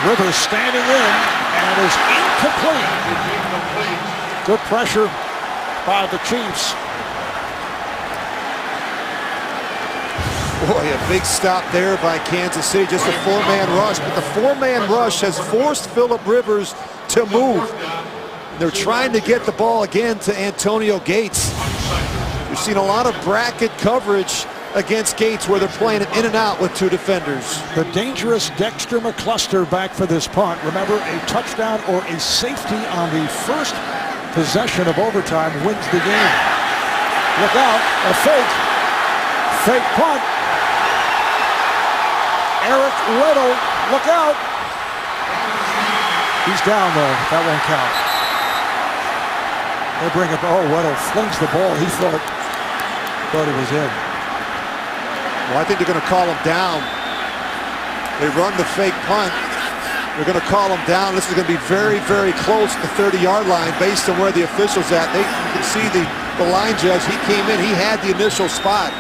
Rivers standing in and is incomplete. Good pressure by the Chiefs. Boy, a big stop there by Kansas City. Just a 4-man rush, but the 4-man rush has forced Phillip Rivers to move. They're trying to get the ball again to Antonio Gates. We've seen a lot of bracket coverage against Gates where they're playing it in and out with 2 defenders. The dangerous Dexter McCluster back for this punt. Remember, a touchdown or a safety on the first possession of overtime wins the game. Look out, a fake punt. Eric Weddle, look out. He's down though, that won't count. They bring it, Weddle flings the ball. He thought he was in. Well, I think they're going to call him down. They run the fake punt. They're going to call him down. This is going to be very, very close to the 30-yard line based on where the official's at. You can see the line judge. He came in. He had the initial spot.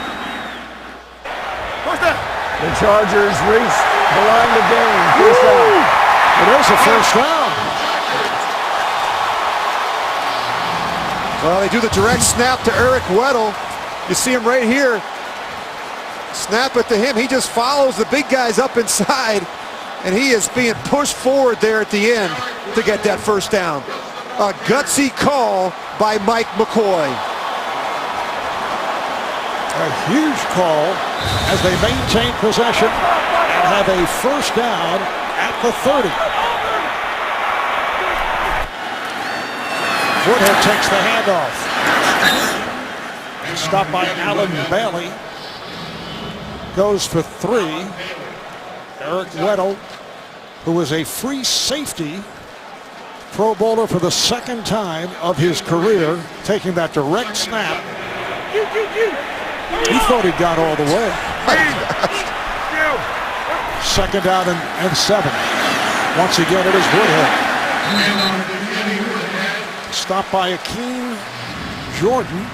The Chargers reached the line of game. First down. It is a first down. Well, they do the direct snap to Eric Weddle. You see him right here. Snap it to him. He just follows the big guys up inside, and he is being pushed forward there at the end to get that first down. A gutsy call by Mike McCoy. A huge call as they maintain possession and have a first down at the 30. Woodhead takes the handoff. Stopped by Alan Bailey. Goes for 3. Eric Weddle, who was a free safety, Pro Bowler for the 2nd time of his career, taking that direct snap. He thought he'd got all the way. 2nd down and 7. Once again, it is Woodhead. Stopped by Akeem Jordan.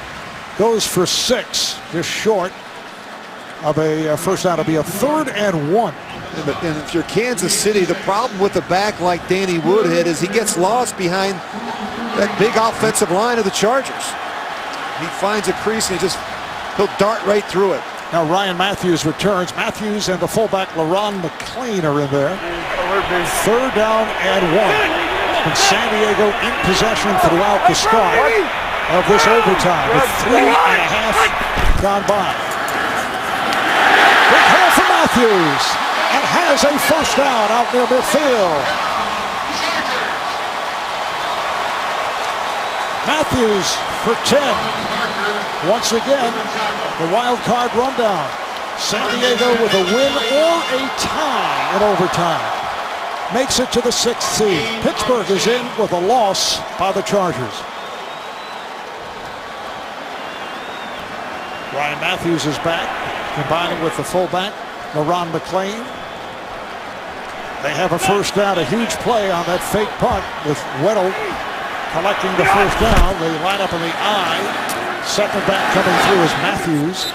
Goes for 6, just short of a first down. It'll be a 3rd and 1. And if you're Kansas City, the problem with a back like Danny Woodhead is he gets lost behind that big offensive line of the Chargers. He finds a crease and he'll dart right through it. Now Ryan Matthews returns. Matthews and the fullback LaRon McClain are in there. 3rd down and 1. And San Diego in possession throughout the start of this overtime with 3.5 gone by. Big hole for Matthews, and has a first down out near midfield. Matthews for 10. Once again, the wild card rundown. San Diego with a win or a tie in overtime makes it to the 6th seed. Pittsburgh is in with a loss by the Chargers. Ryan Matthews is back, combining with the fullback, LaRon McClain. They have a first down, a huge play on that fake punt with Weddle collecting the first down. They line up in the I. Second back coming through is Matthews.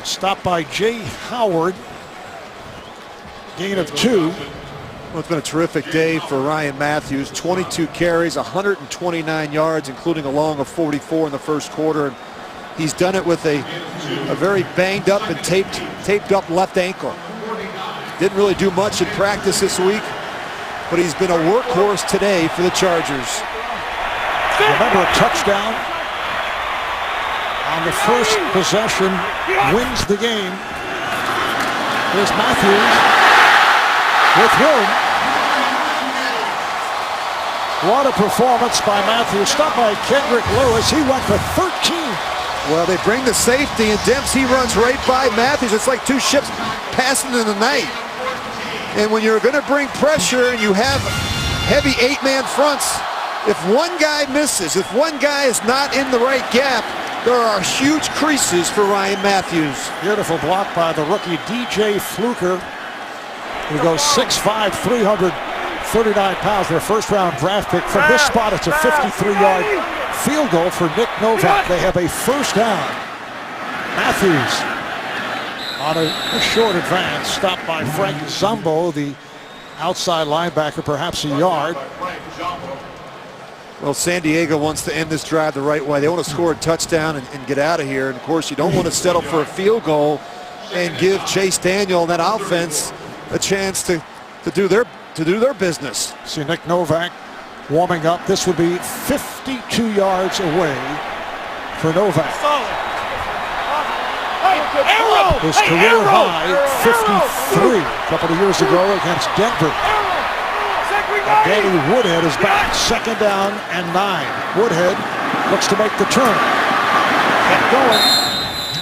Stopped by Jay Howard. Gain of 2. Well, it's been a terrific day for Ryan Matthews. 22 carries, 129 yards, including a long of 44 in the first quarter. And he's done it with a very banged up and taped up left ankle. Didn't really do much in practice this week, but he's been a workhorse today for the Chargers. Remember, a touchdown on the first possession wins the game. Here's Matthews with room. What a performance by Matthews. Stopped by Kendrick Lewis. He went for 13. Well, they bring the safety, and Dempsey runs right by Matthews. It's like two ships passing in the night. And when you're going to bring pressure and you have heavy 8-man fronts, if one guy misses, if one guy is not in the right gap, there are huge creases for Ryan Matthews. Beautiful block by the rookie DJ Fluker, who goes 6'5", 339 pounds. Their first-round draft pick. From this spot, it's a 53-yard field goal for Nick Novak. They have a first down. Matthews on a short advance, stopped by Frank Zumbo, the outside linebacker, perhaps a yard. Well, San Diego wants to end this drive the right way. They want to score a touchdown and get out of here. And of course, you don't want to settle for a field goal and give Chase Daniel and that offense a chance to do their business. See Nick Novak warming up. This would be 52 yards away for Novak. His career high, 53, a couple of years ago against Denver. And Danny Woodhead is back, second down and 9. Woodhead looks to make the turn. Kept going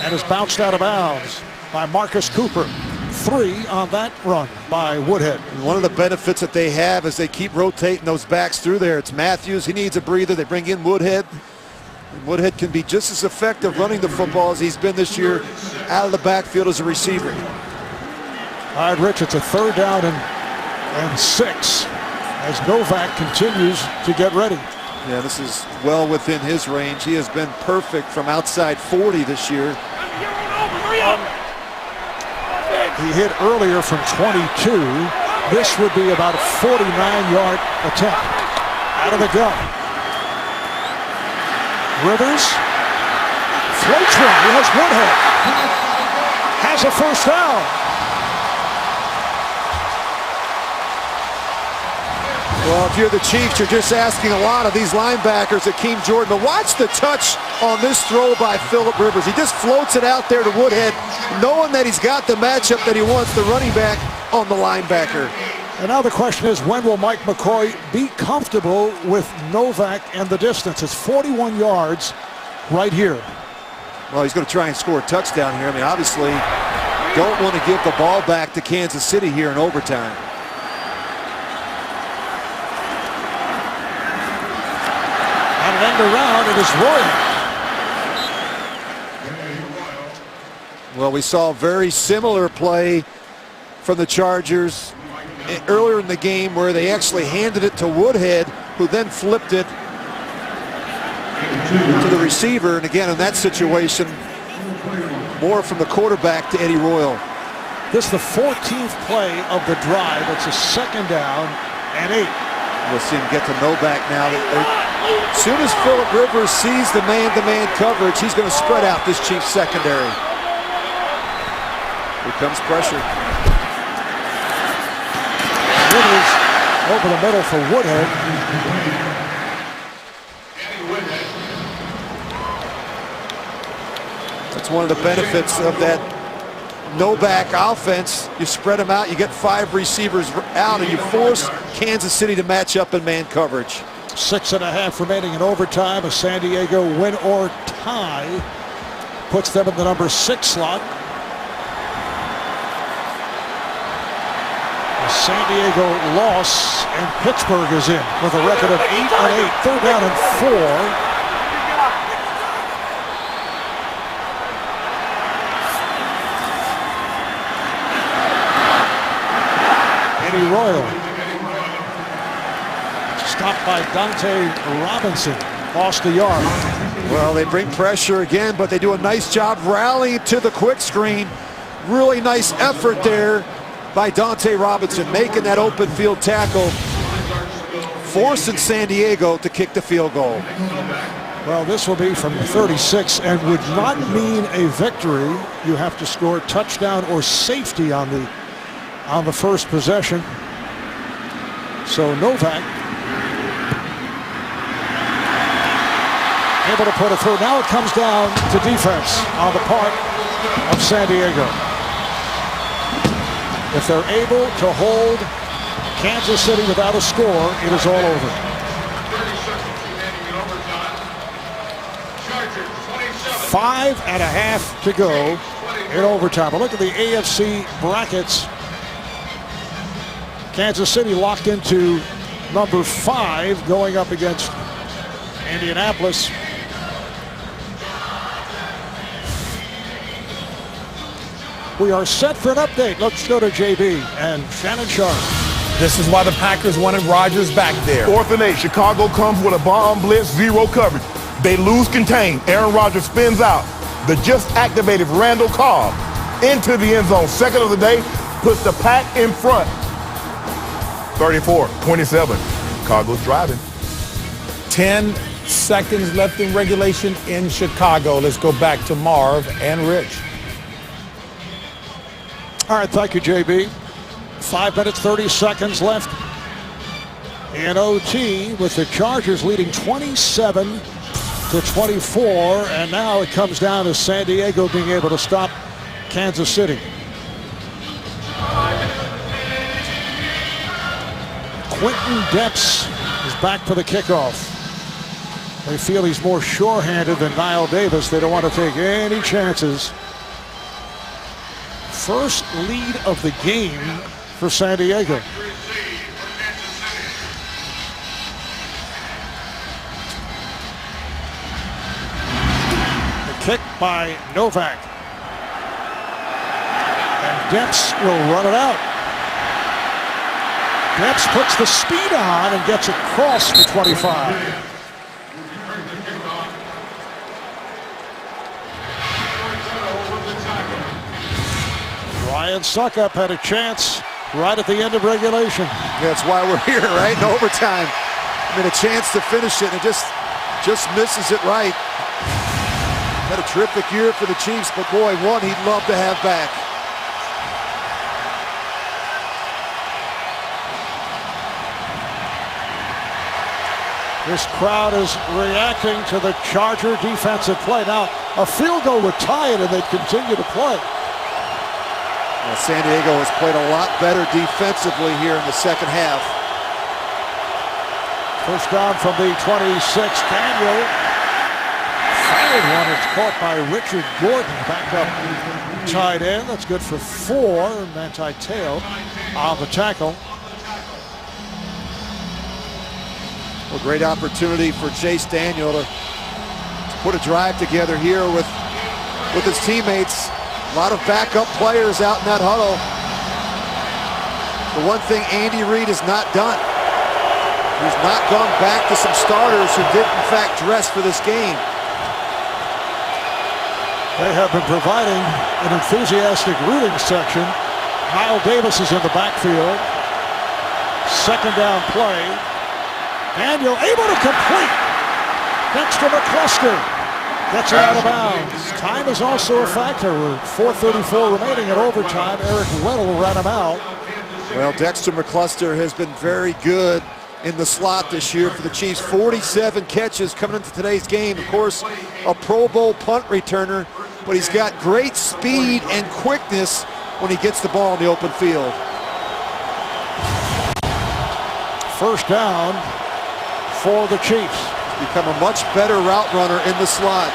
and is bounced out of bounds by Marcus Cooper. 3 on that run by Woodhead. And one of the benefits that they have is they keep rotating those backs through there. It's Matthews, he needs a breather. They bring in Woodhead. And Woodhead can be just as effective running the football as he's been this year out of the backfield as a receiver. All right, Rich, it's a third down and 6 as Novak continues to get ready. Yeah, this is well within his range. He has been perfect from outside 40 this year. He hit earlier from 22. This would be about a 49-yard attempt. Out of the gun. Rivers floats one. He has Woodhead. Has a first down. Well, if you're the Chiefs, you're just asking a lot of these linebackers, Akeem Jordan. But watch the touch on this throw by Phillip Rivers. He just floats it out there to Woodhead, knowing that he's got the matchup that he wants, the running back on the linebacker. And now the question is, when will Mike McCoy be comfortable with Novak and the distance? It's 41 yards right here. Well, he's going to try and score a touchdown here. I mean, obviously, don't want to give the ball back to Kansas City here in overtime. And end around, it is Roy. Well, we saw a very similar play from the Chargers earlier in the game where they actually handed it to Woodhead, who then flipped it to the receiver. And again, in that situation, more from the quarterback to Eddie Royal. This is the 14th play of the drive. It's a second down and 8. We'll see him get to Novak now. As soon as Phillip Rivers sees the man-to-man coverage, he's going to spread out this Chiefs secondary. Here comes pressure. Rivers over the middle for Woodhead. That's one of the benefits of that no-back offense. You spread them out, you get 5 receivers out, and you force Kansas City to match up in man coverage. 6.5 remaining in overtime. A San Diego win or tie puts them in the number 6 slot. A San Diego loss, and Pittsburgh is in with a record of 8-8. 3rd down and 4. Eddie Royal stopped by Dante Robinson, lost a yard. Well, they bring pressure again, but they do a nice job rallying to the quick screen. Really nice effort there by Dante Robinson, making that open field tackle, forcing San Diego to kick the field goal. Well, this will be from 36 and would not mean a victory. You have to score touchdown or safety on the first possession. So Novak able to put it through. Now it comes down to defense on the part of San Diego. If they're able to hold Kansas City without a score, it is all over. 5.5 to go in overtime. But look at the AFC brackets. Kansas City locked into number 5 going up against Indianapolis. We are set for an update. Let's go to JB and Shannon Sharp. This is why the Packers wanted Rodgers back there. 4th and 8. Chicago comes with a bomb blitz, 0 coverage. They lose contain. Aaron Rodgers spins out. The just activated Randall Cobb into the end zone. 2nd of the day, puts the Pack in front. 34-27. Chicago's driving. 10 seconds left in regulation in Chicago. Let's go back to Marv and Rich. All right, thank you, JB. 5 minutes, 30 seconds left in OT with the Chargers leading 27-24. And now it comes down to San Diego being able to stop Kansas City. Quentin Depps is back for the kickoff. They feel he's more sure-handed than Niall Davis. They don't want to take any chances. First lead of the game for San Diego. The kick by Novak. And Depps will run it out. Depps puts the speed on and gets across the 25. Ryan Suckup had a chance right at the end of regulation. That's why we're here, right? In overtime. I mean, a chance to finish it and just misses it right. Had a terrific year for the Chiefs, but boy, one he'd love to have back. This crowd is reacting to the Charger defensive play. Now, a field goal would tie it and they'd continue to play. Well, San Diego has played a lot better defensively here in the second half. First down from the 26. Daniel fired one. It's caught by Richard Gordon. Back up tight end. That's good for 4. Manti Te'o on the tackle. A great opportunity for Chase Daniel to put a drive together here with his teammates. A lot of backup players out in that huddle. The one thing Andy Reid has not done, he's not gone back to some starters who did in fact dress for this game. They have been providing an enthusiastic rooting section. Niall Davis is in the backfield. Second down play. Daniel able to complete. Dexter McCluster gets it out of bounds. Time is also a factor. 4:34 remaining in overtime. Eric Weddle ran him out. Well, Dexter McCluster has been very good in the slot this year for the Chiefs. 47 catches coming into today's game. Of course, a Pro Bowl punt returner, but he's got great speed and quickness when he gets the ball in the open field. First down for the Chiefs. Become a much better route runner in the slot.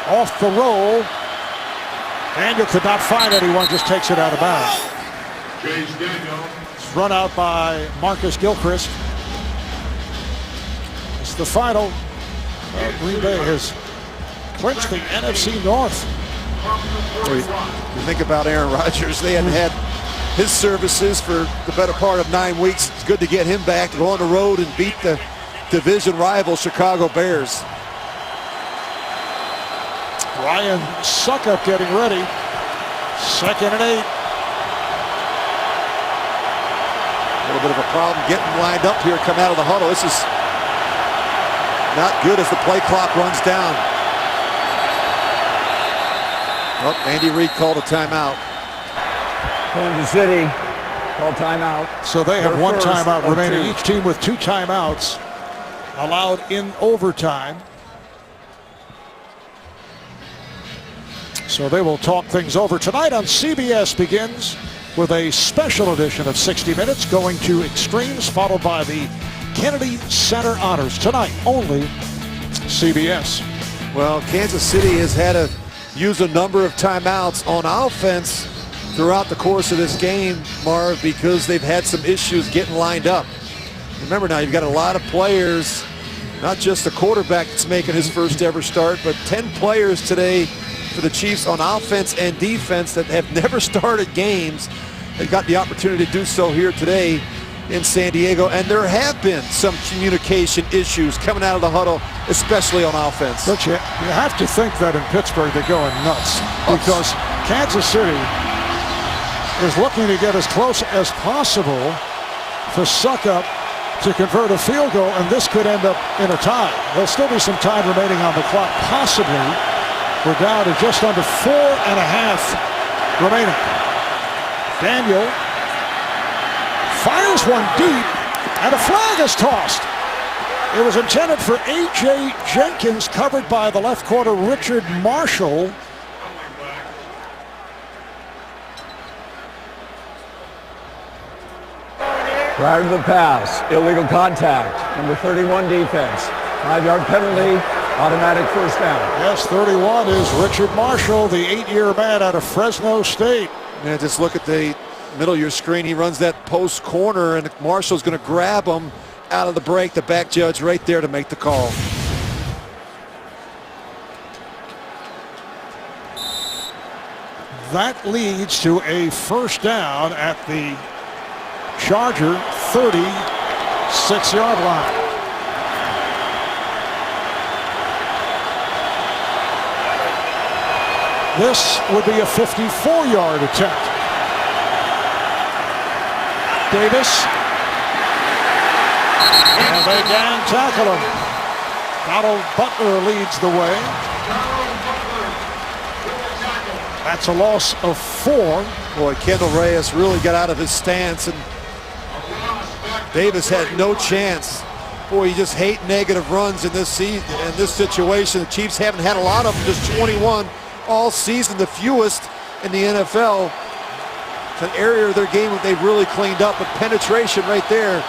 off the roll. Daniel could not find anyone, just takes it out of bounds. Chase Daniel. It's run out by Marcus Gilchrist. It's the final. Green Bay has clinched the NFC North. You think about Aaron Rodgers, they hadn't had his services for the better part of 9 weeks. It's good to get him back to go on the road and beat the division rival Chicago Bears. Ryan Succop getting ready. 2nd and 8. A little bit of a problem getting lined up here, come out of the huddle. This is not good as the play clock runs down. Oh, Andy Reid called a timeout. Kansas City called timeout. So they have Their one first timeout of remaining. 2. Each team with 2 timeouts allowed in overtime. So they will talk things over. Tonight on CBS begins with a special edition of 60 Minutes going to Extremes, followed by the Kennedy Center Honors. Tonight, only CBS. Well, Kansas City has had to use a number of timeouts on offense throughout the course of this game, Marv, because they've had some issues getting lined up. Remember now, you've got a lot of players, not just the quarterback that's making his first ever start, but 10 players today for the Chiefs on offense and defense that have never started games. They've got the opportunity to do so here today in San Diego, and there have been some communication issues coming out of the huddle, especially on offense. But you have to think that in Pittsburgh they're going nuts because Kansas City is looking to get as close as possible for Succop to convert a field goal, and this could end up in a tie. There'll still be some time remaining on the clock, possibly. We're down to just under 4.5 remaining. Daniel fires one deep, and a flag is tossed. It was intended for A.J. Jenkins, covered by the left corner Richard Marshall. Prior to the pass, illegal contact, number 31 defense. 5-yard penalty, automatic first down. Yes, 31 is Richard Marshall, the 8-year man out of Fresno State. And just look at the middle of your screen. He runs that post corner, and Marshall's going to grab him out of the break. The back judge right there to make the call. That leads to a first down at the Charger 36-yard line. This would be a 54-yard attempt. Davis. And they gang tackle him. Donald Butler leads the way. That's a loss of 4. Boy, Kendall Reyes really got out of his stance, and Davis had no chance. Boy, you just hate negative runs in this season, in this situation. The Chiefs haven't had a lot of them, just 21 all season, the fewest in the NFL. It's an area of their game that they've really cleaned up, but penetration right there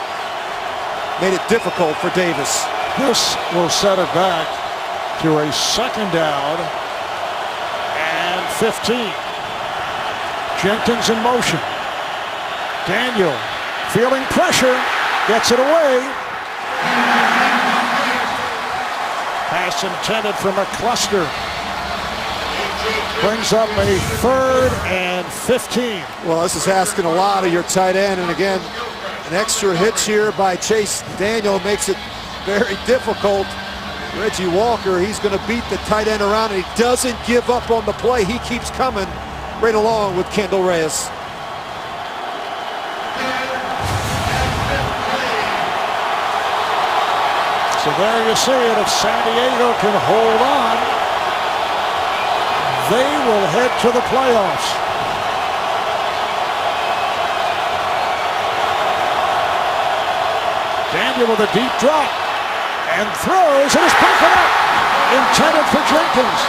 made it difficult for Davis. This will set it back to a second down and 15. Jenkins in motion. Daniel feeling pressure, gets it away. Pass intended for McCluster. Brings up a 3rd and 15. Well, this is asking a lot of your tight end, and again, an extra hitch here by Chase Daniel makes it very difficult. Reggie Walker, he's going to beat the tight end around, and he doesn't give up on the play. He keeps coming right along with Kendall Reyes. So there you see it. If San Diego can hold on, they will head to the playoffs. Daniel with a deep drop and throws. It is broken up. Intended for Jenkins.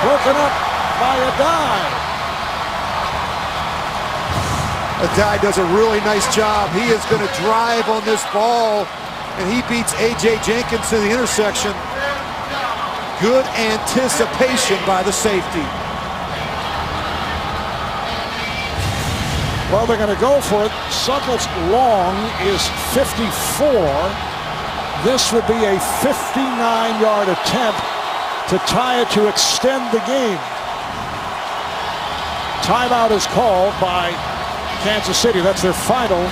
Broken up by Addae. Addae does a really nice job. He is going to drive on this ball, and he beats A.J. Jenkins to the intersection. Good anticipation by the safety. Well, they're going to go for it. Succott's long is 54. This would be a 59-yard attempt to tie it to extend the game. Timeout is called by Kansas City. That's their final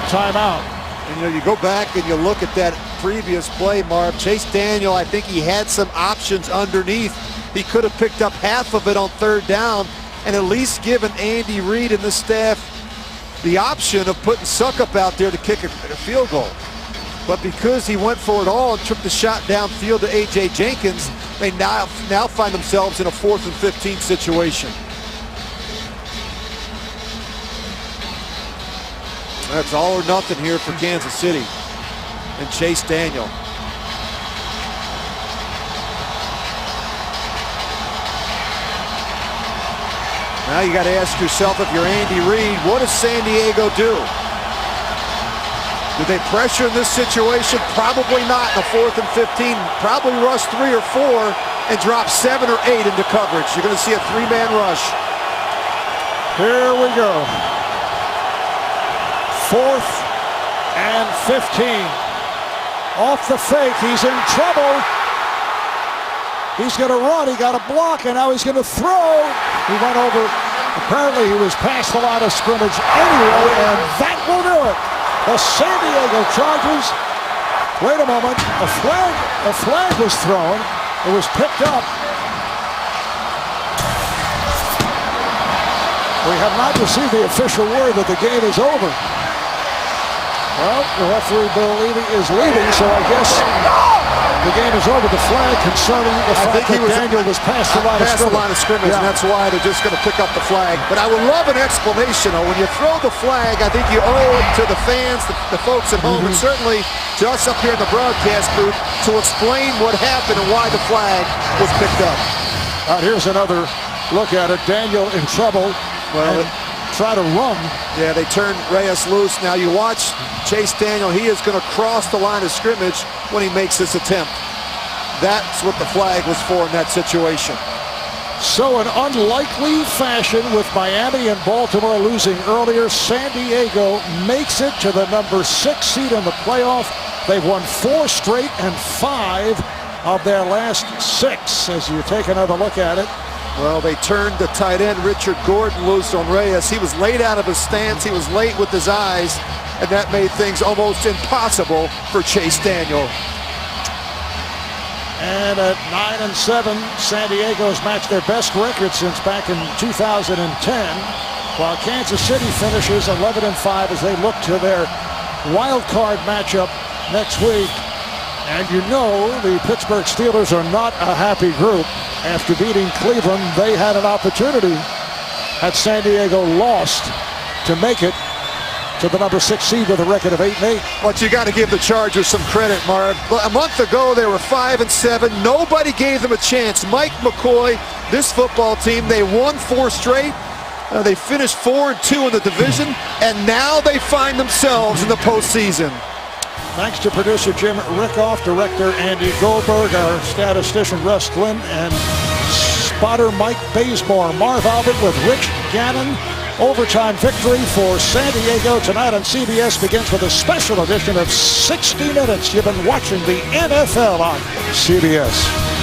timeout. And, you know, you go back and you look at that previous play, Marv. Chase Daniel, I think he had some options underneath. He could have picked up half of it on third down and at least given Andy Reid and the staff the option of putting Succop out there to kick a field goal. But because he went for it all and took the shot downfield to A.J. Jenkins, they now find themselves in a 4th and 15 situation. That's all or nothing here for Kansas City and Chase Daniel. Now you got to ask yourself, if you're Andy Reid, what does San Diego do? Do they pressure in this situation? Probably not in the 4th and 15. Probably rush 3 or 4 and drop 7 or 8 into coverage. You're going to see a 3-man rush. Here we go. 4th and 15. Off the fake, he's in trouble. He's going to run, he got a block, and now he's going to throw. He went over, apparently he was past the line of scrimmage anyway, and that will do it. The San Diego Chargers, wait a moment, a flag was thrown. It was picked up. We have not received the official word that the game is over. Well, the referee, Bill Levy, is leaving, so I guess the game is over. The flag concerning the fact that Daniel was past the line of scrimmage. And that's why they're just going to pick up the flag. But I would love an explanation. When you throw the flag, I think you owe it to the fans, the folks at home, and certainly to us up here in the broadcast booth to explain what happened and why the flag was picked up. Here's another look at it. Daniel in trouble. Well, try to run. Yeah, they turned Reyes loose. Now you watch Chase Daniel. He is going to cross the line of scrimmage when he makes this attempt. That's what the flag was for in that situation. So in unlikely fashion, with Miami and Baltimore losing earlier, San Diego makes it to the number 6 seed in the playoff. They've won 4 straight and 5 of their last 6. As you take another look at it. Well, they turned the tight end Richard Gordon loose on Reyes. He was late out of his stance. He was late with his eyes, and that made things almost impossible for Chase Daniel. And at 9-7, San Diego's matched their best record since back in 2010, while Kansas City finishes 11-5 as they look to their wild card matchup next week. And you know the Pittsburgh Steelers are not a happy group. After beating Cleveland, they had an opportunity, had San Diego lost, to make it to the number 6 seed with a record of 8-8. But you got to give the Chargers some credit, Marv. A month ago, they were 5-7. Nobody gave them a chance. Mike McCoy, this football team, they won 4 straight. They finished 4-2 in the division, and now they find themselves in the postseason. Thanks to producer Jim Rickoff, director Andy Goldberg, our statistician Russ Glynn, and spotter Mike Bazemore. Marv Albert with Rich Gannon. Overtime victory for San Diego tonight on CBS begins with a special edition of 60 Minutes. You've been watching the NFL on CBS.